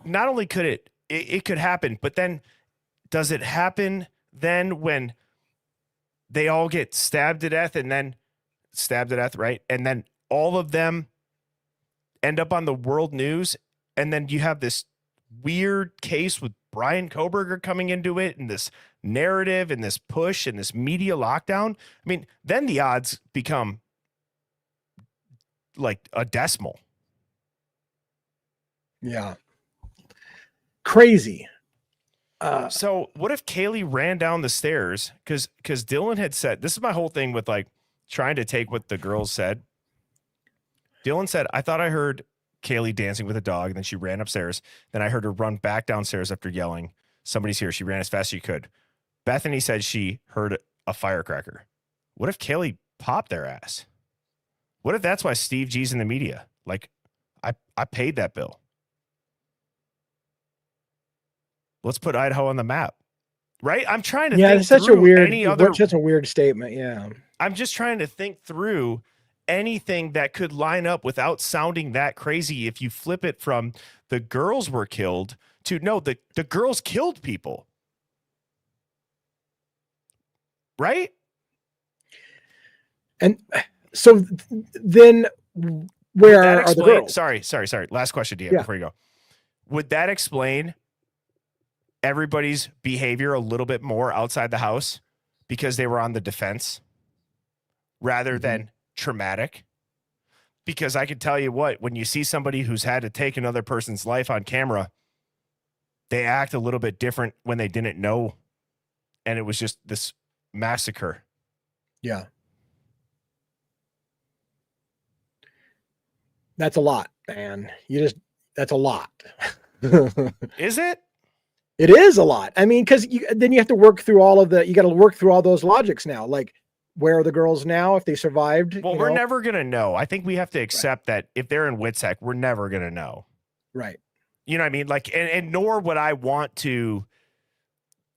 not only could it could happen, but then does it happen then when they all get stabbed to death, right? And then all of them end up on the world news. And then you have this weird case with Brian Koberger coming into it, and this narrative and this push and this media lockdown. I mean, then the odds become like a decimal. Yeah. Crazy. So what if Kaylee ran down the stairs? Because Dylan had said, this is my whole thing with like trying to take what the girls said. Dylan said, I thought I heard Kaylee dancing with a dog, and then she ran upstairs. Then I heard her run back downstairs after yelling, somebody's here. She ran as fast as she could. Bethany said she heard a firecracker. What if Kaylee popped their ass? What if that's why Steve G's in the media? Like, I paid that bill. Let's put Idaho on the map. Right? I'm trying to think it's such a weird statement. Yeah. I'm just trying to think through anything that could line up without sounding that crazy. If you flip it from the girls were killed to no, the girls killed people. Right? And so then where are the girls? Sorry. Last question to you before you go. Would that explain everybody's behavior a little bit more outside the house because they were on the defense rather than traumatic? Because I can tell you what, when you see somebody who's had to take another person's life on camera, they act a little bit different when they didn't know. And it was just this massacre. Yeah. That's a lot, man. That's a lot. Is it? It is a lot. I mean, because then you have to work through you got to work through all those logics now. Like, where are the girls now if they survived? Well, we're never going to know. I think we have to accept that if they're in WITSEC, we're never going to know. Right. You know what I mean? Like, and nor would I want to.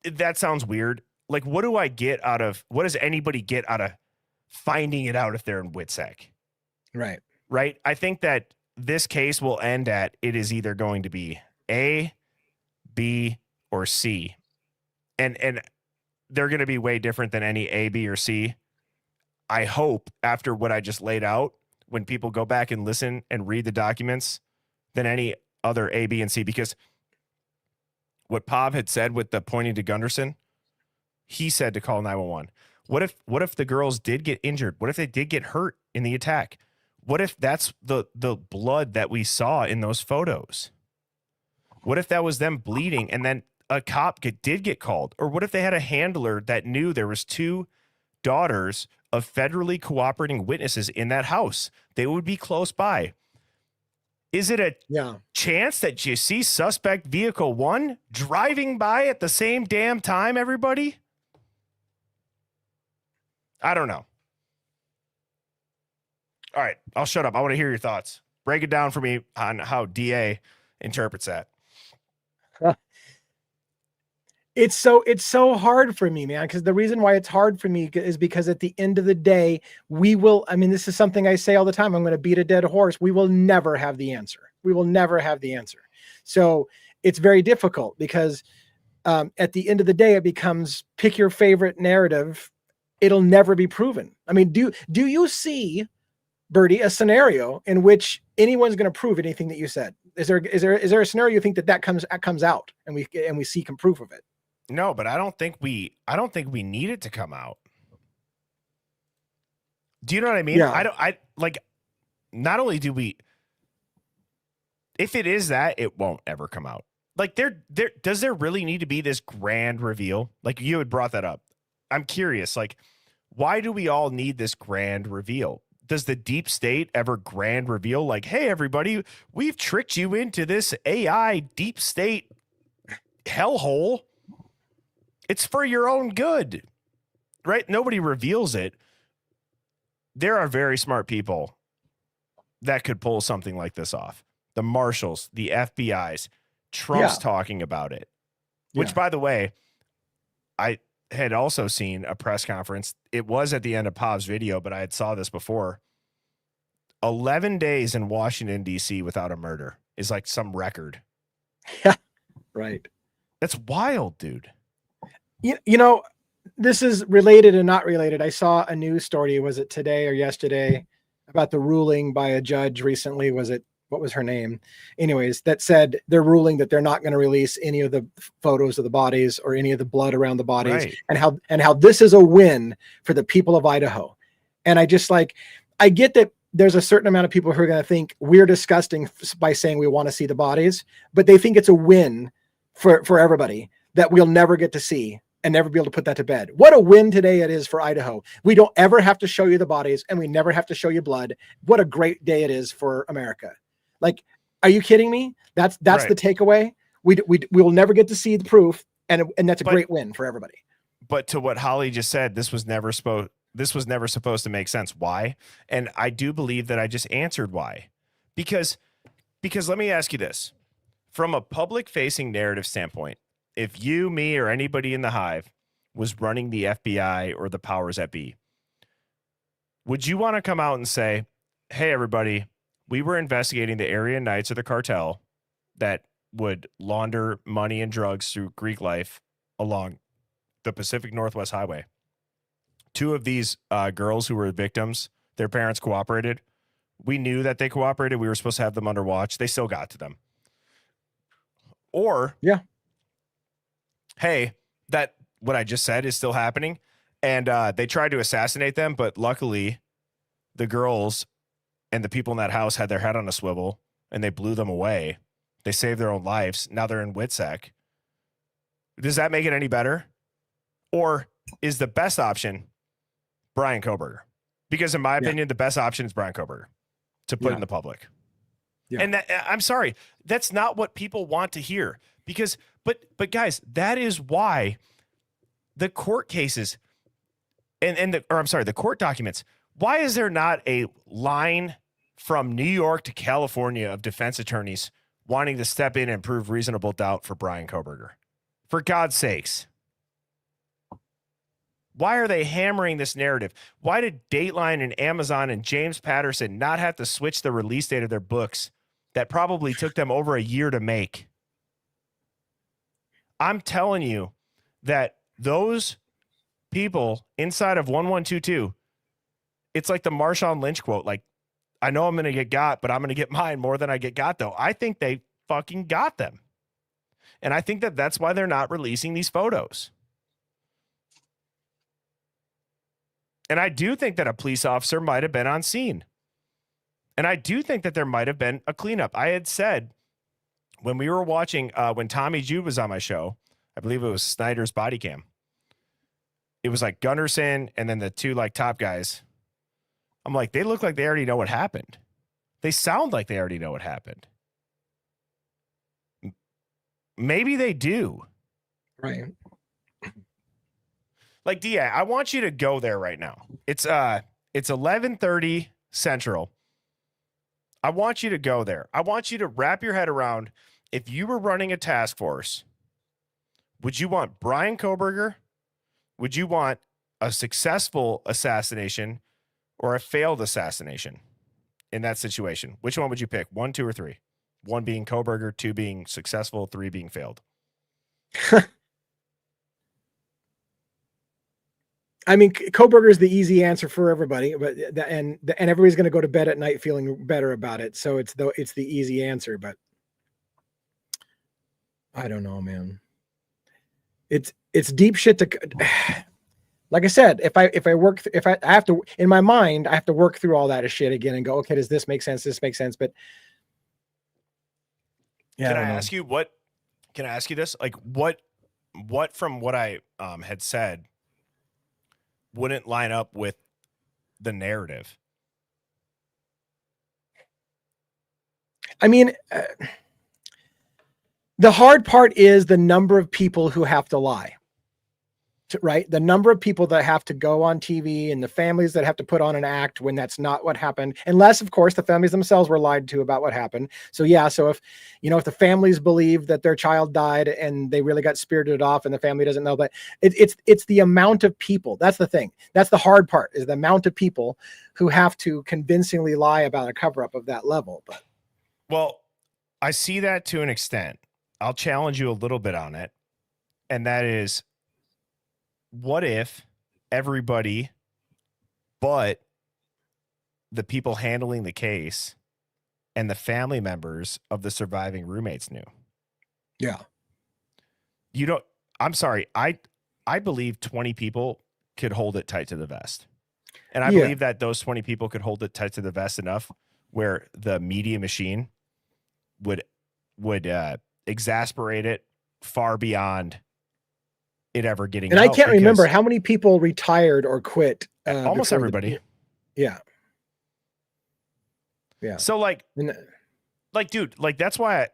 That sounds weird. Like, what does anybody get out of finding it out if they're in WITSEC? Right. Right. I think that this case will end at it is either going to be A, B, or C. And they're going to be way different than any A, B, or C. I hope after what I just laid out, when people go back and listen and read the documents, than any other A, B, and C. Because what Pav had said with the pointing to Gunderson, he said to call 911. What if the girls did get injured? What if they did get hurt in the attack? What if that's the blood that we saw in those photos? What if that was them bleeding and then a cop did get called? Or what if they had a handler that knew there was two daughters of federally cooperating witnesses in that house? They would be close by. Is it a chance that you see suspect vehicle 1 driving by at the same damn time, everybody? I don't know. All right, I'll shut up. I want to hear your thoughts. Break it down for me on how DA interprets that. it's so hard for me, man, because the reason why it's hard for me is because at the end of the day, I mean, this is something I say all the time. I'm going to beat a dead horse. We will never have the answer. We will never have the answer. So it's very difficult because at the end of the day, it becomes pick your favorite narrative. It'll never be proven. I mean, do you see, Bertie, a scenario in which anyone's going to prove anything that you said? Is there a scenario you think that comes out and we see proof of it? No, but I don't think we need it to come out. Do you know what I mean? Yeah. I like, not only do we, if it is that, it won't ever come out. Like does there really need to be this grand reveal? Like you had brought that up. I'm curious, like, why do we all need this grand reveal? Does the deep state ever grand reveal like, hey, everybody, we've tricked you into this AI deep state hellhole? It's for your own good, right? Nobody reveals it. There are very smart people that could pull something like this off. The marshals, the FBI's, Trump's talking about it, which, by the way, I had also seen a press conference. It was at the end of Pov's video, but I had saw this before. 11 days in Washington, D.C. without a murder is like some record. Yeah, right. That's wild, dude. You know, this is related and not related. I saw a news story, was it today or yesterday, about the ruling by a judge recently. What was her name? Anyways, that said they're ruling that they're not going to release any of the photos of the bodies or any of the blood around the bodies, right. and how this is a win for the people of Idaho. And I get that there's a certain amount of people who are going to think we're disgusting by saying we want to see the bodies, but they think it's a win for everybody that we'll never get to see and never be able to put that to bed. What a win today it is for Idaho. We don't ever have to show you the bodies and we never have to show you blood. What a great day it is for America. Like, are you kidding me? That's right. The takeaway. We will never get to see the proof. And that's a great win for everybody. But to what Holly just said, this was never supposed to make sense. Why? And I do believe that I just answered why. Because let me ask you this. From a public facing narrative standpoint, if you, me, or anybody in the Hive was running the FBI or the powers that be, would you want to come out and say, hey, everybody, we were investigating the area knights of the cartel that would launder money and drugs through Greek life along the Pacific Northwest Highway. 2 of these girls who were victims, their parents cooperated. We knew that they cooperated. We were supposed to have them under watch. They still got to them. Or, hey, that what I just said is still happening. And they tried to assassinate them, but luckily the girls and the people in that house had their head on a swivel and they blew them away. They saved their own lives. Now they're in WITSEC. Does that make it any better? Or is the best option Brian Koberger? Because in my opinion, the best option is Brian Koberger to put in the public. Yeah. And I'm sorry, that's not what people want to hear. Because, but guys, that is why the court cases the court documents, why is there not a line from New York to California of defense attorneys wanting to step in and prove reasonable doubt for Brian Koberger? For God's sakes. Why are they hammering this narrative? Why did Dateline and Amazon and James Patterson not have to switch the release date of their books that probably took them over a year to make? I'm telling you that those people inside of 1122, it's like the Marshawn Lynch quote, like, I know I'm going to get got, but I'm going to get mine more than I get got, though. I think they fucking got them. And I think that that's why they're not releasing these photos. And I do think that a police officer might have been on scene. And I do think that there might have been a cleanup. I had said when we were watching, when Tommy Jude was on my show, I believe it was Snyder's Body Cam. It was like Gunderson and then the 2 like top guys. I'm like, they look like they already know what happened. They sound like they already know what happened. Maybe they do. Right. Like, DA, I want you to go there right now. It's 11:30 Central. I want you to go there. I want you to wrap your head around, if you were running a task force, Would you want Brian Koberger? Would you want a successful assassination or a failed assassination in that situation? Which one would you pick? 1, 2, or 3? 1 being Koberger, 2 being successful, 3 being failed. I mean, Koberger is the easy answer for everybody, but and everybody's going to go to bed at night feeling better about it. So it's the easy answer, but I don't know, man. It's deep shit to. Like I said, if I have to, in my mind, I have to work through all that shit again and go, okay, does this make sense? This makes sense, but yeah. Can I ask you what? Can I ask you this? Like, what from what I had said wouldn't line up with the narrative? I mean, the hard part is the number of people who have to lie. Right? The number of people that have to go on TV and the families that have to put on an act when that's not what happened, unless of course the families themselves were lied to about what happened. So yeah, so if the families believe that their child died and they really got spirited off and the family doesn't know, but it's the amount of people. That's the thing. That's the hard part, is the amount of people who have to convincingly lie about a cover-up of that level. But well, I see that to an extent. I'll challenge you a little bit on it. And that is, what if everybody but the people handling the case and the family members of the surviving roommates knew? Yeah. I'm sorry. I believe 20 people could hold it tight to the vest. And I Yeah. believe that those 20 people could hold it tight to the vest enough where the media machine would exasperate it far beyond it ever getting and out. I can't remember how many people retired or quit. Almost everybody. Yeah. Yeah. So like, dude, like that's why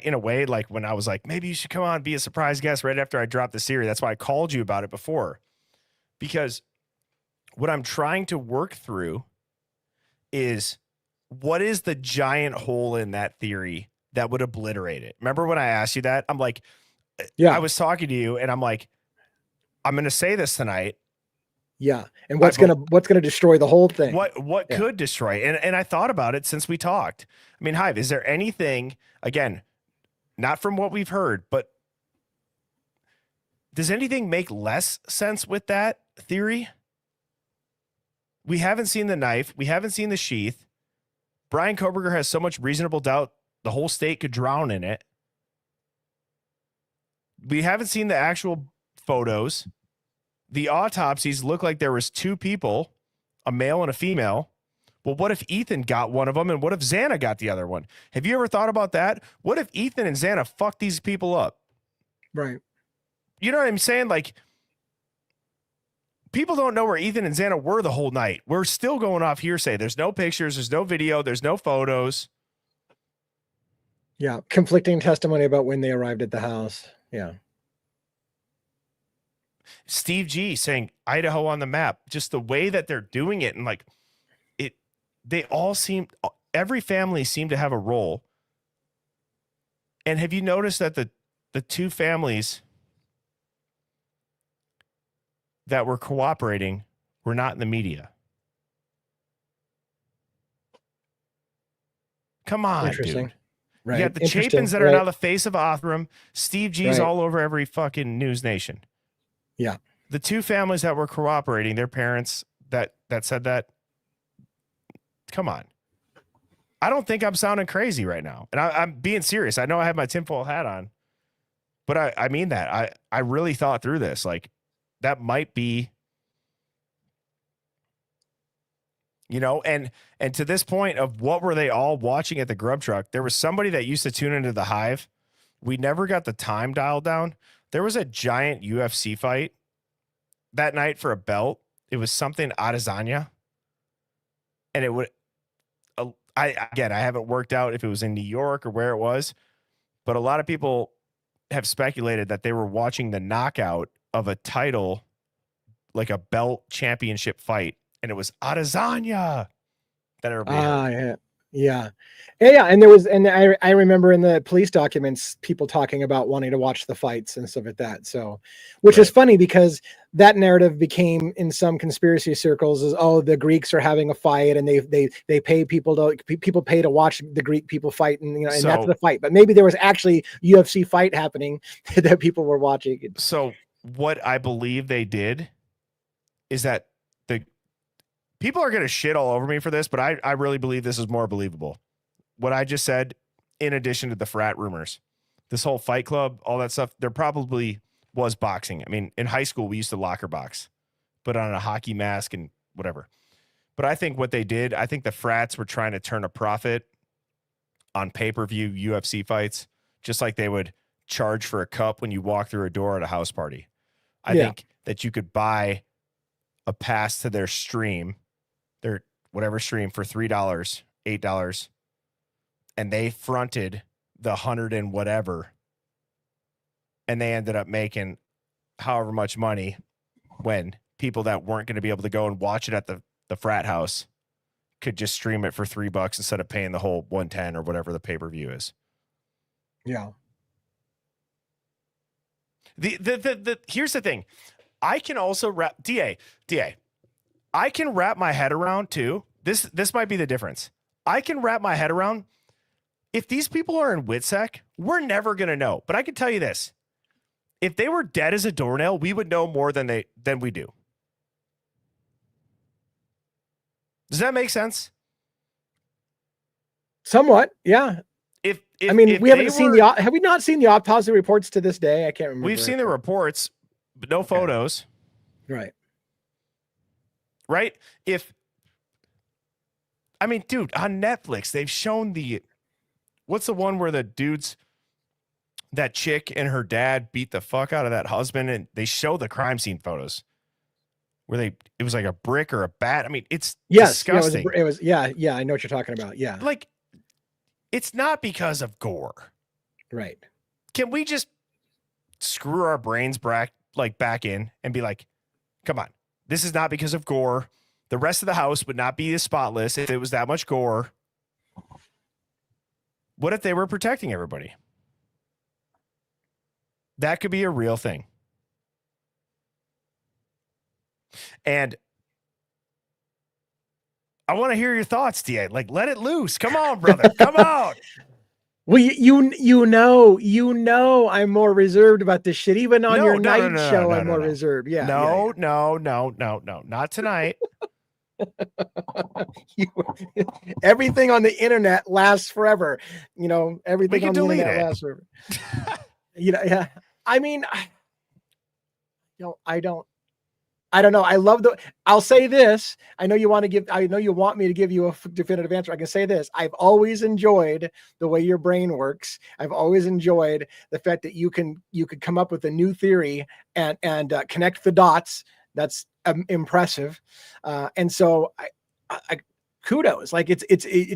in a way, like when I was like, maybe you should come on and be a surprise guest right after I dropped the series. That's why I called you about it before, because what I'm trying to work through is what is the giant hole in that theory that would obliterate it? Remember when I asked you that? I'm like, yeah, I was talking to you and I'm like, I'm going to say this tonight. Yeah. And what's going to destroy the whole thing? What could destroy? And I thought about it since we talked. I mean, Hive, is there anything, again, not from what we've heard, but does anything make less sense with that theory? We haven't seen the knife. We haven't seen the sheath. Brian Koberger has so much reasonable doubt the whole state could drown in it. We haven't seen the actual photos. The autopsies look like there was 2 people, a male and a female. Well, what if Ethan got one of them, and what if Xana got the other one? Have you ever thought about that? What if Ethan and Xana fucked these people up? Right. You know what I'm saying? Like, people don't know where Ethan and Xana were the whole night. We're still going off hearsay. There's no pictures. There's no video. There's no photos. Yeah. Conflicting testimony about when they arrived at the house. Yeah. Steve G saying Idaho on the map, just the way that they're doing it. And like every family seemed to have a role. And have you noticed that the 2 families that were cooperating were not in the media? Come on, dude. Right. You got the Chapins that are now the face of Othram. Steve G's all over every fucking news nation. Yeah. The 2 families that were cooperating, their parents that said that. Come on. I don't think I'm sounding crazy right now. And I'm being serious. I know I have my tinfoil hat on, but I mean that. I really thought through this. Like, that might be, and to this point of what were they all watching at the grub truck? There was somebody that used to tune into the Hive. We never got the time dialed down. There was a giant UFC fight that night for a belt. It was something Adesanya. And it would, I haven't worked out if it was in New York or where it was, but a lot of people have speculated that they were watching the knockout of a title, like a belt championship fight. And it was Adesanya that everybody heard. Yeah. Yeah. Yeah. And there was, and I remember in the police documents, people talking about wanting to watch the fights and stuff like that. So, which is funny because that narrative became in some conspiracy circles is, oh, the Greeks are having a fight and they pay people pay to watch the Greek people fight. And, and that's the fight, but maybe there was actually UFC fight happening that people were watching. So what I believe they did is that people are going to shit all over me for this, but I really believe this is more believable. What I just said, in addition to the frat rumors, this whole Fight Club, all that stuff, there probably was boxing. I mean, in high school, we used to locker box, put on a hockey mask and whatever. But I think what they did, I think the frats were trying to turn a profit on pay-per-view UFC fights, just like they would charge for a cup when you walk through a door at a house party. I think that you could buy a pass to their stream, their whatever stream, for $3, $8, and they fronted the 100 and whatever, and they ended up making however much money when people that weren't going to be able to go and watch it at the frat house could just stream it for $3 instead of paying the whole 110 or whatever the pay-per-view is. Yeah. The here's the thing. I can also wrap DA. I can wrap my head around too. This might be the difference. I can wrap my head around if these people are in WITSEC, we're never going to know. But I can tell you this. If they were dead as a doornail, we would know more than we do. Does that make sense? Somewhat, yeah. If we haven't seen have we not seen the autopsy reports to this day? I can't remember. We've seen the reports, but no photos. Right. Right? Dude, on Netflix, they've shown what's the one where that chick and her dad beat the fuck out of that husband, and they show the crime scene photos where it was like a brick or a bat. I mean, it's disgusting. It was I know what you're talking about. Yeah. Like, it's not because of gore. Right. Can we just screw our brains back in and be like, come on, this is not because of gore. The rest of the house would not be as spotless if it was that much gore. What if they were protecting everybody? That could be a real thing. And I want to hear your thoughts, DA. Like, let it loose. Come on, brother. Come on. Well, you know, I'm more reserved about this shit. Even on your night show, I'm more reserved. Yeah. No. Not tonight. Everything on the internet lasts forever. Everything on the internet lasts forever. Yeah. I mean, I don't know. I'll say this. I know you want me to give you a definitive answer. I can say this. I've always enjoyed the way your brain works. I've always enjoyed the fact that you could come up with a new theory and connect the dots. That's impressive. And so I kudos. Like it's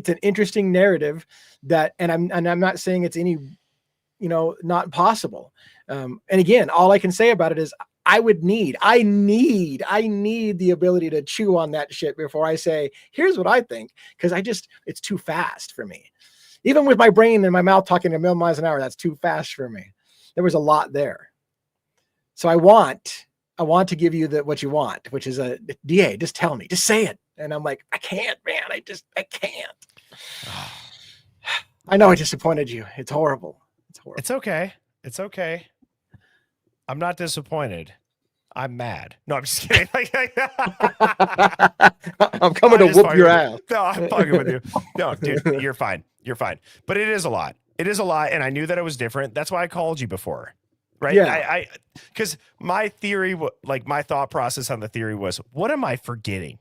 an interesting narrative and I'm not saying it's any, not possible. And again, all I can say about it is I need the ability to chew on that shit before I say, here's what I think. Cause it's too fast for me. Even with my brain and my mouth talking a million miles an hour, that's too fast for me. There was a lot there. So I want to give you what you want, which is a DA, just tell me, just say it. And I'm like, I can't, man. I can't. I know I disappointed you. It's horrible. It's okay. It's okay. I'm not disappointed. I'm mad. No, I'm just kidding. I'm coming to whoop your ass. No, I'm fucking with you. No, dude, you're fine. You're fine. But it is a lot. It is a lot. And I knew that it was different. That's why I called you before. Right. Yeah. Because my theory, my thought process on the theory was, what am I forgetting?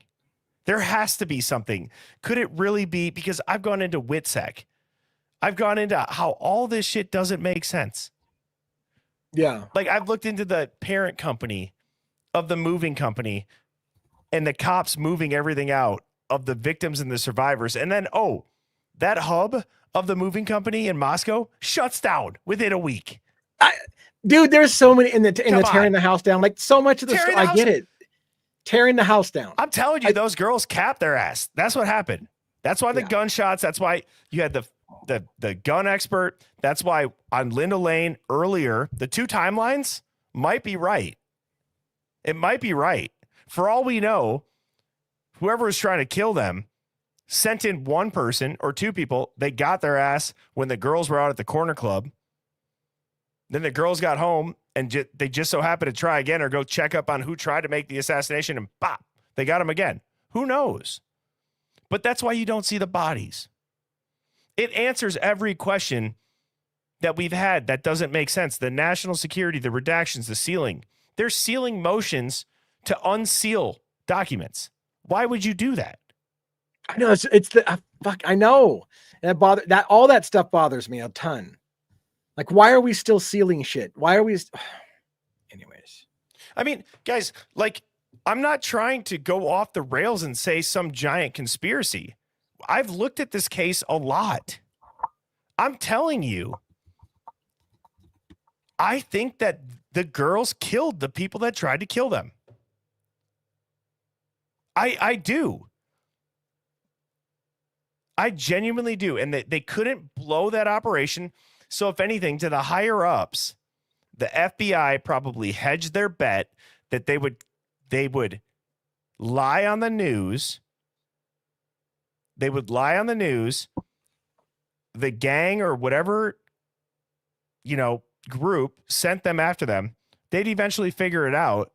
There has to be something. Could it really be? Because I've gone into WITSEC. I've gone into how all this shit doesn't make sense. Yeah. Like, I've looked into the parent company of the moving company and the cops moving everything out of the victims and the survivors. And then, that hub of the moving company in Moscow shuts down within a week. Dude, there's so many in the tearing the house down. Like, so much of the story. I get it. Tearing the house down. I'm telling you, those girls capped their ass. That's what happened. That's why the gunshots. That's why you had the gun expert. That's why on Linda Lane earlier, the two timelines might be right. It might be right. For all we know, whoever was trying to kill them sent in one person or two people. They got their ass when the girls were out at the corner club. Then the girls got home and they just so happened to try again or go check up on who tried to make the assassination, and bop, they got him again. Who knows? But that's why you don't see the bodies. It answers every question that we've had that doesn't make sense. The national security, the redactions, the sealing. They're sealing motions to unseal documents. Why would you do that? I know it's the fuck. I know that all that stuff bothers me a ton. Like, why are we still sealing shit? Why are we? Anyways, I mean, guys, like, I'm not trying to go off the rails and say some giant conspiracy. I've looked at this case a lot. I'm telling you, I think that the girls killed the people that tried to kill them. I do. I genuinely do. And they couldn't blow that operation. So if anything, to the higher ups, the FBI probably hedged their bet that they would lie on the news. They would lie on the news. The gang or whatever, group sent them after them. They'd eventually figure it out.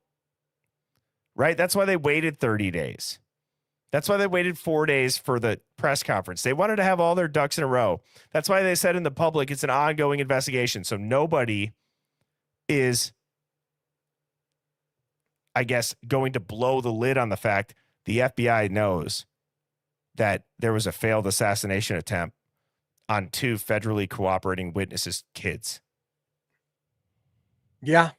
Right? That's why they waited 30 days. That's why they waited 4 days for the press conference. They wanted to have all their ducks in a row. That's why they said in the public it's an ongoing investigation. So nobody is, I guess, going to blow the lid on the fact the FBI knows that there was a failed assassination attempt on two federally cooperating witnesses' kids. Yeah.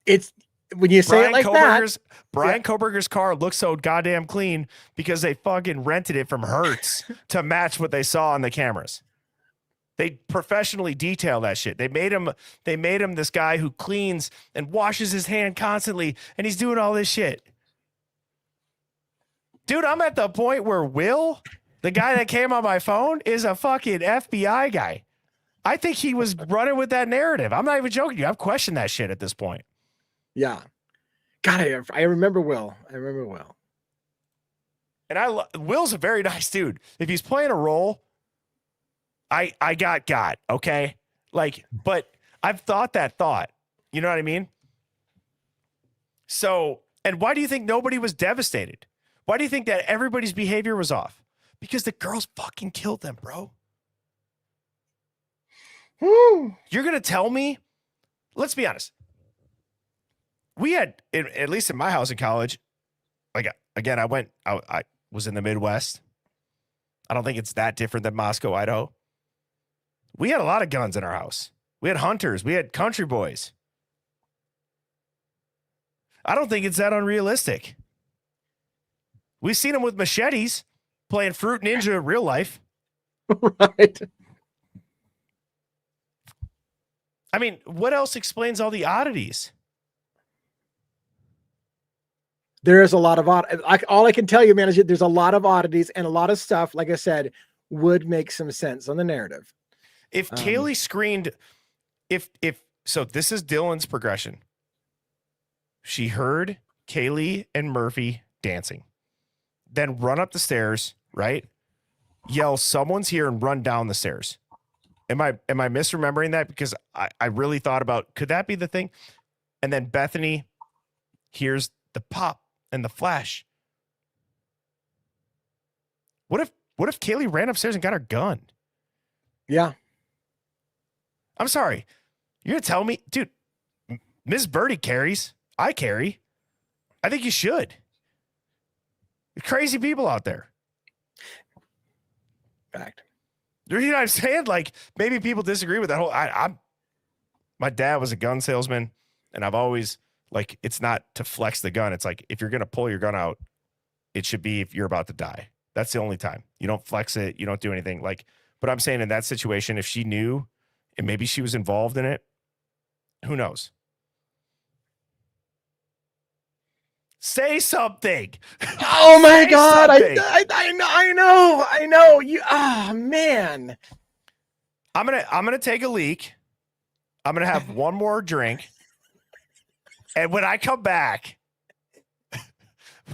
It's when you say it like that. Brian Koberger's car looks so goddamn clean because they fucking rented it from Hertz to match what they saw on the cameras. They professionally detail that shit. They made him this guy who cleans and washes his hand constantly, and he's doing all this shit. Dude, I'm at the point where Will, the guy that came on my phone, is a fucking FBI guy. I think he was running with that narrative. I'm not even joking you. I've questioned that shit at this point. Yeah. God, I remember Will. And Will's a very nice dude. If he's playing a role, I got, okay? Like, but I've thought that thought. You know what I mean? So, and why do you think nobody was devastated? Why do you think that everybody's behavior was off? Because the girls fucking killed them, bro. You're going to tell me? Let's be honest. We had, at least in my house in college, like, again, I was in the Midwest. I don't think it's that different than Moscow, Idaho. We had a lot of guns in our house. We had hunters. We had country boys. I don't think it's that unrealistic. We've seen them with machetes playing Fruit Ninja in real life. Right. I mean, what else explains all the oddities? There is a lot of all I can tell you, man, is there's a lot of oddities and a lot of stuff, like I said, would make some sense on the narrative. If Kaylee screened, so this is Dylan's progression. She heard Kaylee and Murphy dancing, then run up the stairs, right? Yell, "Someone's here," and run down the stairs. Am I misremembering that? Because I really thought about, could that be the thing? And then Bethany hears the pop and the flash. What if Kaylee ran upstairs and got her gun? Yeah. I'm sorry. You're going to tell me, dude, Ms. Birdie carries. I carry. I think you should. Crazy people out there. Fact. You know what I'm saying? Like, maybe people disagree with that whole, my dad was a gun salesman, and I've always, like, it's not to flex the gun. It's like, if you're going to pull your gun out, it should be if you're about to die. That's the only time. You don't flex it. You don't do anything. Like, but I'm saying in that situation, if she knew and maybe she was involved in it, who knows? Say something. Oh my Say God. something. I know. You, man. I'm gonna take a leak. I'm gonna have one more drink. And when I come back,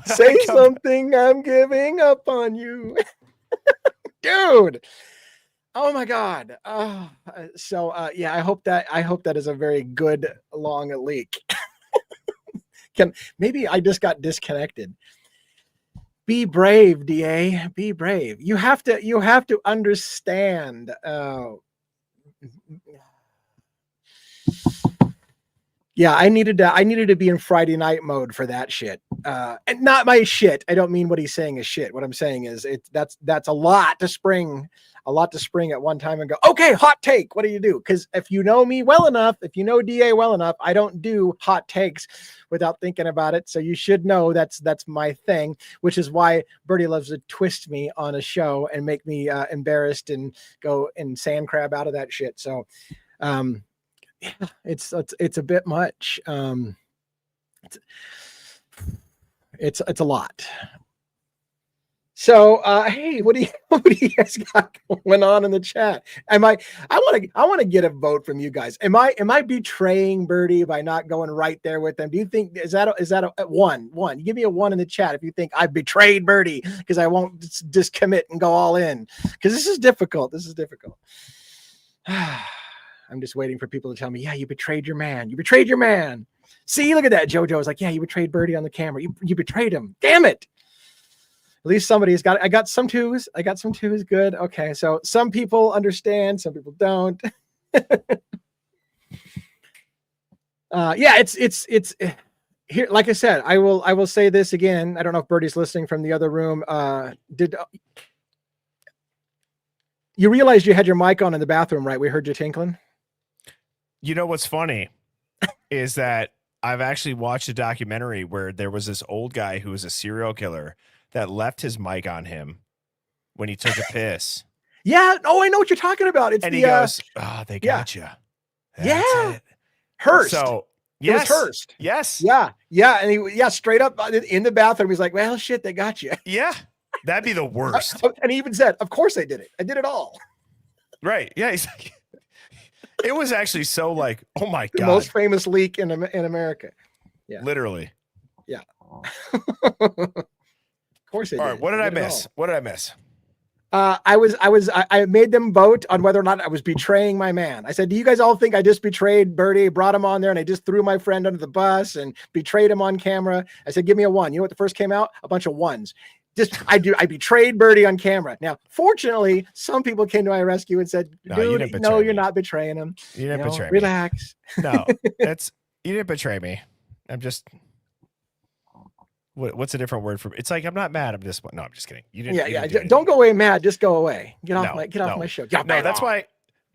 Say something. I'm giving up on you. Dude. Oh my God. Yeah, I hope that is a very good long leak. Maybe I just got disconnected. Be brave, DA. Be brave. You have to understand. Yeah, I needed to be in Friday night mode for that shit. And not my shit. I don't mean what he's saying is shit. What I'm saying is that's a lot to spring at one time and go, okay, hot take. What do you do? Because if you know me well enough, if you know DA well enough, I don't do hot takes without thinking about it. So you should know that's my thing, which is why Birdie loves to twist me on a show and make me embarrassed and go and sand crab out of that shit. So yeah, it's a bit much. It's a lot. So hey, what do you guys got going on in the chat? I want to get a vote from you guys. Am I betraying Birdie by not going right there with them? Do you think is that a one? You give me a 1 in the chat if you think I betrayed Birdie because I won't just commit and go all in, because this is difficult. I'm just waiting for people to tell me, yeah, you betrayed your man. You betrayed your man. See, look at that. JoJo's like, yeah, you betrayed Birdie on the camera. You betrayed him. Damn it. At least somebody's got it. I got some twos. Good. Okay. So some people understand, some people don't. Yeah, it's here. Like I said, I will say this again. I don't know if Birdie's listening from the other room. Did you realize you had your mic on in the bathroom, right? We heard you tinkling. You know what's funny is that I've actually watched a documentary where there was this old guy who was a serial killer that left his mic on him when he took a piss. Yeah. Oh, I know what you're talking about. It's and he goes, "Oh, they got you." Yeah. Hearst. So yes. It was Hearst. Yes. Yeah. Yeah. And he, straight up in the bathroom, he's like, well, shit, they got you. Yeah. That'd be the worst. And he even said, of course I did it. I did it all. Right. Yeah. He's like, it was actually so like, oh my God. The most famous leak in America. Yeah. Literally. Yeah. Of course I did. All right. What did I miss? I made them vote on whether or not I was betraying my man. I said, do you guys all think I just betrayed Birdie, brought him on there, and I just threw my friend under the bus and betrayed him on camera? I said, give me a 1. You know what the first came out? A bunch of 1s. I betrayed Birdie on camera. Now, fortunately, some people came to my rescue and said, dude, you're not betraying him. You didn't betray me. Relax. No, you didn't betray me. I'm just, what's a different word for, it's like, I'm not mad. I'm just kidding. You didn't. Yeah. Don't go away mad. Just go away. Get off my show. No, that's why.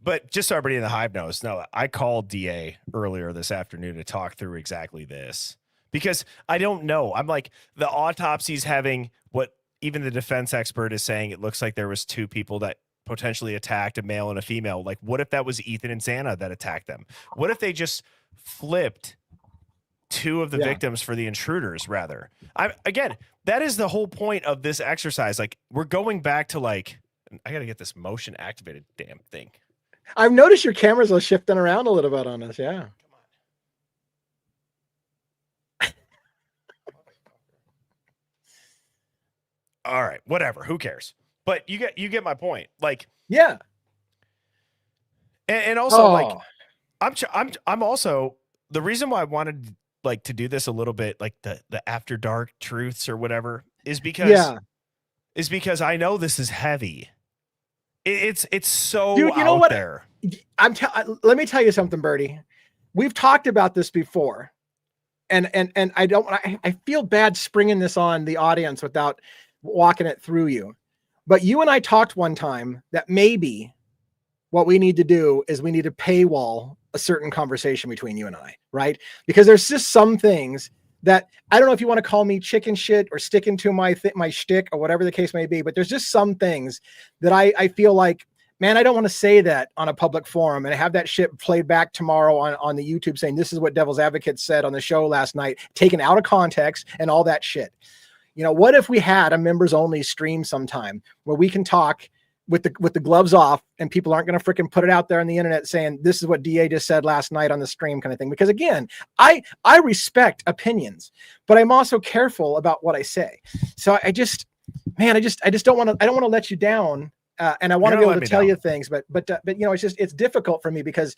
But just so everybody in the Hive knows, no, I called DA earlier this afternoon to talk through exactly this. Because I don't know. I'm like, the autopsy's having what even the defense expert is saying. It looks like there was 2 people that potentially attacked, a male and a female. Like, what if that was Ethan and Xana that attacked them? What if they just flipped 2 of the victims for the intruders, rather? Again, that is the whole point of this exercise. Like, we're going back to like, I got to get this motion activated damn thing. I've noticed your cameras are shifting around a little bit on us. Yeah. All right, whatever. Who cares? But you get my point. Like, yeah. And also like, I'm also, the reason why I wanted like to do this a little bit, like the after dark truths or whatever, is because I know this is heavy. It's so dude, you know out what? there. Let me tell you something, Birdie. We've talked about this before, and I feel bad springing this on the audience without walking it through you. But you and I talked one time that maybe what we need to do is we need to paywall a certain conversation between you and I, right? Because there's just some things that I don't know if you want to call me chicken shit or sticking to my shtick or whatever the case may be, but there's just some things that I feel like man, I don't want to say that on a public forum and have that shit played back tomorrow on the YouTube saying this is what Devil's Advocate said on the show last night, taken out of context and all that shit. You know, what if we had a members only stream sometime where we can talk with the gloves off and people aren't going to freaking put it out there on the internet saying this is what DA just said last night on the stream kind of thing. Because again, I respect opinions, but I'm also careful about what I say. So I just don't want to let you down. And I want to be able to tell you things, but you know, it's difficult for me because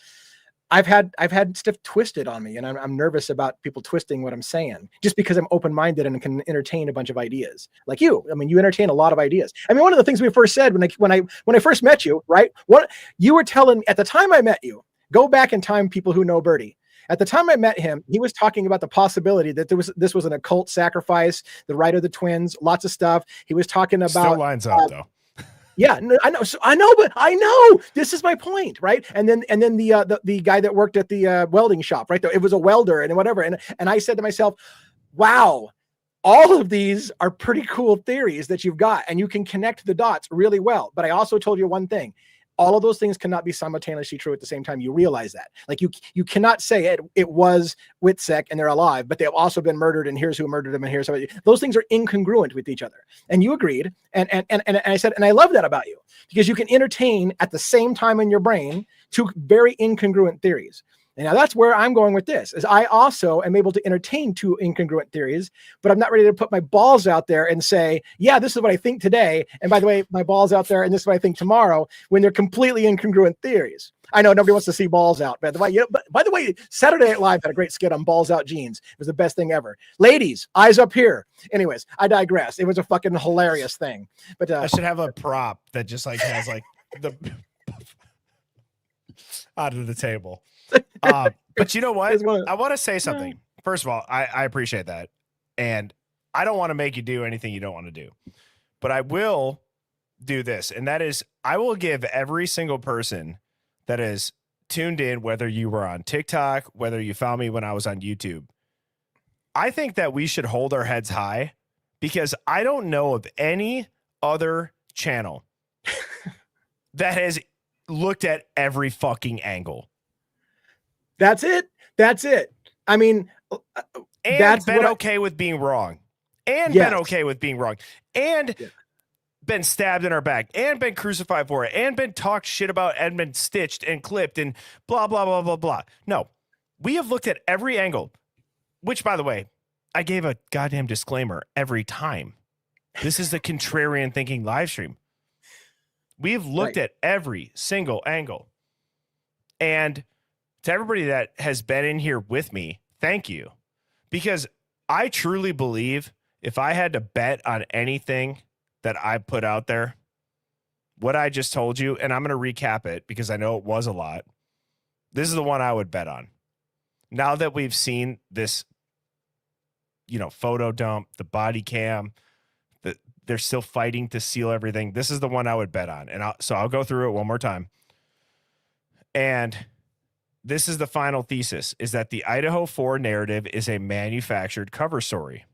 I've had stuff twisted on me, and I'm nervous about people twisting what I'm saying just because I'm open-minded and can entertain a bunch of ideas. Like you, I mean, you entertain a lot of ideas. I mean, one of the things we first said when I first met you, right? What you were telling at the time I met you, go back in time, people who know Birdie. At the time I met him, he was talking about the possibility that this was an occult sacrifice, the right of the twins, lots of stuff. He was talking about still lines up though. Yeah, no, I know. So I know. This is my point, right? And then the guy that worked at the welding shop, right? It was a welder and whatever. And I said to myself, wow, all of these are pretty cool theories that you've got, and you can connect the dots really well. But I also told you one thing. All of those things cannot be simultaneously true at the same time. You realize that. Like you cannot say it was Witzek and they're alive, but they've also been murdered and here's who murdered them and here's how those things are incongruent with each other. And you agreed. And I said, and I love that about you because you can entertain at the same time in your brain two very incongruent theories. And now that's where I'm going with this is I also am able to entertain two incongruent theories, but I'm not ready to put my balls out there and say, yeah, this is what I think today. And by the way, my balls out there and this is what I think tomorrow when they're completely incongruent theories. I know nobody wants to see balls out, but by the way, Saturday Night Live had a great skit on balls out jeans. It was the best thing ever. Ladies, eyes up here. Anyways, I digress. It was a fucking hilarious thing. But I should have a prop that just like has like the out of the table. But you know what? I want to say something. First of all, I appreciate that. And I don't want to make you do anything you don't want to do. But I will do this. And that is, I will give every single person that is tuned in, whether you were on TikTok, whether you found me when I was on YouTube. I think that we should hold our heads high because I don't know of any other channel that has looked at every fucking angle. That's it. I mean, and that's been okay with being wrong, and been okay with being wrong, and been stabbed in our back, and been crucified for it, and been talked shit about, and been stitched and clipped, and blah blah blah blah blah. No, we have looked at every angle. Which, by the way, I gave a goddamn disclaimer every time. This is the contrarian thinking live stream. We have looked at every single angle, and to everybody that has been in here with me, thank you. Because I truly believe if I had to bet on anything that I put out there, what I just told you, and I'm going to recap it because I know it was a lot. This is the one I would bet on. Now that we've seen this, photo dump, the body cam, they're still fighting to seal everything. This is the one I would bet on. And I'll go through it one more time. And this is the final thesis, is that the Idaho 4 narrative is a manufactured cover story.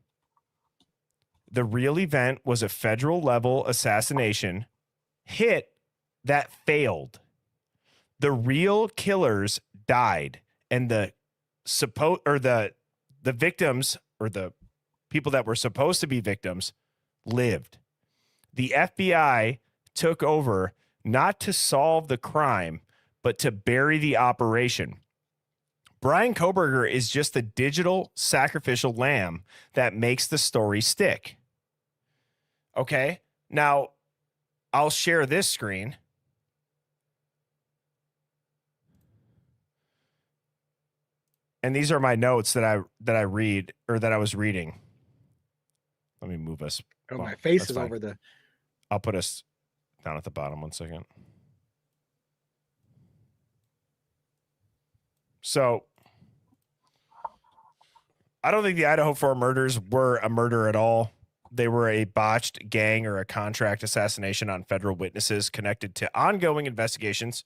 The real event was a federal level assassination hit that failed. The real killers died, and the victims, or the people that were supposed to be victims, lived. The FBI took over not to solve the crime, but to bury the operation. Brian Koberger is just the digital sacrificial lamb that makes the story stick. Okay, now I'll share this screen. And these are my notes that I read, or that I was reading. Let me move us. Oh, my face is over the. I'll put us down at the bottom 1 second. So I don't think the Idaho 4 murders were a murder at all. They were a botched gang or a contract assassination on federal witnesses connected to ongoing investigations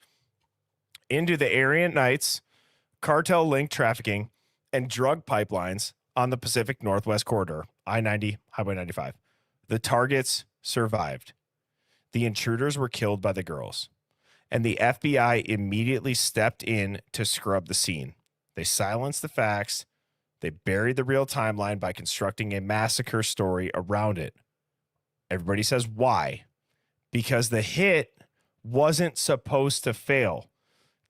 into the Aryan Knights, cartel-linked trafficking, and drug pipelines on the Pacific Northwest Corridor, I-90, Highway 95. The targets survived. The intruders were killed by the girls. and the FBI immediately stepped in to scrub the scene. They silenced the facts. They buried the real timeline by constructing a massacre story around it. Everybody says, why? Because the hit wasn't supposed to fail.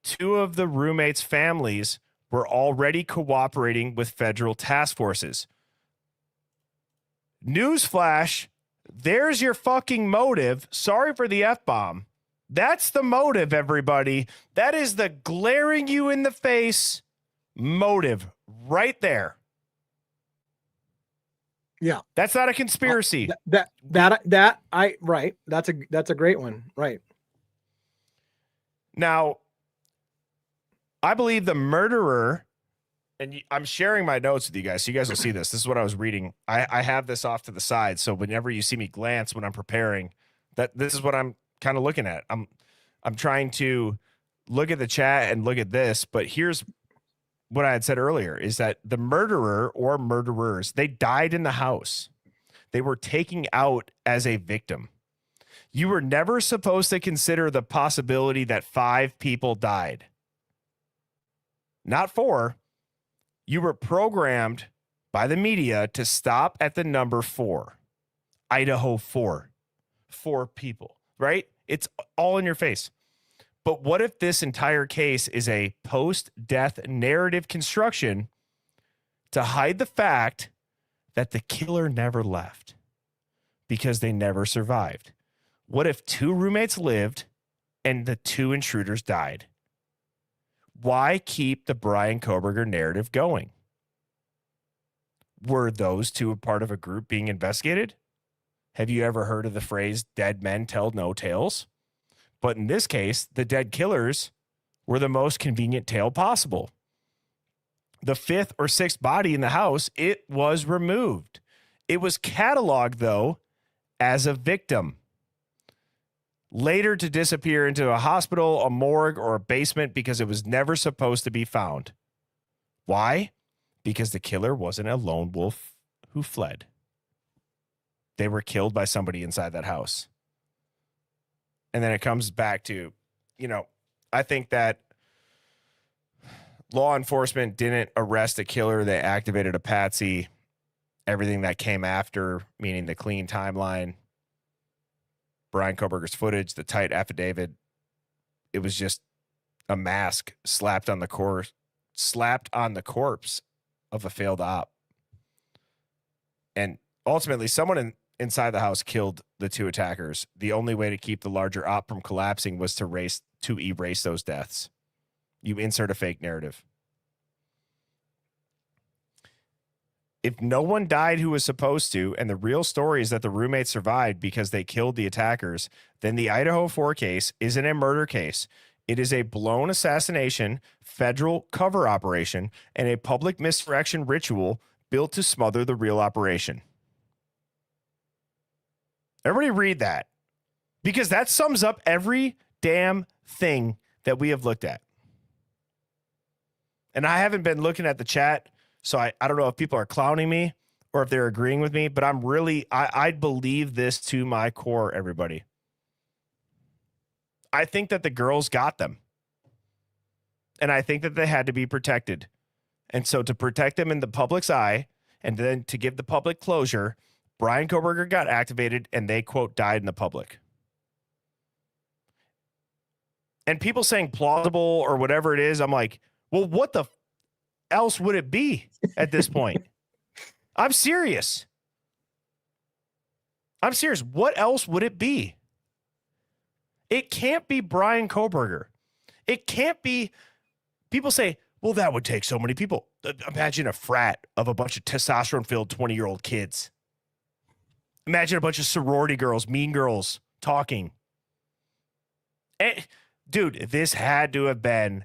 2 of the roommates' families were already cooperating with federal task forces. Newsflash, there's your fucking motive. Sorry for the F-bomb. That's the motive, everybody. That is the glaring you in the face motive right there. Yeah. That's not a conspiracy. Right. That's a great one. Right. Now, I believe the murderer, and I'm sharing my notes with you guys, so you guys will see this. This is what I was reading. I have this off to the side, so whenever you see me glance when I'm preparing, that this is what I'm kind of looking at. I'm trying to look at the chat and look at this, but here's what I had said earlier, is that the murderer or murderers, they died in the house. They were taken out as a victim. You were never supposed to consider the possibility that 5 people died. Not 4. You were programmed by the media to stop at the number 4. Idaho 4. 4 people, right? It's all in your face. But what if this entire case is a post-death narrative construction to hide the fact that the killer never left because they never survived? What if 2 roommates lived and the 2 intruders died? Why keep the Brian Koberger narrative going? Were those 2 a part of a group being investigated? Have you ever heard of the phrase, dead men tell no tales? But in this case, the dead killers were the most convenient tale possible. The 5th or 6th body in the house, it was removed. It was cataloged, though, as a victim. Later to disappear into a hospital, a morgue, or a basement because it was never supposed to be found. Why? Because the killer wasn't a lone wolf who fled. They were killed by somebody inside that house. And then it comes back to, I think that law enforcement didn't arrest a killer. They activated a patsy. Everything that came after, meaning the clean timeline, Brian Koberger's footage, the tight affidavit, it was just a mask slapped on the corpse of a failed op. And ultimately, someone inside the house killed the 2 attackers. The only way to keep the larger op from collapsing was to erase those deaths. You insert a fake narrative. If no one died who was supposed to, and the real story is that the roommates survived because they killed the attackers, then the Idaho 4 case isn't a murder case. It is a blown assassination, federal cover operation, and a public misdirection ritual built to smother the real operation. Everybody read that, because that sums up every damn thing that we have looked at. And I haven't been looking at the chat, so I don't know if people are clowning me or if they're agreeing with me, but I believe this to my core, everybody. I think that the girls got them. And I think that they had to be protected. And so to protect them in the public's eye, and then to give the public closure, Brian Koberger got activated and they, quote, died in the public. And people saying plausible or whatever it is, I'm like, well, what the else would it be at this point? I'm serious. What else would it be? It can't be Brian Koberger. It can't be. People say, well, that would take so many people. Imagine a frat of a bunch of testosterone-filled 20-year-old kids. Imagine a bunch of sorority girls, mean girls, talking. Dude, this had to have been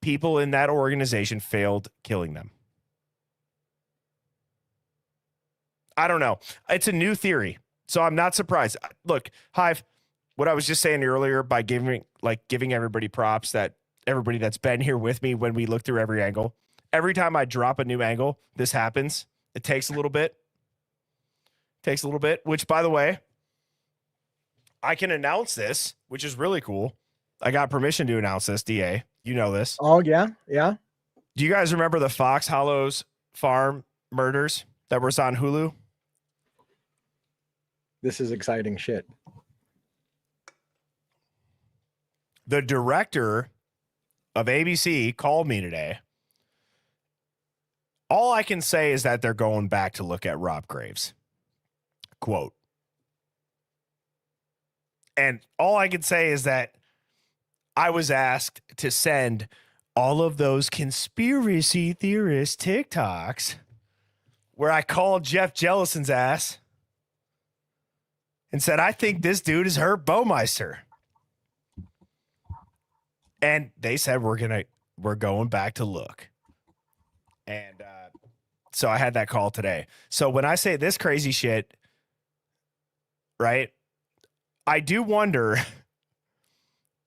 people in that organization failed killing them. I don't know. It's a new theory, so I'm not surprised. Look, Hive, what I was just saying earlier by giving everybody props, that everybody that's been here with me when we look through every angle, every time I drop a new angle, this happens. It takes a little bit. Which, by the way, I can announce this, which is really cool. I got permission to announce this, DA. You know this. Oh, yeah. Yeah. Do you guys remember the Fox Hollows farm murders that was on Hulu? This is exciting shit. The director of ABC called me today. All I can say is that they're going back to look at Rob Graves. Quote. And all I can say is that I was asked to send all of those conspiracy theorist TikToks where I called Jeff Jellison's ass and said, I think this dude is Herb Baumeister. And they said, we're going back to look. And so I had that call today. So when I say this crazy shit, right, I do wonder,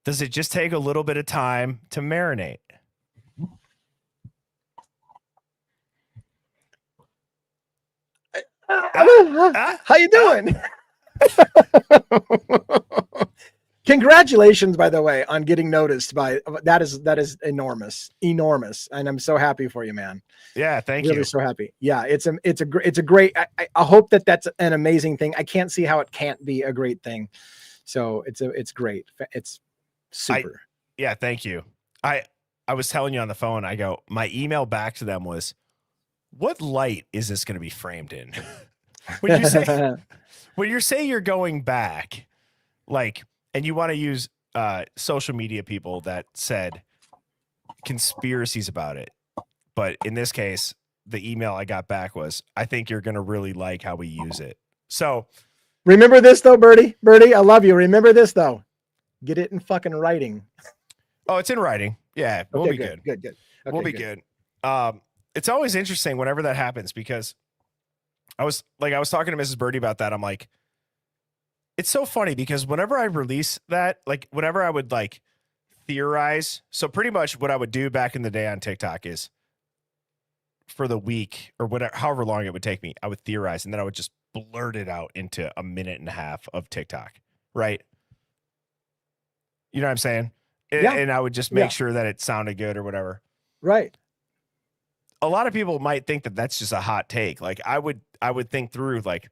does it just take a little bit of time to marinate? How you doing? Congratulations, by the way, on getting noticed by that is enormous, and I'm so happy for you, man. Yeah, thank really you. So happy. Yeah, it's a great. I hope that that's an amazing thing. I can't see how it can't be a great thing. So it's great. It's super. Yeah, thank you. I was telling you on the phone. I go, my email back to them was, what light is this going to be framed in? when you say you're going back, like. And you want to use social media people that said conspiracies about it. But in this case, the email I got back was, I think you're going to really like how we use it. So remember this, though, Birdie. Birdie, I love you. Remember this, though. Get it in fucking writing. Oh, it's in writing. Yeah, we'll okay, be good. Good. Okay, we'll be good. It's always interesting whenever that happens because I was talking to Mrs. Birdie about that. I'm like, it's so funny because whenever I release that, like whenever I would like theorize, so pretty much what I would do back in the day on TikTok is for the week or whatever, however long it would take me, I would theorize and then I would just blurt it out into a minute and a half of TikTok, right? You know what I'm saying? Yeah. And I would just make sure that it sounded good or whatever. Right. A lot of people might think that that's just a hot take. Like I would think through like,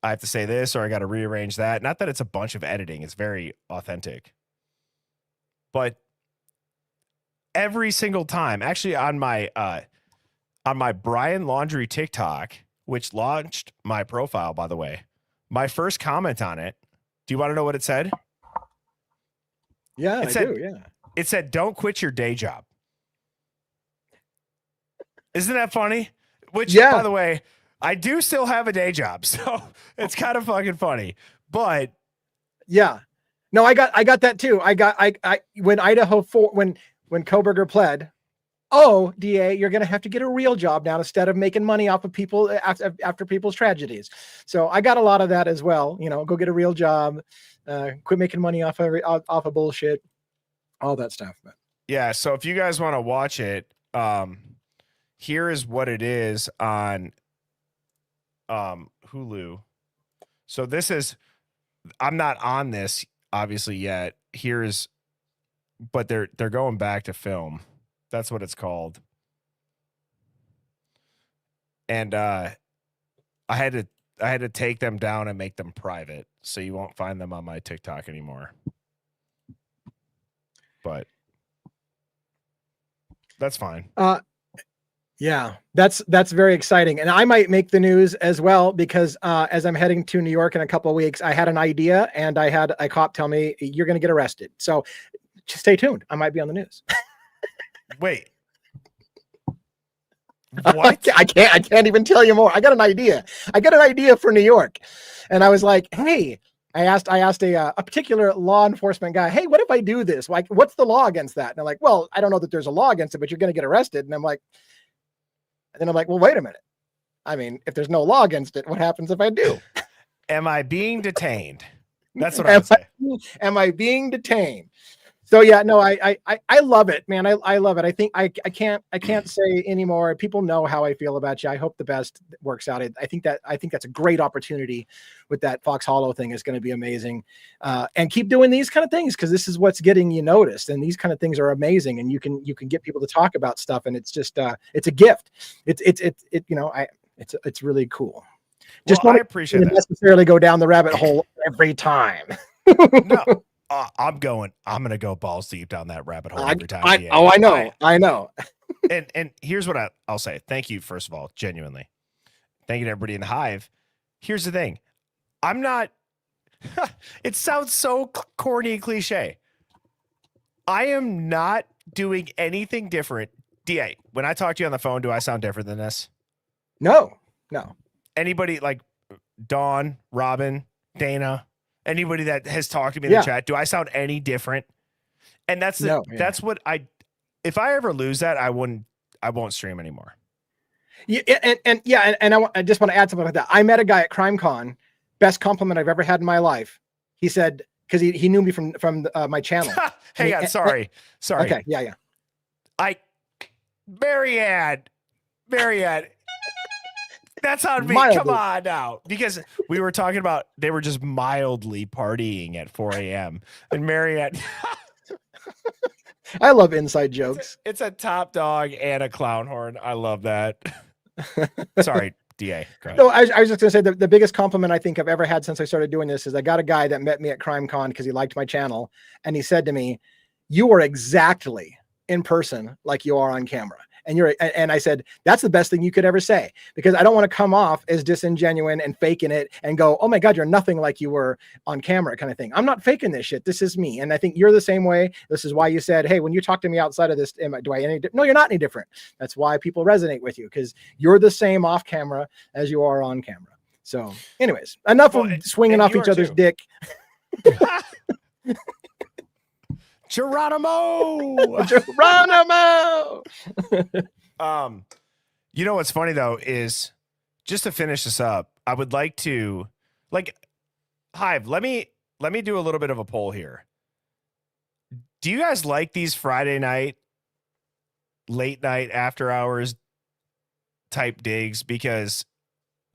I have to say this or I got to rearrange that. Not that it's a bunch of editing. It's very authentic. But every single time, actually on my Brian Laundrie TikTok, which launched my profile, by the way, my first comment on it, do you want to know what it said? Yeah, I do. Yeah. It said, don't quit your day job. Isn't that funny? Which, by the way, I do still have a day job, so it's kind of fucking funny. But yeah, no, I got that too. I when Idaho when Koberger pled, oh, DA, you're gonna have to get a real job now instead of making money off of people after people's tragedies. So I got a lot of that as well. You know, go get a real job, quit making money off of bullshit, all that stuff. But yeah, so if you guys want to watch it, here is what it is on Hulu. So this is, I'm not on this obviously yet. But they're going back to film. That's what it's called. And I had to take them down and make them private, so you won't find them on my TikTok anymore. But that's fine. Yeah, that's very exciting. And I might make the news as well because as I'm heading to New York in a couple of weeks, I had an idea and I had a cop tell me you're going to get arrested. So just stay tuned. I might be on the news. Wait. What? I can't even tell you more. I got an idea for New York. And I was like, hey, I asked a particular law enforcement guy, hey, what if I do this? Like, what's the law against that? And they're like, well, I don't know that there's a law against it, but you're going to get arrested. And then I'm like, well, wait a minute. I mean, if there's no law against it, what happens if I do? Am I being detained? That's what I would say. Am I being detained? So yeah, no, I love it, man. I love it. I think I can't say anymore. People know how I feel about you. I hope the best works out. I think that's a great opportunity with that Fox Hollow thing. Is going to be amazing. And keep doing these kind of things, because this is what's getting you noticed. And these kind of things are amazing. And you can get people to talk about stuff. And it's just it's a gift. It's really cool. Just Well, I don't appreciate that. necessarily go down the rabbit hole every time. No. I'm going to go balls deep down that rabbit hole every time. I know. And here's what I'll say. Thank you, first of all, genuinely. Thank you to everybody in the Hive. Here's the thing. I'm not, it sounds so corny and cliche. I am not doing anything different. DA, when I talk to you on the phone, do I sound different than this? No. Anybody like Dawn, Robin, Dana, anybody that has talked to me in the chat, do I sound any different? And that's that's what if I ever lose that, I won't stream anymore. Yeah, and I just want to add something like that. I met a guy at CrimeCon, best compliment I've ever had in my life. He said, because he knew me from my channel. Hang on, sorry. Okay, yeah. Marianne, that's on me. Mildly. Come on now. Because we were talking about they were just mildly partying at 4 a.m. And Marianne. I love inside jokes. It's a top dog and a clown horn. I love that. Sorry, DA. No, I was just going to say the biggest compliment I think I've ever had since I started doing this is I got a guy that met me at CrimeCon because he liked my channel. And he said to me, "You are exactly in person like you are on camera." And I said, that's the best thing you could ever say, because I don't want to come off as disingenuous and faking it and go, "Oh my God, you're nothing like you were on camera," kind of thing. I'm not faking this shit. This is me. And I think you're the same way. This is why you said, "Hey, when you talk to me outside of this, no, you're not any different." That's why people resonate with you, because you're the same off camera as you are on camera. So anyways, enough of swinging off each other's dick. Geronimo. You know what's funny though is, just to finish this up, I would like to Hive, let me do a little bit of a poll here. Do you guys like these Friday night, late night, after hours type digs? Because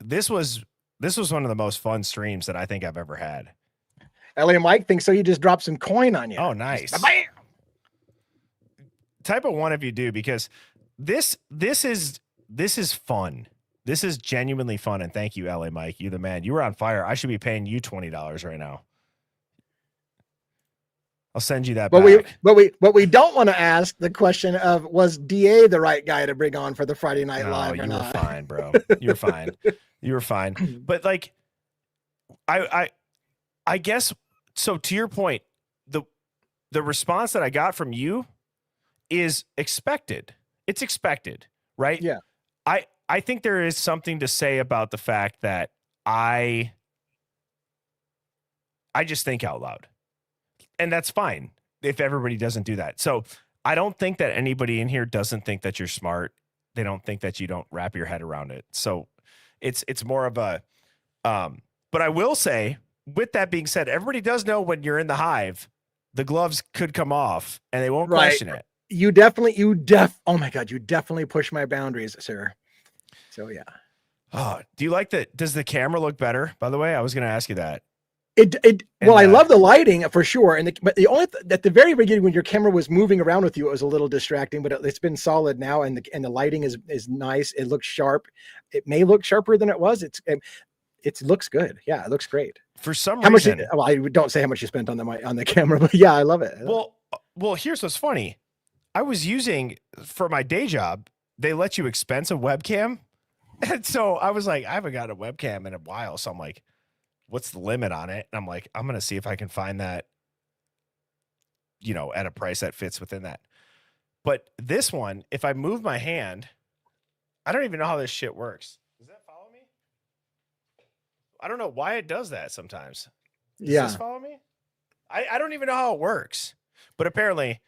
this was one of the most fun streams that I think I've ever had. LA Mike thinks so. You just dropped some coin on you. Oh, nice. Bam! Type of one if you do, because this is fun. This is genuinely fun. And thank you, LA Mike. You the man. You were on fire. I should be paying you $20 right now. I'll send you that back. But we don't want to ask the question of, was DA the right guy to bring on for the Friday Night Live or not? You were fine, bro. You're fine. You were fine. But like, I guess, so to your point, the response that I got from you is expected. It's expected, right? Yeah. I think there is something to say about the fact that I just think out loud. And that's fine if everybody doesn't do that. So I don't think that anybody in here doesn't think that you're smart. They don't think that you don't wrap your head around it. So it's more of a, but I will say, with that being said, everybody does know when you're in the Hive, the gloves could come off and they won't question it. Oh my God, you definitely push my boundaries, sir. So yeah. Oh, do you like does the camera look better? By the way, I was going to ask you that. I love the lighting for sure. But the only at the very beginning, when your camera was moving around with you, it was a little distracting, but it's been solid now. And the lighting is nice. It looks sharp. It may look sharper than it was. It looks good. Yeah. It looks great. For some reason. I don't say how much you spent on the camera, but yeah, I love it. Well, here's what's funny. I was using, for my day job, they let you expense a webcam. And so I was like, I haven't got a webcam in a while. So I'm like, what's the limit on it? And I'm like, I'm going to see if I can find that, at a price that fits within that. But this one, if I move my hand, I don't even know how this shit works. Does that follow me? I don't know why it does that sometimes. Does this follow me? I don't even know how it works. But apparently,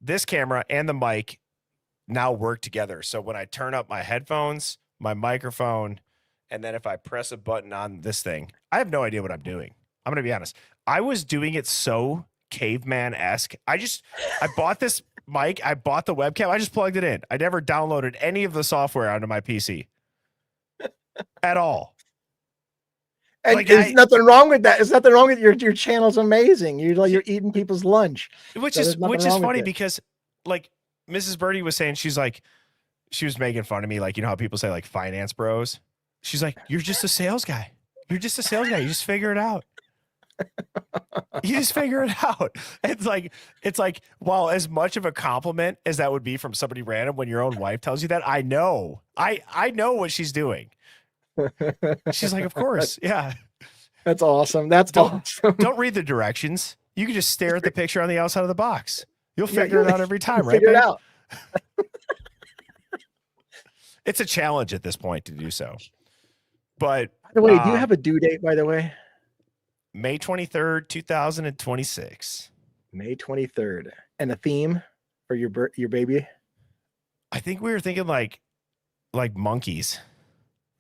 this camera and the mic now work together. So when I turn up my headphones, my microphone, and then if I press a button on this thing, I have no idea what I'm doing. I'm going to be honest. I was doing it so caveman-esque. I bought this mic. I bought the webcam. I just plugged it in. I never downloaded any of the software onto my PC at all. And Like, there's nothing wrong with that. There's nothing wrong with your channel's amazing. You're eating people's lunch. Which So is there's nothing wrong with funny it. because like Mrs. Birdie was saying, she was making fun of me, like, you know how people say like finance bros. She's like, you're just a sales guy. You're just a sales guy. You just figure it out. You just figure it out. It's like, well, as much of a compliment as that would be from somebody random when your own wife tells you that, I know what she's doing. She's like, of course. Yeah. That's awesome. That's awesome. Don't read the directions. You can just stare at the picture on the outside of the box. You'll figure it out every time, right? Figure it babe? out. It's a challenge at this point to do so. But By the way, do you have a due date, by the way? May 23rd, 2026. May 23rd. And a theme for your baby? I think we were thinking like monkeys.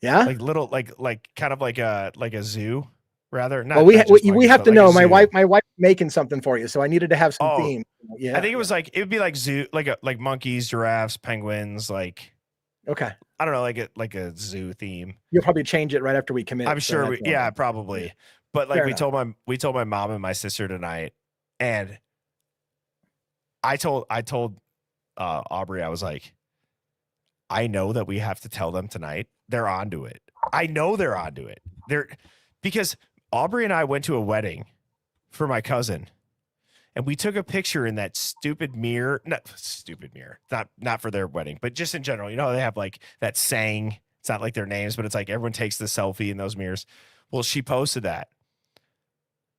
Yeah? Like little like kind of like a zoo rather. Not, Well, we not just we monkeys, have but to like know. a My zoo. wife making something for you, so I needed to have some Oh, theme. Yeah. I think it would be like zoo, like monkeys, giraffes, penguins, like Okay. I don't know, like a zoo theme. You'll probably change it right after we commit. I'm so sure that's why. probably. But like Fair we told my mom and my sister tonight, and I told Aubrey, I was like, I know that we have to tell them tonight. They're onto it. I know they're onto it. Because Aubrey and I went to a wedding for my cousin, and we took a picture in that stupid mirror. Not for their wedding, but just in general. You know, they have like that saying. It's not like their names, but it's like everyone takes the selfie in those mirrors. Well, she posted that.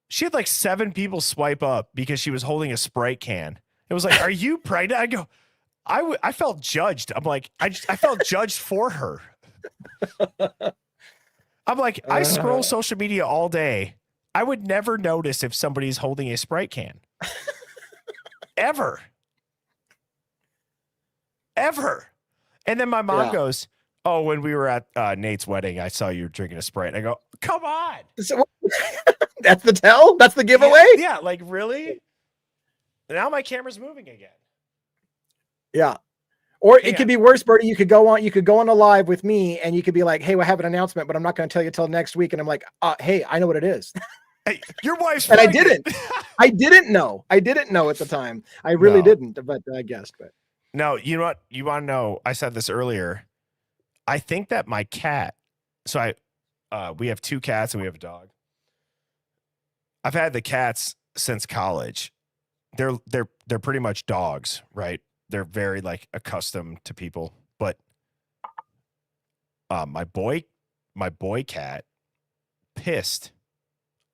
She had like 7 people swipe up because she was holding a Sprite can. It was like, are you pregnant? I go, I felt judged. I'm like, I felt judged for her. I'm like, I scroll social media all day. I would never notice if somebody's holding a Sprite can. Ever. And then my mom goes, oh, when we were at Nate's wedding, I saw you drinking a Sprite. And I go, come on. So, that's the tell? That's the giveaway? Yeah, like really? Now my camera's moving again. Yeah. Or it could be worse, Bertie. You could go on a live with me and you could be like, hey, I have an announcement, but I'm not going to tell you till next week. And I'm like, hey, I know what it is. Hey, your wife's and pregnant. I didn't know at the time. I really didn't, but I guessed. But no, you know what? You want to know? I said this earlier. I think that my cat. So we have 2 cats and we have a dog. I've had the cats since college. They're pretty much dogs, right? They're very like accustomed to people. But my boy cat pissed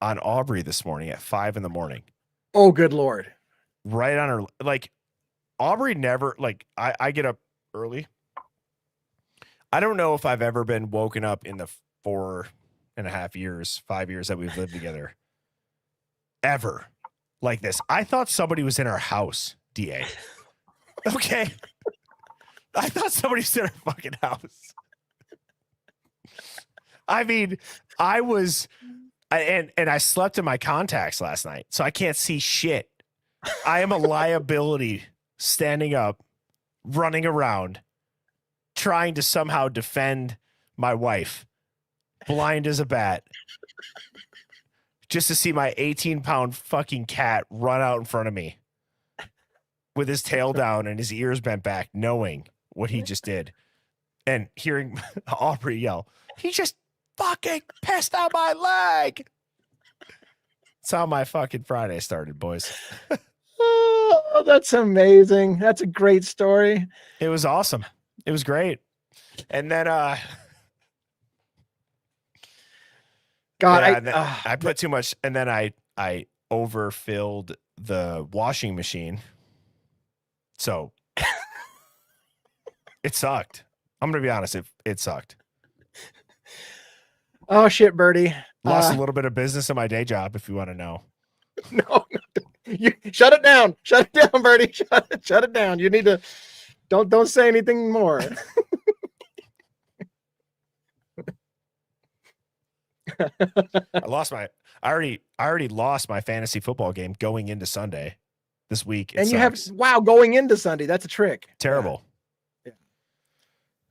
on Aubrey this morning at 5 a.m. Oh, good Lord. Right on her. Like Aubrey never, like I get up early. I don't know if I've ever been woken up in the 5 years that we've lived together ever like this. I thought somebody was in our house, DA. Okay. I thought somebody was in our fucking house. I mean, and I slept in my contacts last night, so I can't see shit. I am a liability standing up, running around, trying to somehow defend my wife, blind as a bat, just to see my 18-pound fucking cat run out in front of me with his tail down and his ears bent back, knowing what he just did, and hearing Aubrey yell, he just fucking pissed on my leg. That's how my fucking Friday started, boys. Oh, that's amazing. That's a great story. It was awesome. It was great. And then God, I put too much, and then I overfilled the washing machine. So it sucked. I'm gonna be honest, it sucked. Oh shit, Bertie. Lost a little bit of business in my day job, if you want to know. No, you shut it down. Shut it down, Bertie. Shut it down. You need to don't say anything more. I lost my I already lost my fantasy football game going into Sunday this week. And you have going into Sunday. That's a trick. Terrible. Yeah.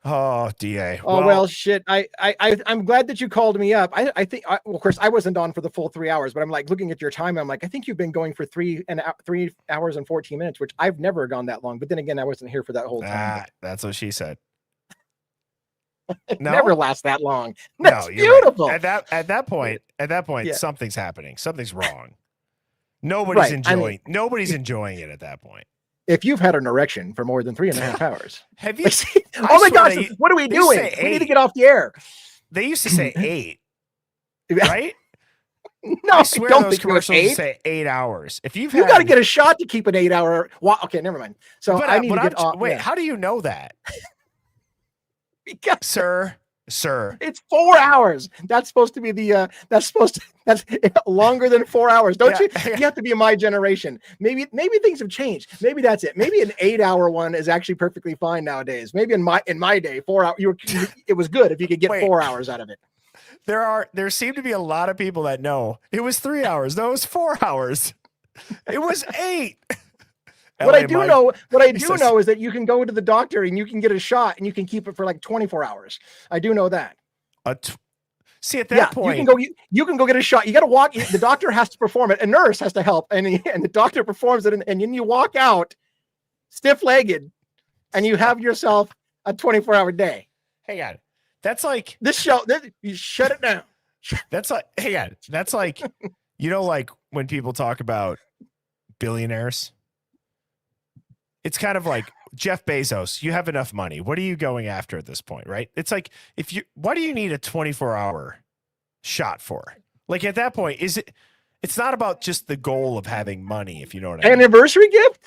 Oh, DA. Oh well, shit. I'm glad that you called me up. I think, well, of course, I wasn't on for the full 3 hours, but I'm like looking at your time. I'm like, I think you've been going for 3 hours and 14 minutes, which I've never gone that long. But then again, I wasn't here for that whole time. That's what she said. It never lasts that long. That's beautiful. Right. At that point, yeah. Something's happening. Something's wrong. Nobody's enjoying it at that point. If you've had an erection for more than 3.5 hours, have you? Oh my gosh, what are we doing? We need to get off the air. They used to say 8, right? No, I swear those commercials used to say 8 hours. If you got to get a shot to keep an 8 hour. Well, okay, never mind. So I need to get off. Wait, how do you know that? Because sir, it's 4 hours. That's supposed to be that's longer than 4 hours. Don't you? You have to be my generation. Maybe things have changed. Maybe that's it. Maybe an 8 hour one is actually perfectly fine nowadays. Maybe in my day, 4 hours, it was good if you could get 4 hours out of it. There seem to be a lot of people that know it was 3 hours. No, it was 4 hours. It was 8. What I do know is that you can go to the doctor and you can get a shot and you can keep it for like 24 hours. I do know that. See, at that point, you can go get a shot. You got to walk. The doctor has to perform it. A nurse has to help, and the doctor performs it, and then you walk out stiff-legged, and you have yourself a 24-hour day. Hang on, that's like this show. You shut it down. That's like, hang on, that's like, like when people talk about billionaires. It's kind of like Jeff Bezos. You have enough money. What are you going after at this point, right? It's like what do you need a 24-hour shot for? Like at that point, it's not about just the goal of having money, if you know what I mean. Anniversary gift?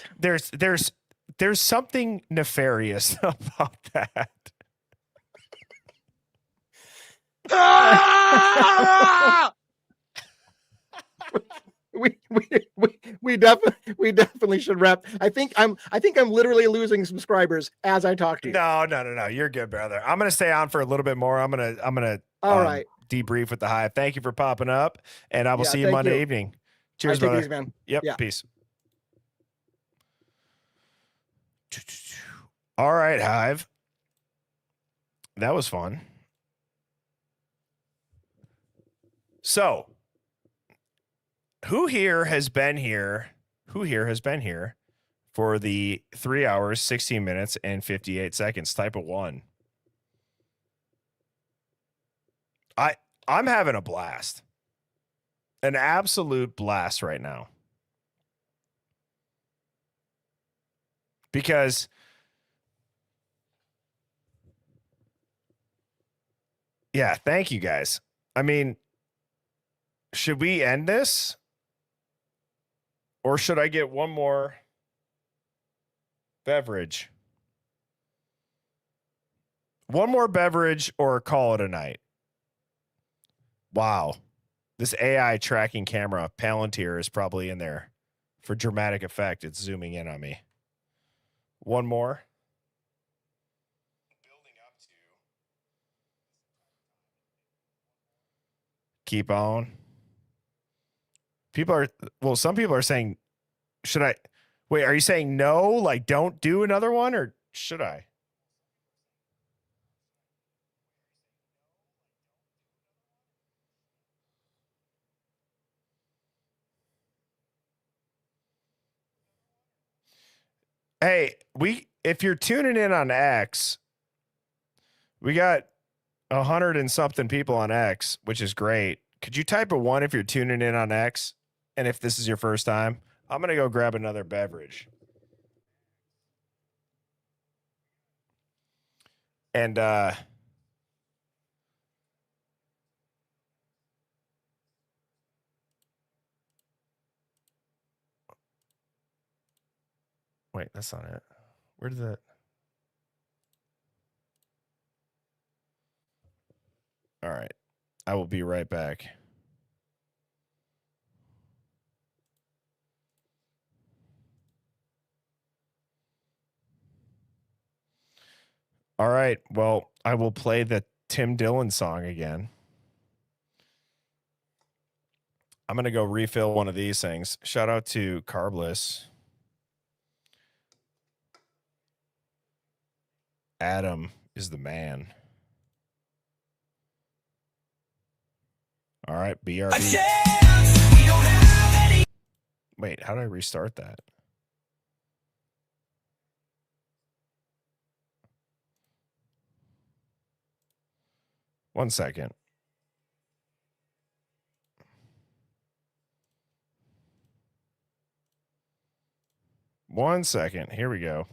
There's something nefarious about that. We definitely should wrap. I think I'm literally losing subscribers as I talk to you. No. You're good, brother. I'm gonna stay on for a little bit more. I'm gonna all right. Debrief with the Hive. Thank you for popping up, and I will see you Monday evening. Cheers, brother. Easy, man. Yep. Yeah. Peace. All right, Hive. That was fun. So, who here has been here for the 3 hours, 16 minutes, and 58 seconds? Type of 1. I'm having a blast. An absolute blast right now. Because yeah, thank you guys. I mean, should we end this? Or should I get one more beverage? One more beverage or call it a night? Wow. This AI tracking camera, Palantir, is probably in there for dramatic effect. It's zooming in on me. One more. Keep on. Some people are saying, should I wait? Are you saying no? Like, don't do another one, or should I? Hey, if you're tuning in on X, we got 100 and something people on X, which is great. Could you type a 1 if you're tuning in on X? And if this is your first time, I'm going to go grab another beverage. And wait, that's not it. Where did that? All right. I will be right back. All right. Well, I will play the Tim Dillon song again. I'm going to go refill one of these things. Shout out to Carbless. Adam is the man. All right, BRB. Wait, how do I restart that? One second. One second. Here we go.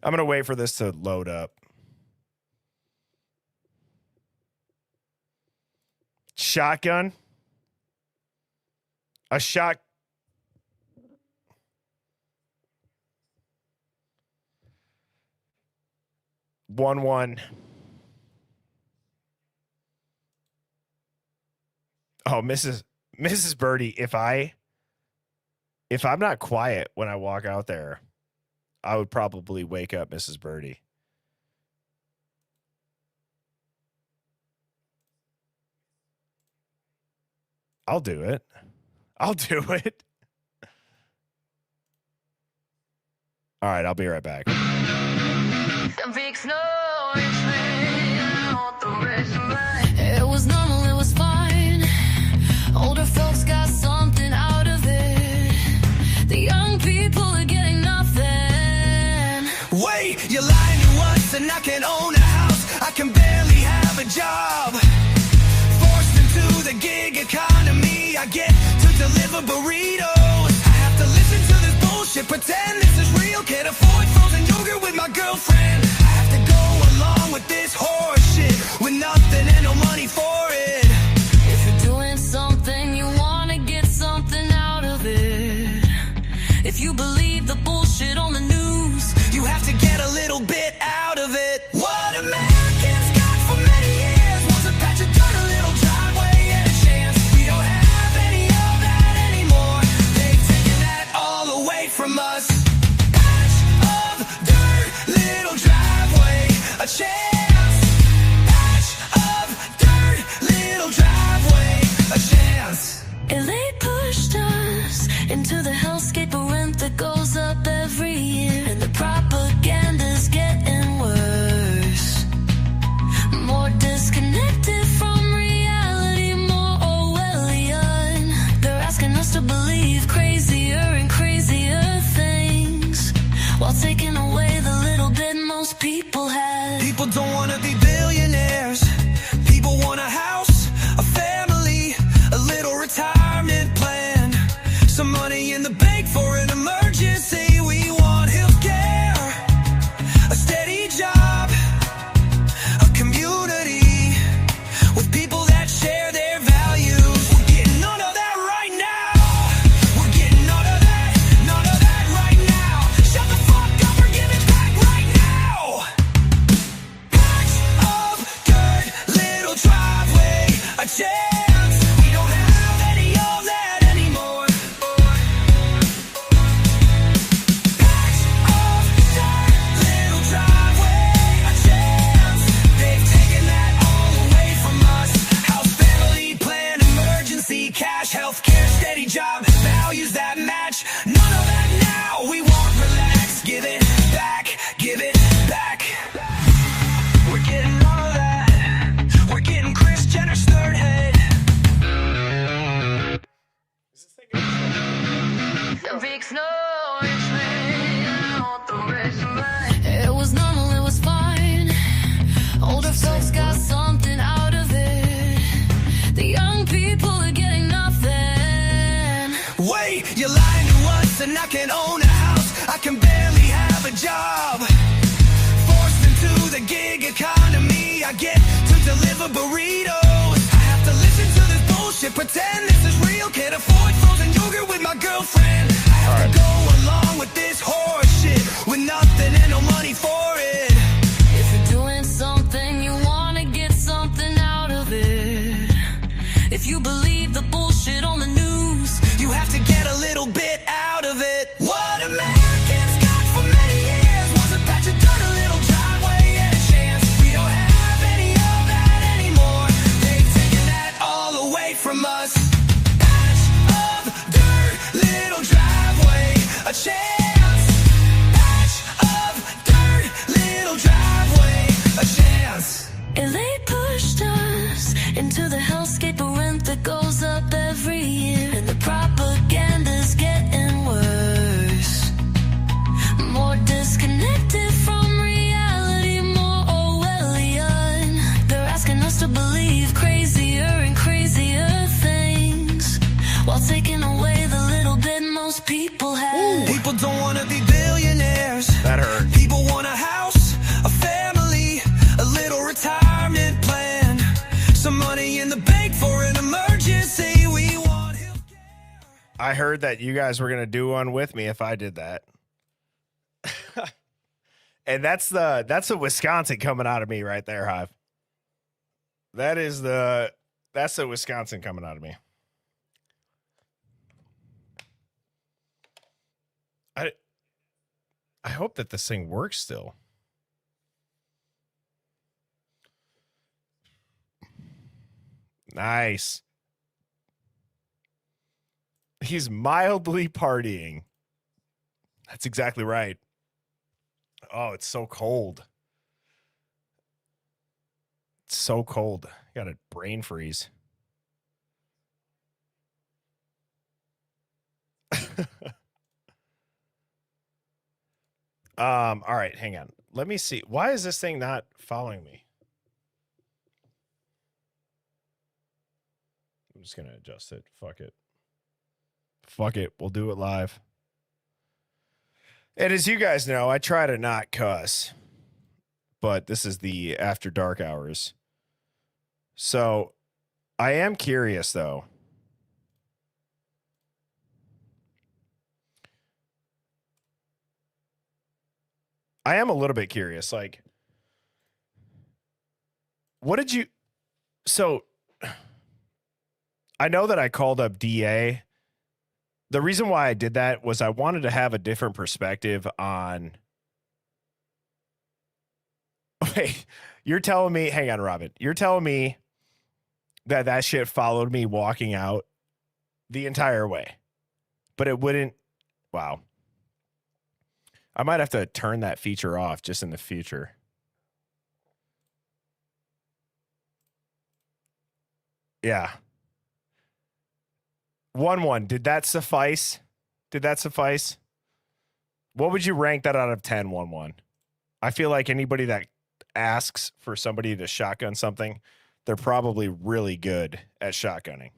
I'm going to wait for this to load up. Shotgun. A shot. One. Oh, Mrs. Birdie, if I'm not quiet when I walk out there, I would probably wake up Mrs. Birdie. I'll do it. All right, I'll be right back. It was normal, it was fine. Older folks got something out of it. The young people are getting nothing. Wait, you're lying to us and I can't own a house. I can barely have a job. Forced into the gig economy, I get to deliver burritos. I have to listen to this bullshit, pretend this is real. Can't afford frozen yogurt with my girlfriend. I have to go along with this horse shit with nothing and no money for it. If you're doing something, you wanna get something out of it. If you believe the bullshit on the news, you have to get a little bit out of it. What Americans got for many years was a patch of dirt, a little driveway, and a chance. We don't have any of that anymore. They've taken that all away from us. Patch of dirt, little driveway, a chance. Patch of dirt, little driveway, a chance. and they pushed us into the hellscape of rent that goes up every year, and the propaganda's getting worse. More disconnected from reality, more Orwellian. They're asking us to believe crazier and crazier things, while taking away the little bit most people have. People don't want to be billionaires. People want a house, a family, a little retirement plan, some money in the bank for an emergency. We want health care, a steady job, a community with people that share their values. We're getting none of that right now. We're getting none of that right now. Shut the fuck up or give it back right now. Patch of dirt, little driveway, a chance. We don't have any of that anymore. Patch of dirt, little driveway, a chance. They've taken that all away from us. House, family, plan, emergency, cash, healthcare, steady job, values that match. None of that now. We want relax. Give it back. Give it back. We're getting all of that. We're getting Kris Jenner's third head. It was normal, it was fine. Older folks got something out of it. The young people are getting nothing. Wait, you're lying to us and I can't own a house. I can barely have a job. Forced into the gig economy, I get to deliver burritos. I have to listen to this bullshit, pretend this is real. Can't afford frozen yogurt with my girlfriend. I have to go along with this horse shit with nothing and no money for it. If you're doing something, you wanna get something out of it. If you believe the bullshit on the news, you have to get a little bit out of it. What Americans got for chance. Patch of dirt, little driveway, a chance. And they pushed us into the hellscape of rent that goes up every year. And the propaganda's getting worse. More disconnected from reality, more Orwellian. They're asking us to believe crazier and crazier things, while taking away the little bit most people have. People don't want to be billionaires. That hurt. People want a house, a family, a little retirement plan, some money in the bank for an emergency. We want I heard that you guys were going to do one with me if I did that. And that's the Wisconsin coming out of me right there, Hive. That's the Wisconsin coming out of me. I hope that this thing works still. Nice. He's mildly partying. That's exactly right. Oh, it's so cold. It's so cold. Got a brain freeze. All right, hang on. Let me see. Why is this thing not following me? I'm just gonna adjust it. Fuck it. Fuck it. We'll do it live. And as you guys know, I try to not cuss, but this is the after dark hours. So I am curious though. I am a little bit curious. Like, what did you, so I know that I called up DA. The reason why I did that was I wanted to have a different perspective on. Wait, you're telling me, hang on, Robin. You're telling me that shit followed me walking out the entire way, but it wouldn't. Wow. I might have to turn that feature off just in the future. Yeah. 1-1. Did that suffice? Did that suffice? What would you rank that out of 10, 1-1? I feel like anybody that asks for somebody to shotgun something, they're probably really good at shotgunning.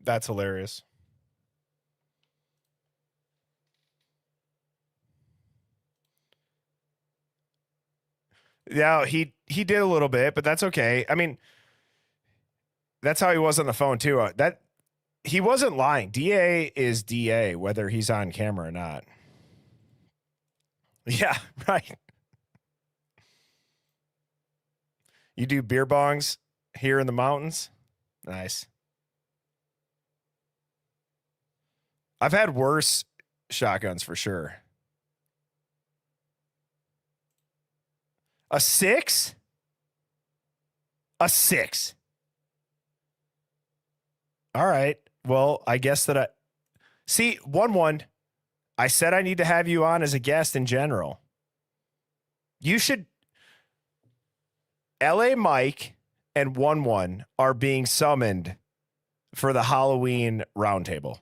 That's hilarious. Yeah, he did a little bit, but that's okay. I mean, that's how he was on the phone too. That he wasn't lying. DA is DA, whether he's on camera or not. Yeah, right. You do beer bongs here in the mountains? Nice. I've had worse shotguns for sure. A 6? A 6. All right. Well, I guess that see, 1-1. I said I need to have you on as a guest in general. You should. LA Mike and 1-1 are being summoned for the Halloween roundtable.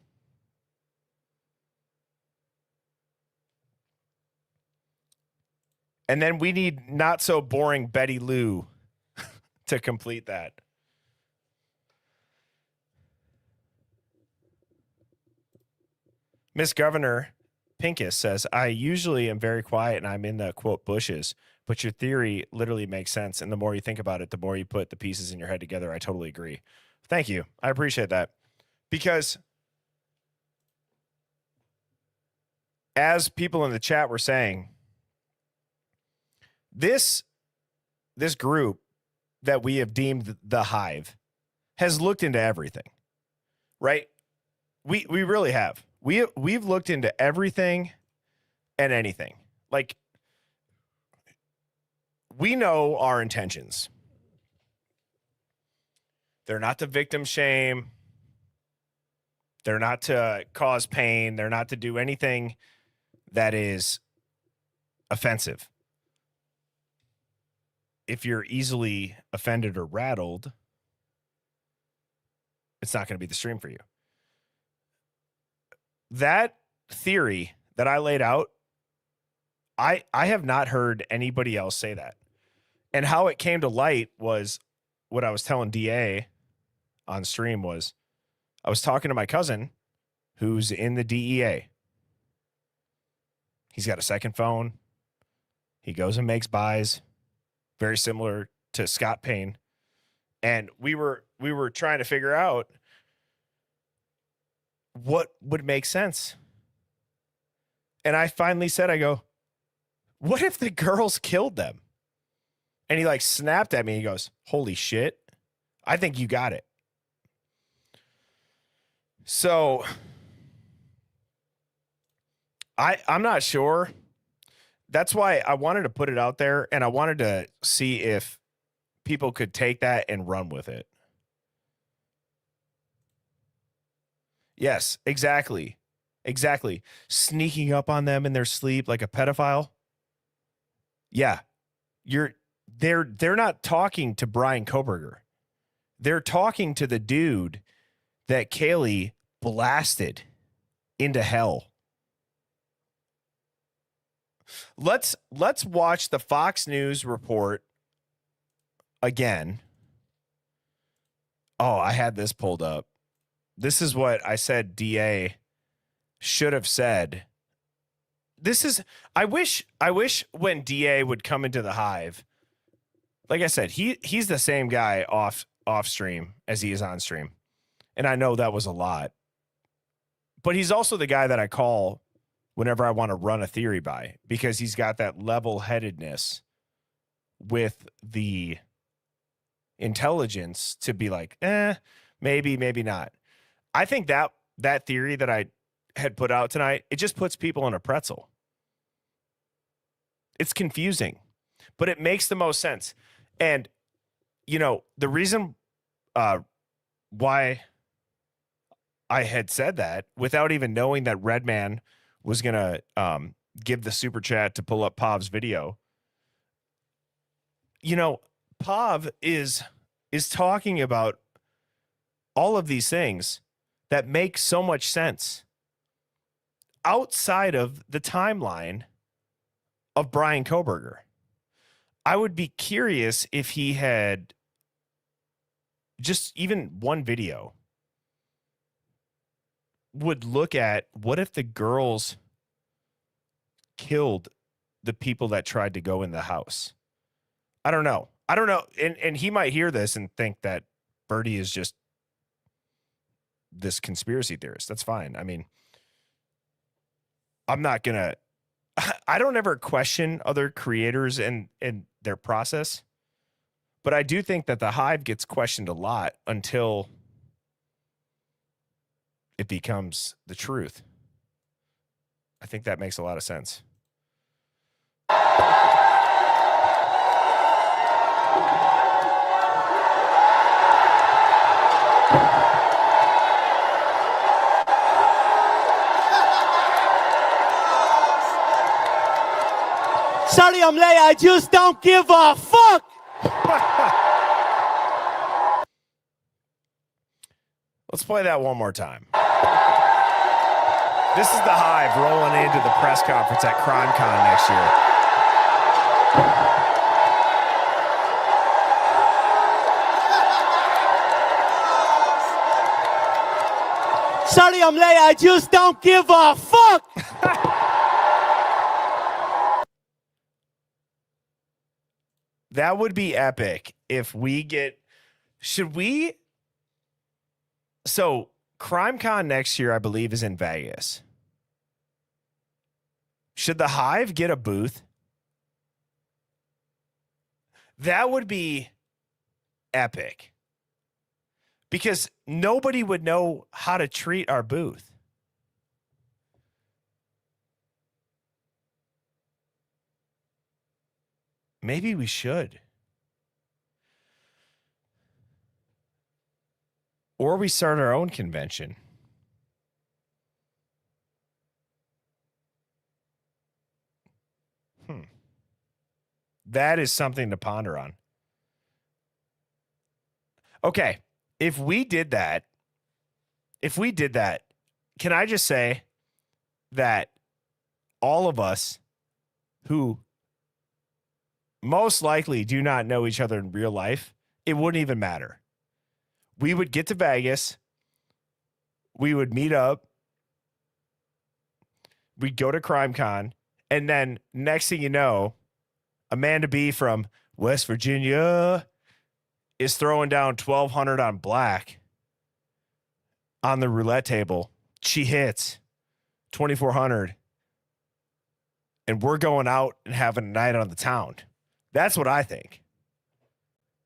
And then we need not so boring Betty Lou to complete that. Miss Governor Pincus says, I usually am very quiet and I'm in the quote bushes, but your theory literally makes sense. And the more you think about it, the more you put the pieces in your head together. I totally agree. Thank you. I appreciate that. Because as people in the chat were saying, this group that we have deemed the Hive has looked into everything, right? We really have. We've looked into everything and anything. Like, we know our intentions. They're not to victim shame. They're not to cause pain. They're not to do anything that is offensive. If you're easily offended or rattled, it's not going to be the stream for you. That theory that I laid out, I have not heard anybody else say that. And how it came to light was what I was telling DA on stream was I was talking to my cousin who's in the DEA. He's got a second phone. He goes and makes buys, very similar to Scott Payne. And we were trying to figure out what would make sense. And I finally said, I go, what if the girls killed them? And he like snapped at me. He goes, holy shit. I think you got it. So I'm not sure. That's why I wanted to put it out there, and I wanted to see if people could take that and run with it. Yes, exactly. Exactly. Sneaking up on them in their sleep like a pedophile. Yeah. They're not talking to Brian Koberger. They're talking to the dude that Kaylee blasted into hell. Let's watch the Fox News report again. Oh, I had this pulled up. This is what I said DA should have said. This is I wish when DA would come into the Hive. Like I said, he's the same guy off stream as he is on stream. And I know that was a lot. But he's also the guy that I call whenever I want to run a theory by, because he's got that level-headedness with the intelligence to be like, maybe, maybe not. I think that theory that I had put out tonight, it just puts people in a pretzel. It's confusing, but it makes the most sense. And, you know, the reason why I had said that without even knowing that Redman was going to give the super chat to pull up Pav's video. You know, Pav is talking about all of these things that make so much sense outside of the timeline of Brian Koberger. I would be curious if he had just even one video would look at what if the girls killed the people that tried to go in the house. I don't know. And he might hear this and think that Birdie is just this conspiracy theorist. That's fine. I mean, I'm not gonna, I don't ever question other creators and their process, but I do think that the Hive gets questioned a lot until it becomes the truth. I think that makes a lot of sense. Sorry I'm late, I just don't give a fuck! Let's play that one more time. This is the Hive rolling into the press conference at CrimeCon next year. Sorry I'm late, I just don't give a fuck! That would be epic if we get, so CrimeCon next year, I believe, is in Vegas. Should the Hive get a booth? That would be epic. Because nobody would know how to treat our booth. Maybe we should. Or we start our own convention. That is something to ponder on. Okay, if we did that, can I just say that all of us who most likely do not know each other in real life, it wouldn't even matter. We would get to Vegas, we would meet up, we'd go to CrimeCon, and then next thing you know, Amanda B from West Virginia is throwing down 1,200 on black on the roulette table. She hits 2,400. And we're going out and having a night on the town. That's what I think.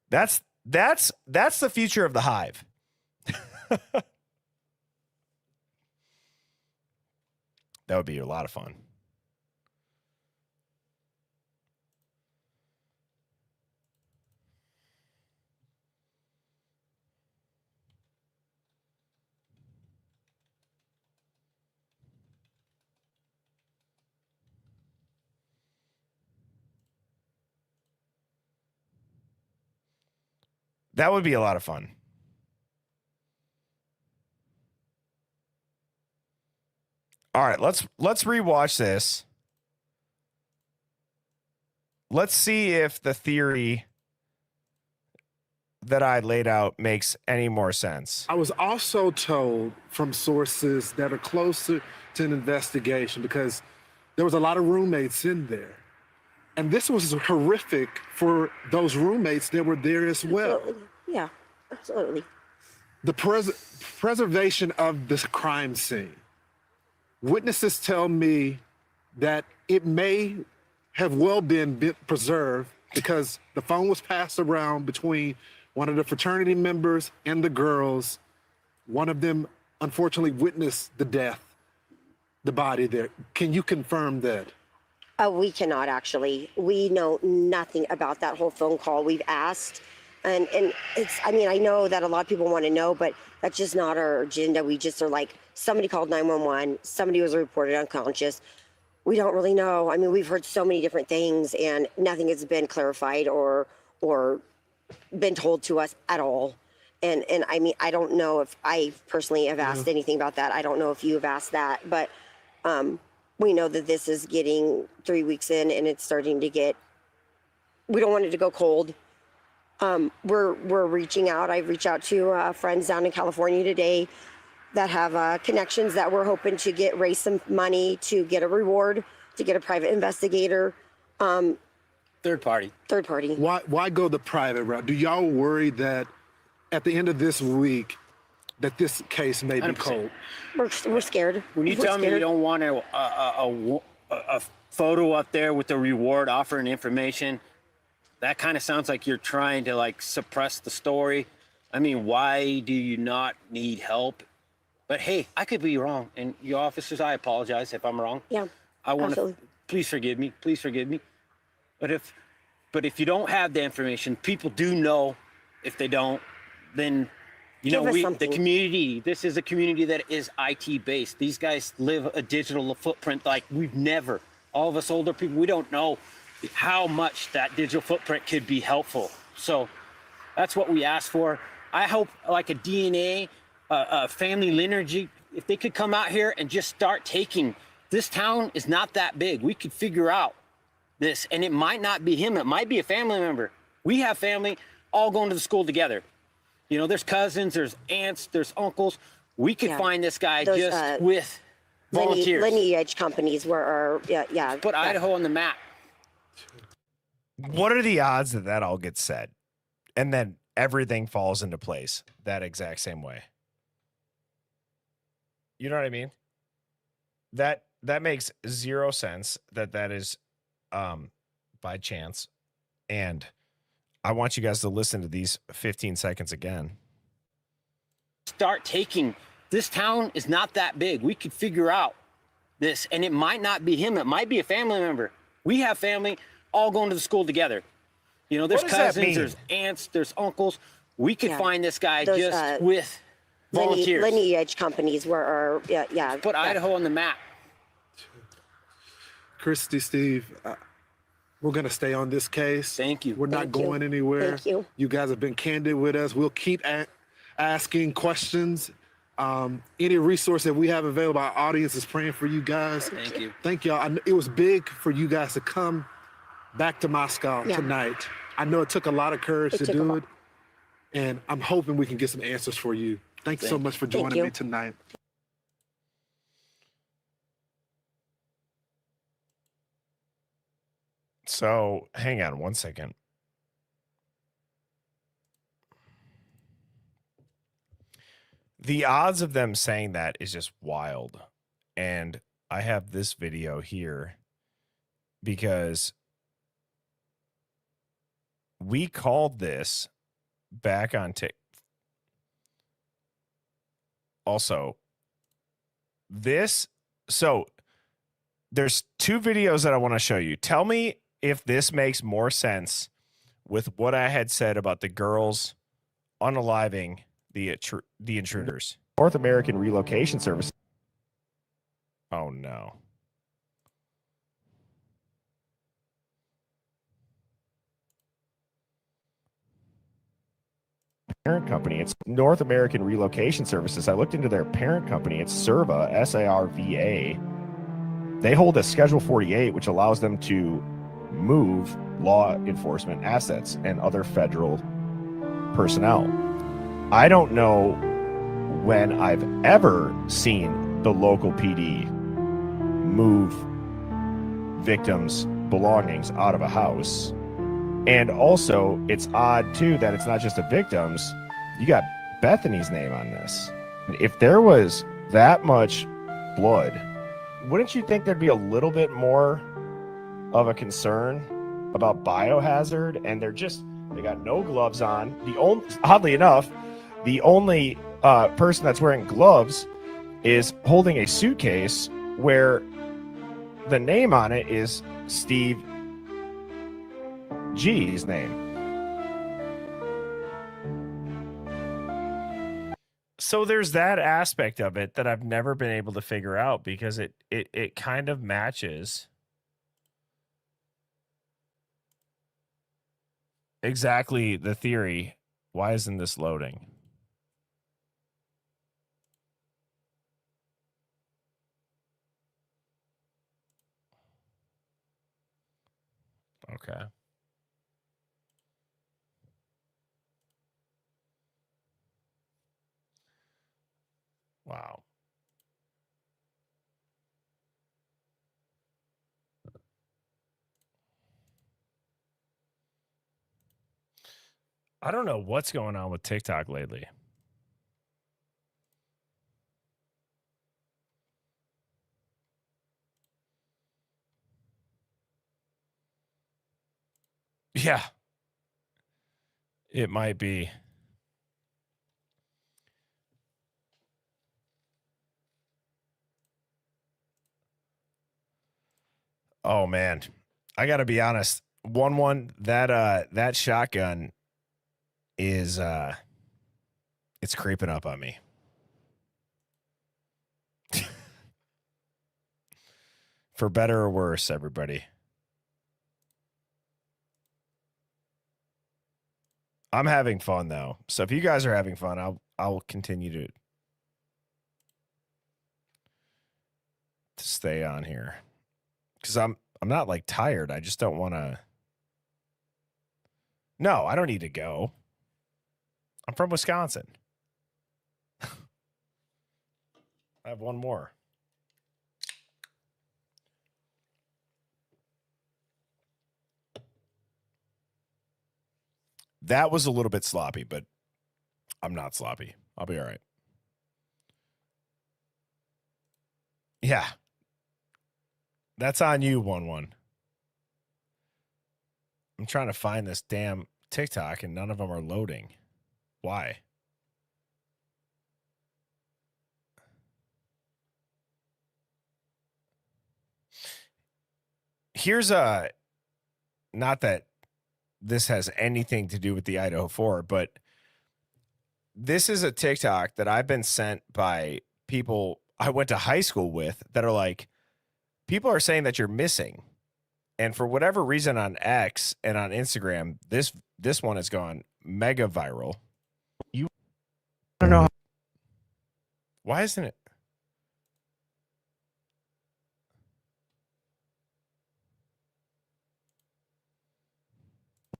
That's the future of the Hive. That would be a lot of fun. That would be a lot of fun. All right, let's rewatch this. Let's see if the theory that I laid out makes any more sense. I was also told from sources that are closer to an investigation, because there was a lot of roommates in there. And this was horrific for those roommates that were there as well. Absolutely. Yeah, absolutely. The preservation of this crime scene. Witnesses tell me that it may have well been preserved because the phone was passed around between one of the fraternity members and the girls. One of them unfortunately witnessed the death, the body there. Can you confirm that? We cannot actually. We know nothing about that whole phone call. We've asked, and it's, I mean, I know that a lot of people want to know, but that's just not our agenda. We just are like, somebody called 911, somebody was reported unconscious. We don't really know. I mean, we've heard so many different things and nothing has been clarified or been told to us at all. And I mean, I don't know if I personally have asked anything about that. I don't know if you have asked that, but we know that this is getting 3 weeks in and it's starting to get, we don't want it to go cold. We're reaching out. I've reached out to friends down in California today that have connections that we're hoping to raise some money to get a reward, to get a private investigator. Third party. Why go the private route? Do y'all worry that at the end of this week that this case may be 100%. cold? We're scared. When you tell me you don't want a photo up there with the reward offering information, that kind of sounds like you're trying to like suppress the story. I mean, why do you not need help? But hey, I could be wrong. And you officers, I apologize if I'm wrong. Yeah, I want to, absolutely. please forgive me. But if you don't have the information, people do know. If they don't, then you know, the community, this is a community that is IT based. These guys live a digital footprint like we've never. All of us older people, we don't know how much that digital footprint could be helpful. So that's what we asked for. I hope like a DNA, a family lineage, if they could come out here and just start taking, this town is not that big. We could figure out this, and it might not be him. It might be a family member. We have family all going to the school together. You know, there's cousins, there's aunts, there's uncles. We could find this guy just with volunteers. Lineage companies were, Put Idaho on the map. What are the odds that that all gets said and then everything falls into place that exact same way? You know what I mean? That makes zero sense that is by chance. And I want you guys to listen to these 15 seconds again. Start taking, this town is not that big. We could figure out this, and it might not be him. It might be a family member. We have family all going to the school together. You know, there's What does that cousins, mean? there's aunts, there's uncles. We could Yeah. find this guy Those, just with volunteers. lineage companies were, yeah. Put Idaho on the map. Christy, Steve, we're going to stay on this case. Thank you. We're not Thank you. going anywhere. Thank you. You guys have been candid with us. We'll keep asking questions. Any resource that we have available, our audience is praying for you guys. Thank you. Thank y'all. It was big for you guys to come back to Moscow tonight. I know it took a lot of courage to do it, and I'm hoping we can get some answers for you. Thanks so much for joining me tonight. So hang on one second. The odds of them saying that is just wild. And I have this video here because we called this back on TikTok. Also, so there's two videos that I want to show you. Tell me if this makes more sense with what I had said about the girls unaliving the intruders. North American Relocation Service. Oh no. Parent company, it's North American Relocation Services. I looked into their parent company. It's SARVA, S-A-R-V-A. They hold a Schedule 48, which allows them to move law enforcement assets and other federal personnel. I don't know when I've ever seen the local PD move victims' belongings out of a house. And also, it's odd, too, that it's not just the victims. You got Bethany's name on this. If there was that much blood, wouldn't you think there'd be a little bit more of a concern about biohazard? And they got no gloves on. Oddly enough, the only person that's wearing gloves is holding a suitcase where the name on it is Steve G's name. So there's that aspect of it that I've never been able to figure out because it kind of matches exactly the theory. Why isn't this loading? Okay. Wow. I don't know what's going on with TikTok lately. Yeah. It might be. Oh man. I got to be honest. That shotgun is it's creeping up on me. For better or worse, everybody. I'm having fun though. So if you guys are having fun, I'll continue to stay on here. Cuz I'm not like tired. I just don't want to. No, I don't need to go. I'm from Wisconsin. I have one more. That was a little bit sloppy, but I'm not sloppy. I'll be all right. Yeah. That's on you, 1-1. I'm trying to find this damn TikTok and none of them are loading. Why? Here's not that this has anything to do with the Idaho 4, but this is a TikTok that I've been sent by people I went to high school with that are like, people are saying that you're missing. And for whatever reason on X and on Instagram, this one has gone mega viral. I don't know. Why isn't it?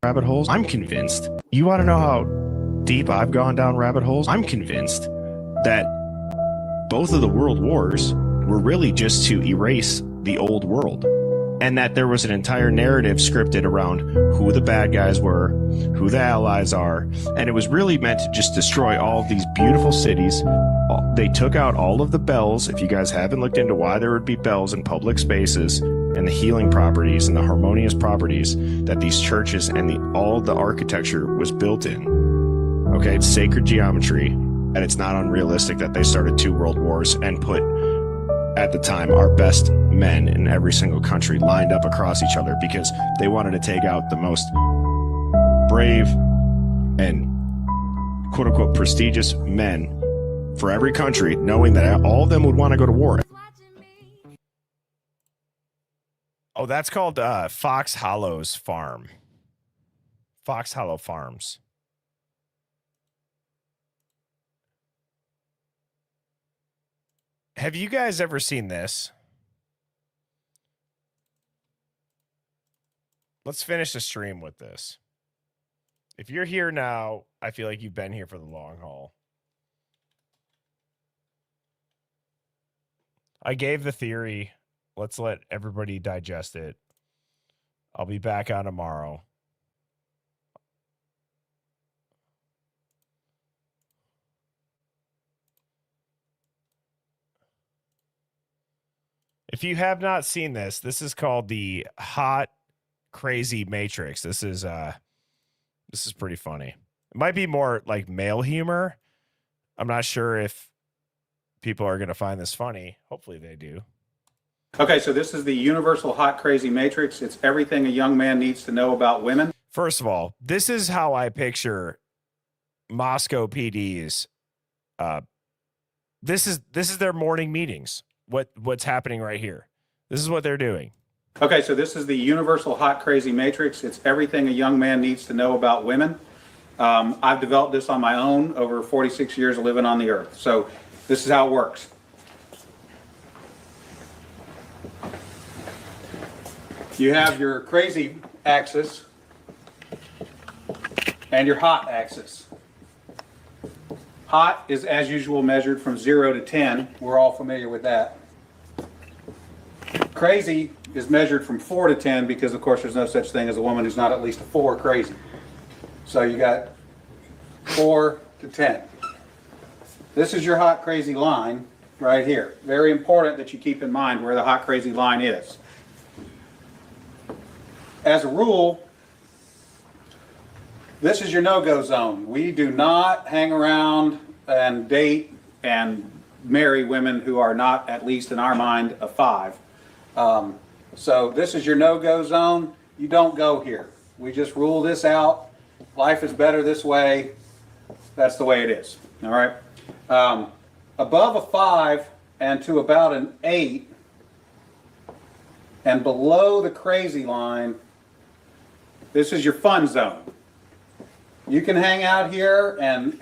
Rabbit holes? I'm convinced. You want to know how deep I've gone down rabbit holes? I'm convinced that both of the world wars were really just to erase the old world. And that there was an entire narrative scripted around who the bad guys were, who the allies are, and it was really meant to just destroy all of these beautiful cities. They took out all of the bells. If you guys haven't looked into why there would be bells in public spaces and the healing properties and the harmonious properties that these churches and all the architecture was built in. Okay, it's sacred geometry, and it's not unrealistic that they started 2 world wars and put, at the time, our best men in every single country lined up across each other because they wanted to take out the most brave and quote-unquote prestigious men for every country, knowing that all of them would want to go to war. Oh, that's called Fox Hollow's Farm. Fox Hollow Farms. Have you guys ever seen this? Let's finish the stream with this. If you're here now, I feel like you've been here for the long haul. I gave the theory. Let's let everybody digest it. I'll be back on tomorrow. If you have not seen this, this is called the Hot Crazy Matrix. This is pretty funny. It might be more like male humor. I'm not sure if people are going to find this funny. Hopefully they do. Okay, so this is the universal hot crazy matrix. It's everything a young man needs to know about women. First of all, this is how I picture Moscow PD's. This is their morning meetings. What's happening right here? This is what they're doing. Okay, so this is the universal hot crazy matrix. It's everything a young man needs to know about women. I've developed this on my own over 46 years of living on the earth. So this is how it works. You have your crazy axis and your hot axis. Hot is, as usual, measured from 0 to 10. We're all familiar with that. Crazy is measured from 4 to 10 because, of course, there's no such thing as a woman who's not at least a 4 crazy. So you got 4 to 10. This is your hot crazy line right here. Very important that you keep in mind where the hot crazy line is. As a rule, this is your no-go zone. We do not hang around and date and marry women who are not, at least in our mind, a 5. So this is your no-go zone. You don't go here. We just rule this out. Life is better this way. That's the way it is. All right. Above a 5 and to about an 8 and below the crazy line, this is your fun zone. You can hang out here and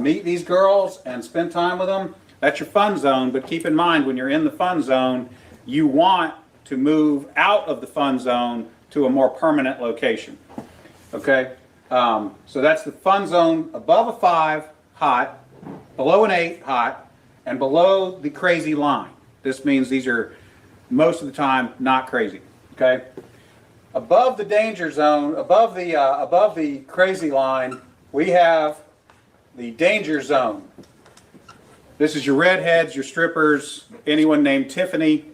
meet these girls and spend time with them. That's your fun zone, but keep in mind when you're in the fun zone, you want to move out of the fun zone to a more permanent location. Okay? So that's the fun zone above a 5, hot, below an 8, hot, and below the crazy line. This means these are most of the time not crazy. Okay? Above the danger zone, above the crazy line, we have the danger zone. This is your redheads, your strippers, anyone named Tiffany.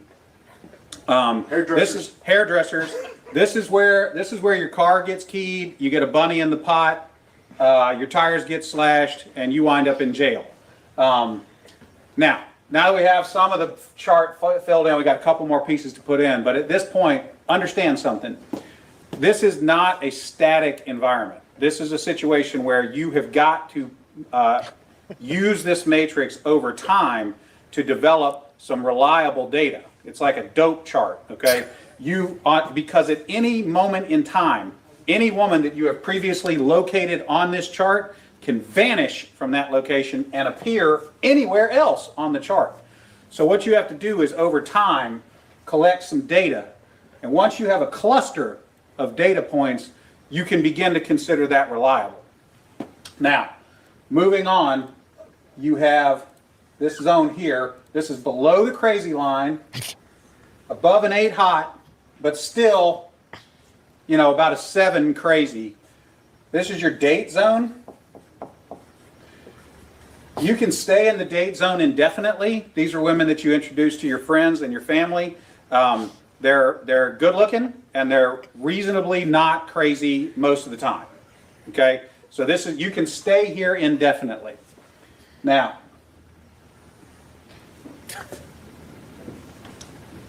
This is hairdressers. This is where your car gets keyed. You get a bunny in the pot. Your tires get slashed, and you wind up in jail. Now that we have some of the chart filled in, we got a couple more pieces to put in. But at this point, understand something. this is not a static environment. This is a situation where you have got to use this matrix over time to develop some reliable data. It's like a dope chart, okay? Because at any moment in time, any woman that you have previously located on this chart can vanish from that location and appear anywhere else on the chart. So what you have to do is over time collect some data, and once you have a cluster of data points, you can begin to consider that reliable. Now, moving on, you have this zone here. This is below the crazy line, above an 8 hot, but still, you know, about a 7 crazy. This is your date zone. You can stay in the date zone indefinitely. These are women that you introduce to your friends and your family. They're good looking and they're reasonably not crazy most of the time. Okay, so this is, you can stay here indefinitely. Now,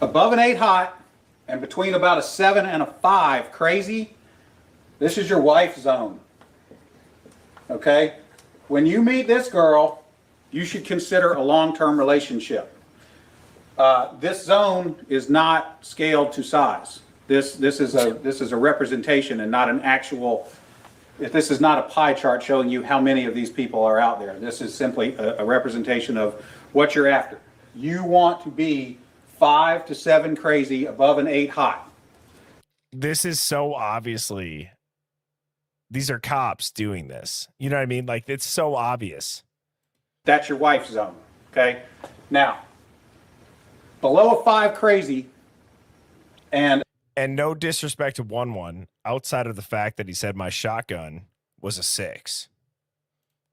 above an 8 hot and between about a 7 and a 5 crazy, this is your wife zone. Okay, when you meet this girl, you should consider a long-term relationship. This zone is not scaled to size. This is a representation and not an actual. This is not a pie chart showing you how many of these people are out there. This is simply a representation of what you're after. You want to be 5 to 7 crazy above an 8 hot. This is so obviously, these are cops doing this. You know what I mean? Like, it's so obvious. That's your wife zone. Okay. Now, below a 5 crazy, and no disrespect to 1-1, outside of the fact that he said my shotgun was a 6.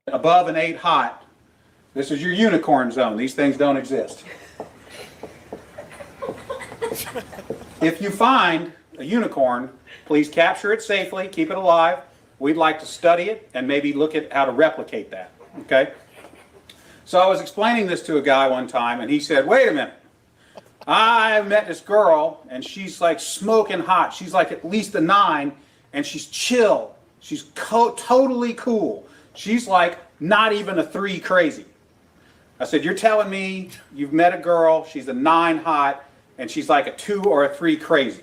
Above an 8 hot, this is your unicorn zone. These things don't exist. If you find a unicorn, please capture it safely, keep it alive. We'd like to study it and maybe look at how to replicate that. Okay? So I was explaining this to a guy one time, and he said, wait a minute. I met this girl, and she's like smoking hot. She's like at least a 9, and she's chill. She's totally cool. She's like not even a 3 crazy. I said, you're telling me you've met a girl, she's a 9 hot, and she's like a 2 or a 3 crazy.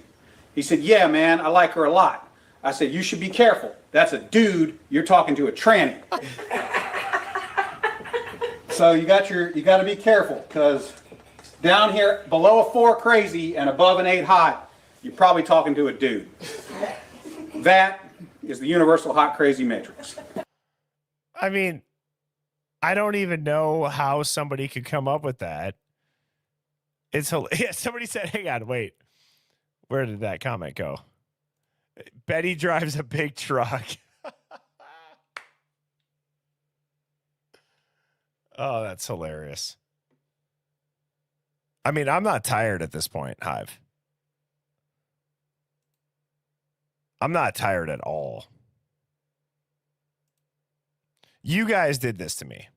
He said, yeah, man, I like her a lot. I said, you should be careful. That's a dude. You're talking to a tranny. So you got to be careful, because down here below a 4 crazy and above an 8 hot, you're probably talking to a dude. That is the universal hot crazy matrix. I mean, I don't even know how somebody could come up with that. It's hilarious. Somebody said, hang on, wait. Where did that comment go? Betty drives a big truck. Oh, that's hilarious. I mean, I'm not tired at this point, Hive. I'm not tired at all. You guys did this to me.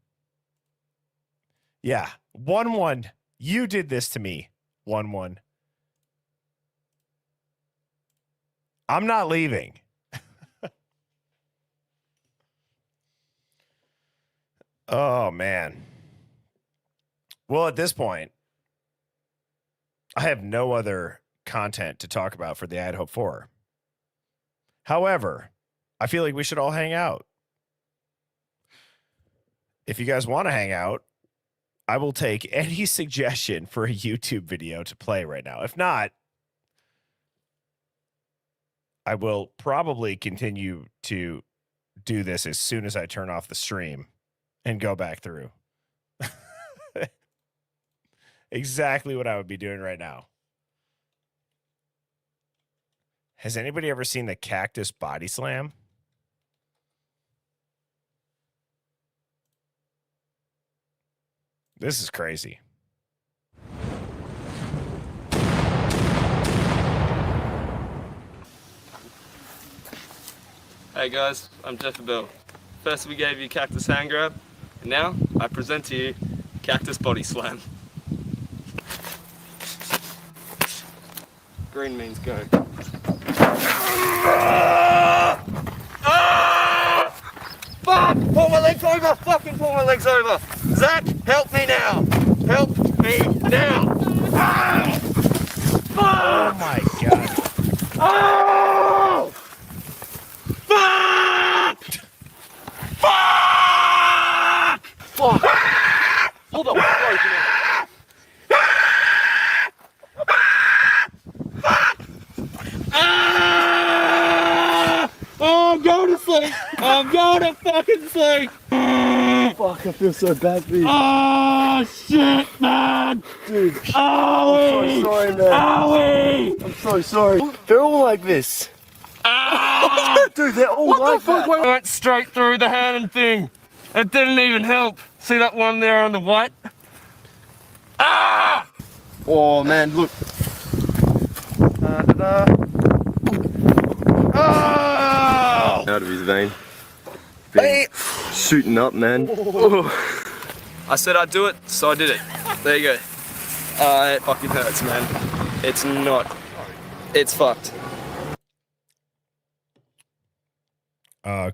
Yeah. 1-1. You did this to me. 1-1. I'm not leaving. Oh, man. Well, at this point, I have no other content to talk about for the Idaho 4. However, I feel like we should all hang out. If you guys want to hang out, I will take any suggestion for a YouTube video to play right now. If not, I will probably continue to do this as soon as I turn off the stream and go back through. Exactly what I would be doing right now. Has anybody ever seen the cactus body slam? This is crazy. Hey guys, I'm Jeff Bill. First we gave you cactus hand grab, and now I present to you cactus body slam. Green means go. Fuck! Pull my legs over! Fucking pull my legs over! Zach, help me now! Help me now! Ah! Oh my god. Oh! Fuck! Fuck! Fuck. Hold on. Oh, I'm going to sleep! I'm going to fucking sleep! Fuck, I feel so bad for you. Oh, shit, man! Dude, Owie! I'm so sorry, man. Owie! I'm so sorry. They're all like this. Dude, they're all like that. I went straight through the hand thing. It didn't even help. See that one there on the white? Ah! Oh, man, look. Oh! Out of his vein. Been shooting up, man. I said I'd do it, so I did it. There you go. It fucking hurts, man. It's not. It's fucked.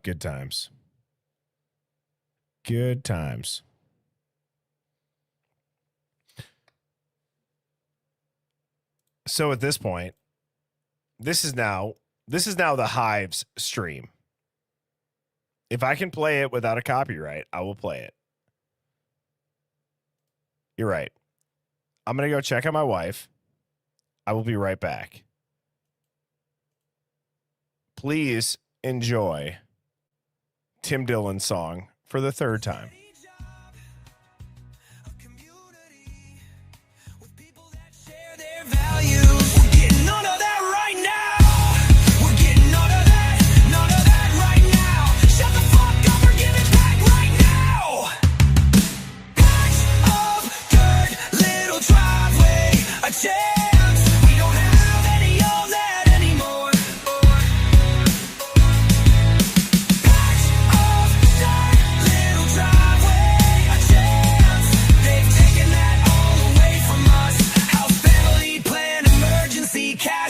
Good times. Good times. So at this point, this is now the Hive's stream. If I can play it without a copyright, I will play it. You're right. I'm going to go check on my wife. I will be right back. Please enjoy Tim Dillon's song for the third time.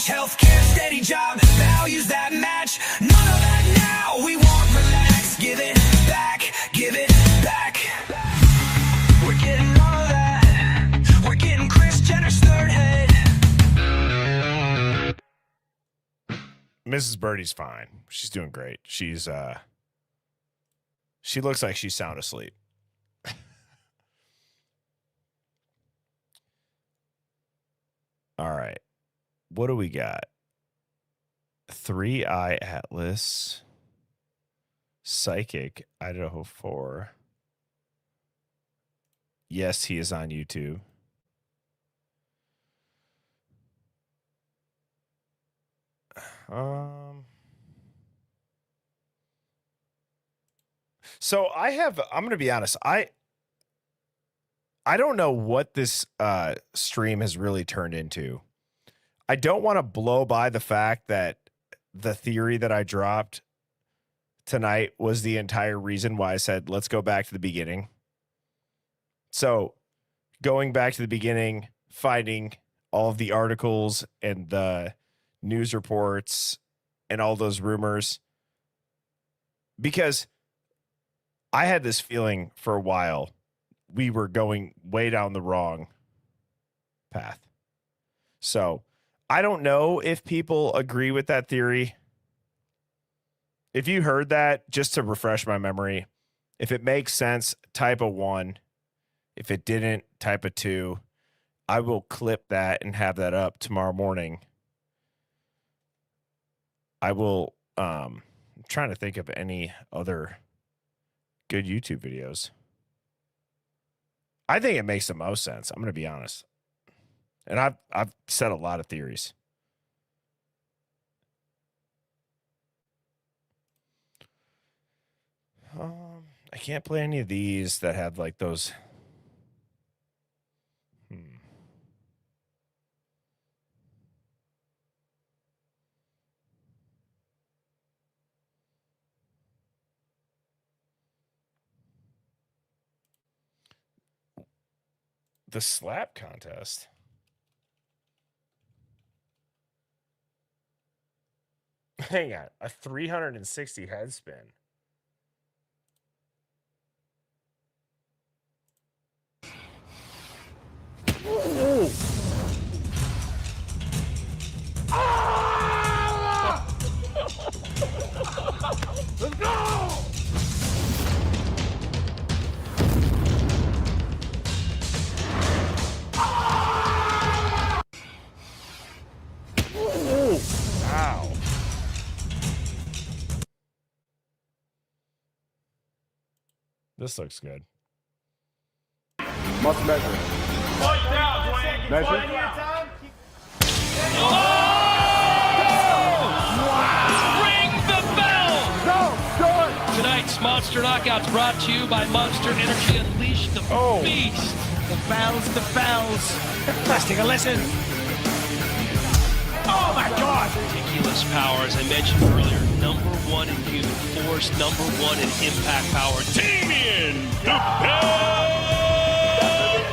Healthcare, steady job, values that match. None of that now. We want relax. Give it back. Give it back. We're getting all of that. We're getting Kris Jenner's third head. Mrs. Birdie's fine. She's doing great. She looks like she's sound asleep. All right. What do we got? 3-Eye Atlas. Psychic, Idaho 4. Yes, he is on YouTube. So I'm going to be honest. I don't know what this stream has really turned into. I don't want to blow by the fact that the theory that I dropped tonight was the entire reason why I said, let's go back to the beginning. So going back to the beginning, finding all of the articles and the news reports and all those rumors, because I had this feeling for a while we were going way down the wrong path. So I don't know if people agree with that theory. If you heard that, just to refresh my memory, if it makes sense, type a 1. If it didn't, type a 2. I will clip that and have that up tomorrow morning. I will, I'm trying to think of any other good YouTube videos. I think it makes the most sense. I'm going to be honest. And I've said a lot of theories. I can't play any of these that have like those. The slap contest. Hang on, a 360 head spin. Ooh. Ah! Let's go! Ah! Ooh. Wow. This looks good. Must measure. Measure. Ring the bell! Go! Good! Tonight's Monster Knockouts brought to you by Monster Energy Unleash the Beast. The bells. Let's take a listen. Oh my God! Ridiculous power, as I mentioned earlier. #1 in human force, #1 in impact power. Damien the Bell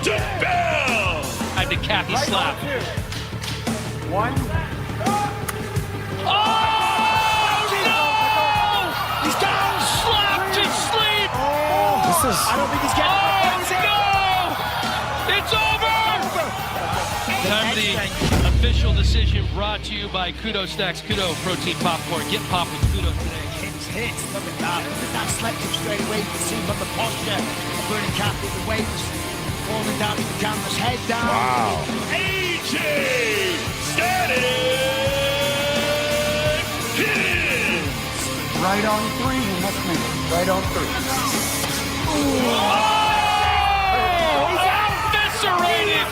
to Bell! Time to Kathy slap. One. Oh no! He's down, slapped to sleep. This is. I don't think he's getting. Oh no! It's over. Time for the official decision brought to you by Kudo Snacks, Kudo Protein Popcorn. Get popped with Kudo today. Hits. Look at that. That slept him straight away. You can see from the posture. Burning Kathy, the weights falling down to the camera's head down. Wow. AJ Static hits. Right on 3, next minute. Right on 3. Eviscerated.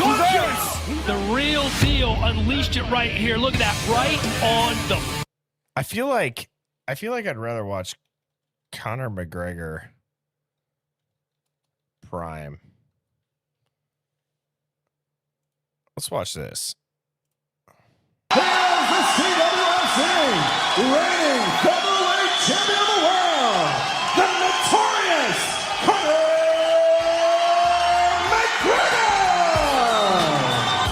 Gorgeous. The real deal. Unleashed it right here. Look at that. Right on the. I feel like I'd rather watch Conor McGregor Prime. Let's watch this. Here's the CWFC reigning featherweight champion of the world, the notorious Conor McGregor!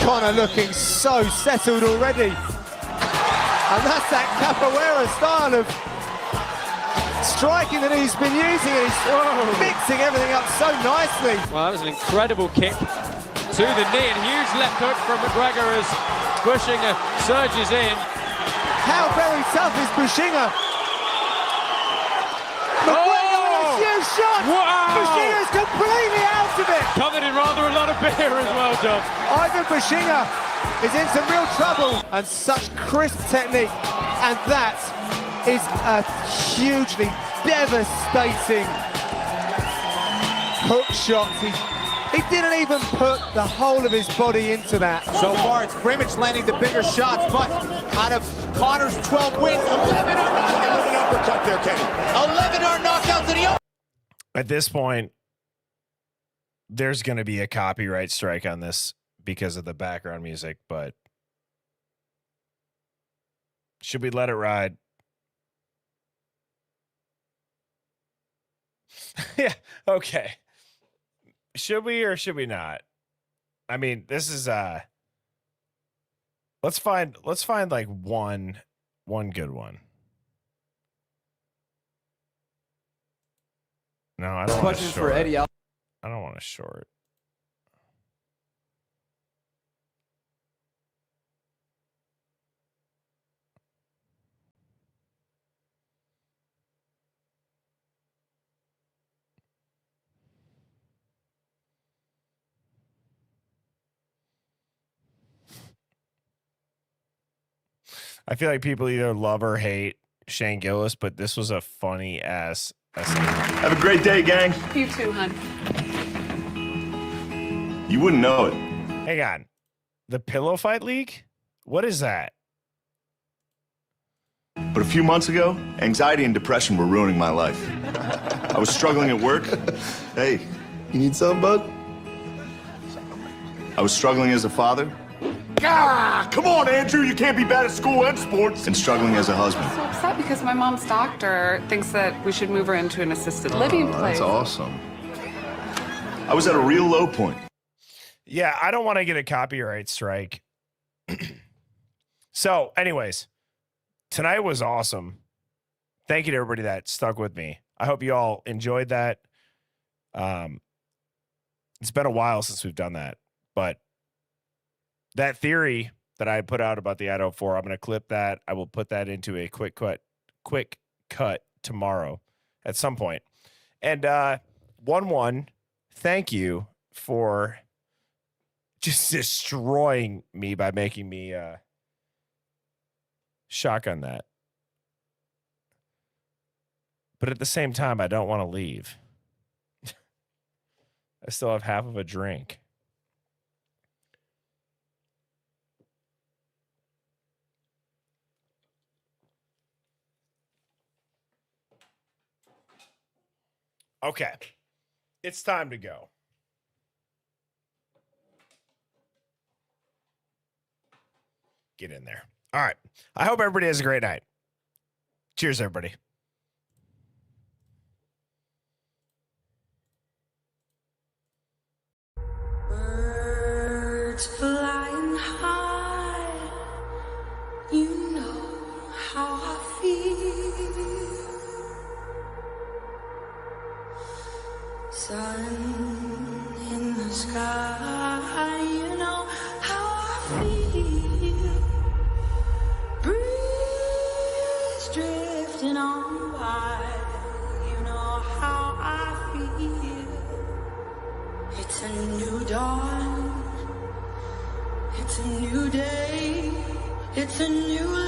Conor looking so settled already. And that's that capoeira style of striking that he's been using, and he's mixing everything up so nicely. Well, that was an incredible kick to the knee, and huge left hook from McGregor as Bushinger surges in. How very tough is Bushinger? McGregor with a huge shot! Wow! Bushinger's completely out of it! Covered in rather a lot of beer as well, John. Ivan Bushinger is in some real trouble, and such crisp technique, and that is a hugely devastating hook shot. He didn't even put the whole of his body into that. So far, it's Grimmage landing the bigger shots, but out of Conor's 12 wins, 11 are knockouts. An uppercut there, Kenny. 11 are knockouts in the. At this point, there's going to be a copyright strike on this because of the background music, but should we let it ride? Yeah, okay. Should we or should we not? I mean, this is let's find like one good one. No, I don't want to short. For Eddie. I don't want to short. I feel like people either love or hate Shane Gillis, but this was a funny ass. Have a great day, gang. You too, hun. You wouldn't know it. Hang on. The Pillow Fight League? What is that? But a few months ago, anxiety and depression were ruining my life. I was struggling at work. Hey, you need something, bud? I was struggling as a father. Ah, come on, Andrew. You can't be bad at school and sports. And struggling as a husband. I'm so upset because my mom's doctor thinks that we should move her into an assisted living place. That's awesome. I was at a real low point. Yeah, I don't want to get a copyright strike. So, anyways, tonight was awesome. Thank you to everybody that stuck with me. I hope you all enjoyed that. It's been a while since we've done that, but that theory that I put out about the Idaho 4, I'm going to clip that. I will put that into a quick cut tomorrow at some point. And 1-1, thank you for just destroying me by making me shotgun that. But at the same time, I don't want to leave. I still have half of a drink. Okay. It's time to go. Get in there. All right. I hope everybody has a great night. Cheers, everybody. Birds flying high, you know how I feel. Sun in the sky, you know how I feel. Breeze drifting on by, you know how I feel. It's a new dawn, it's a new day, it's a new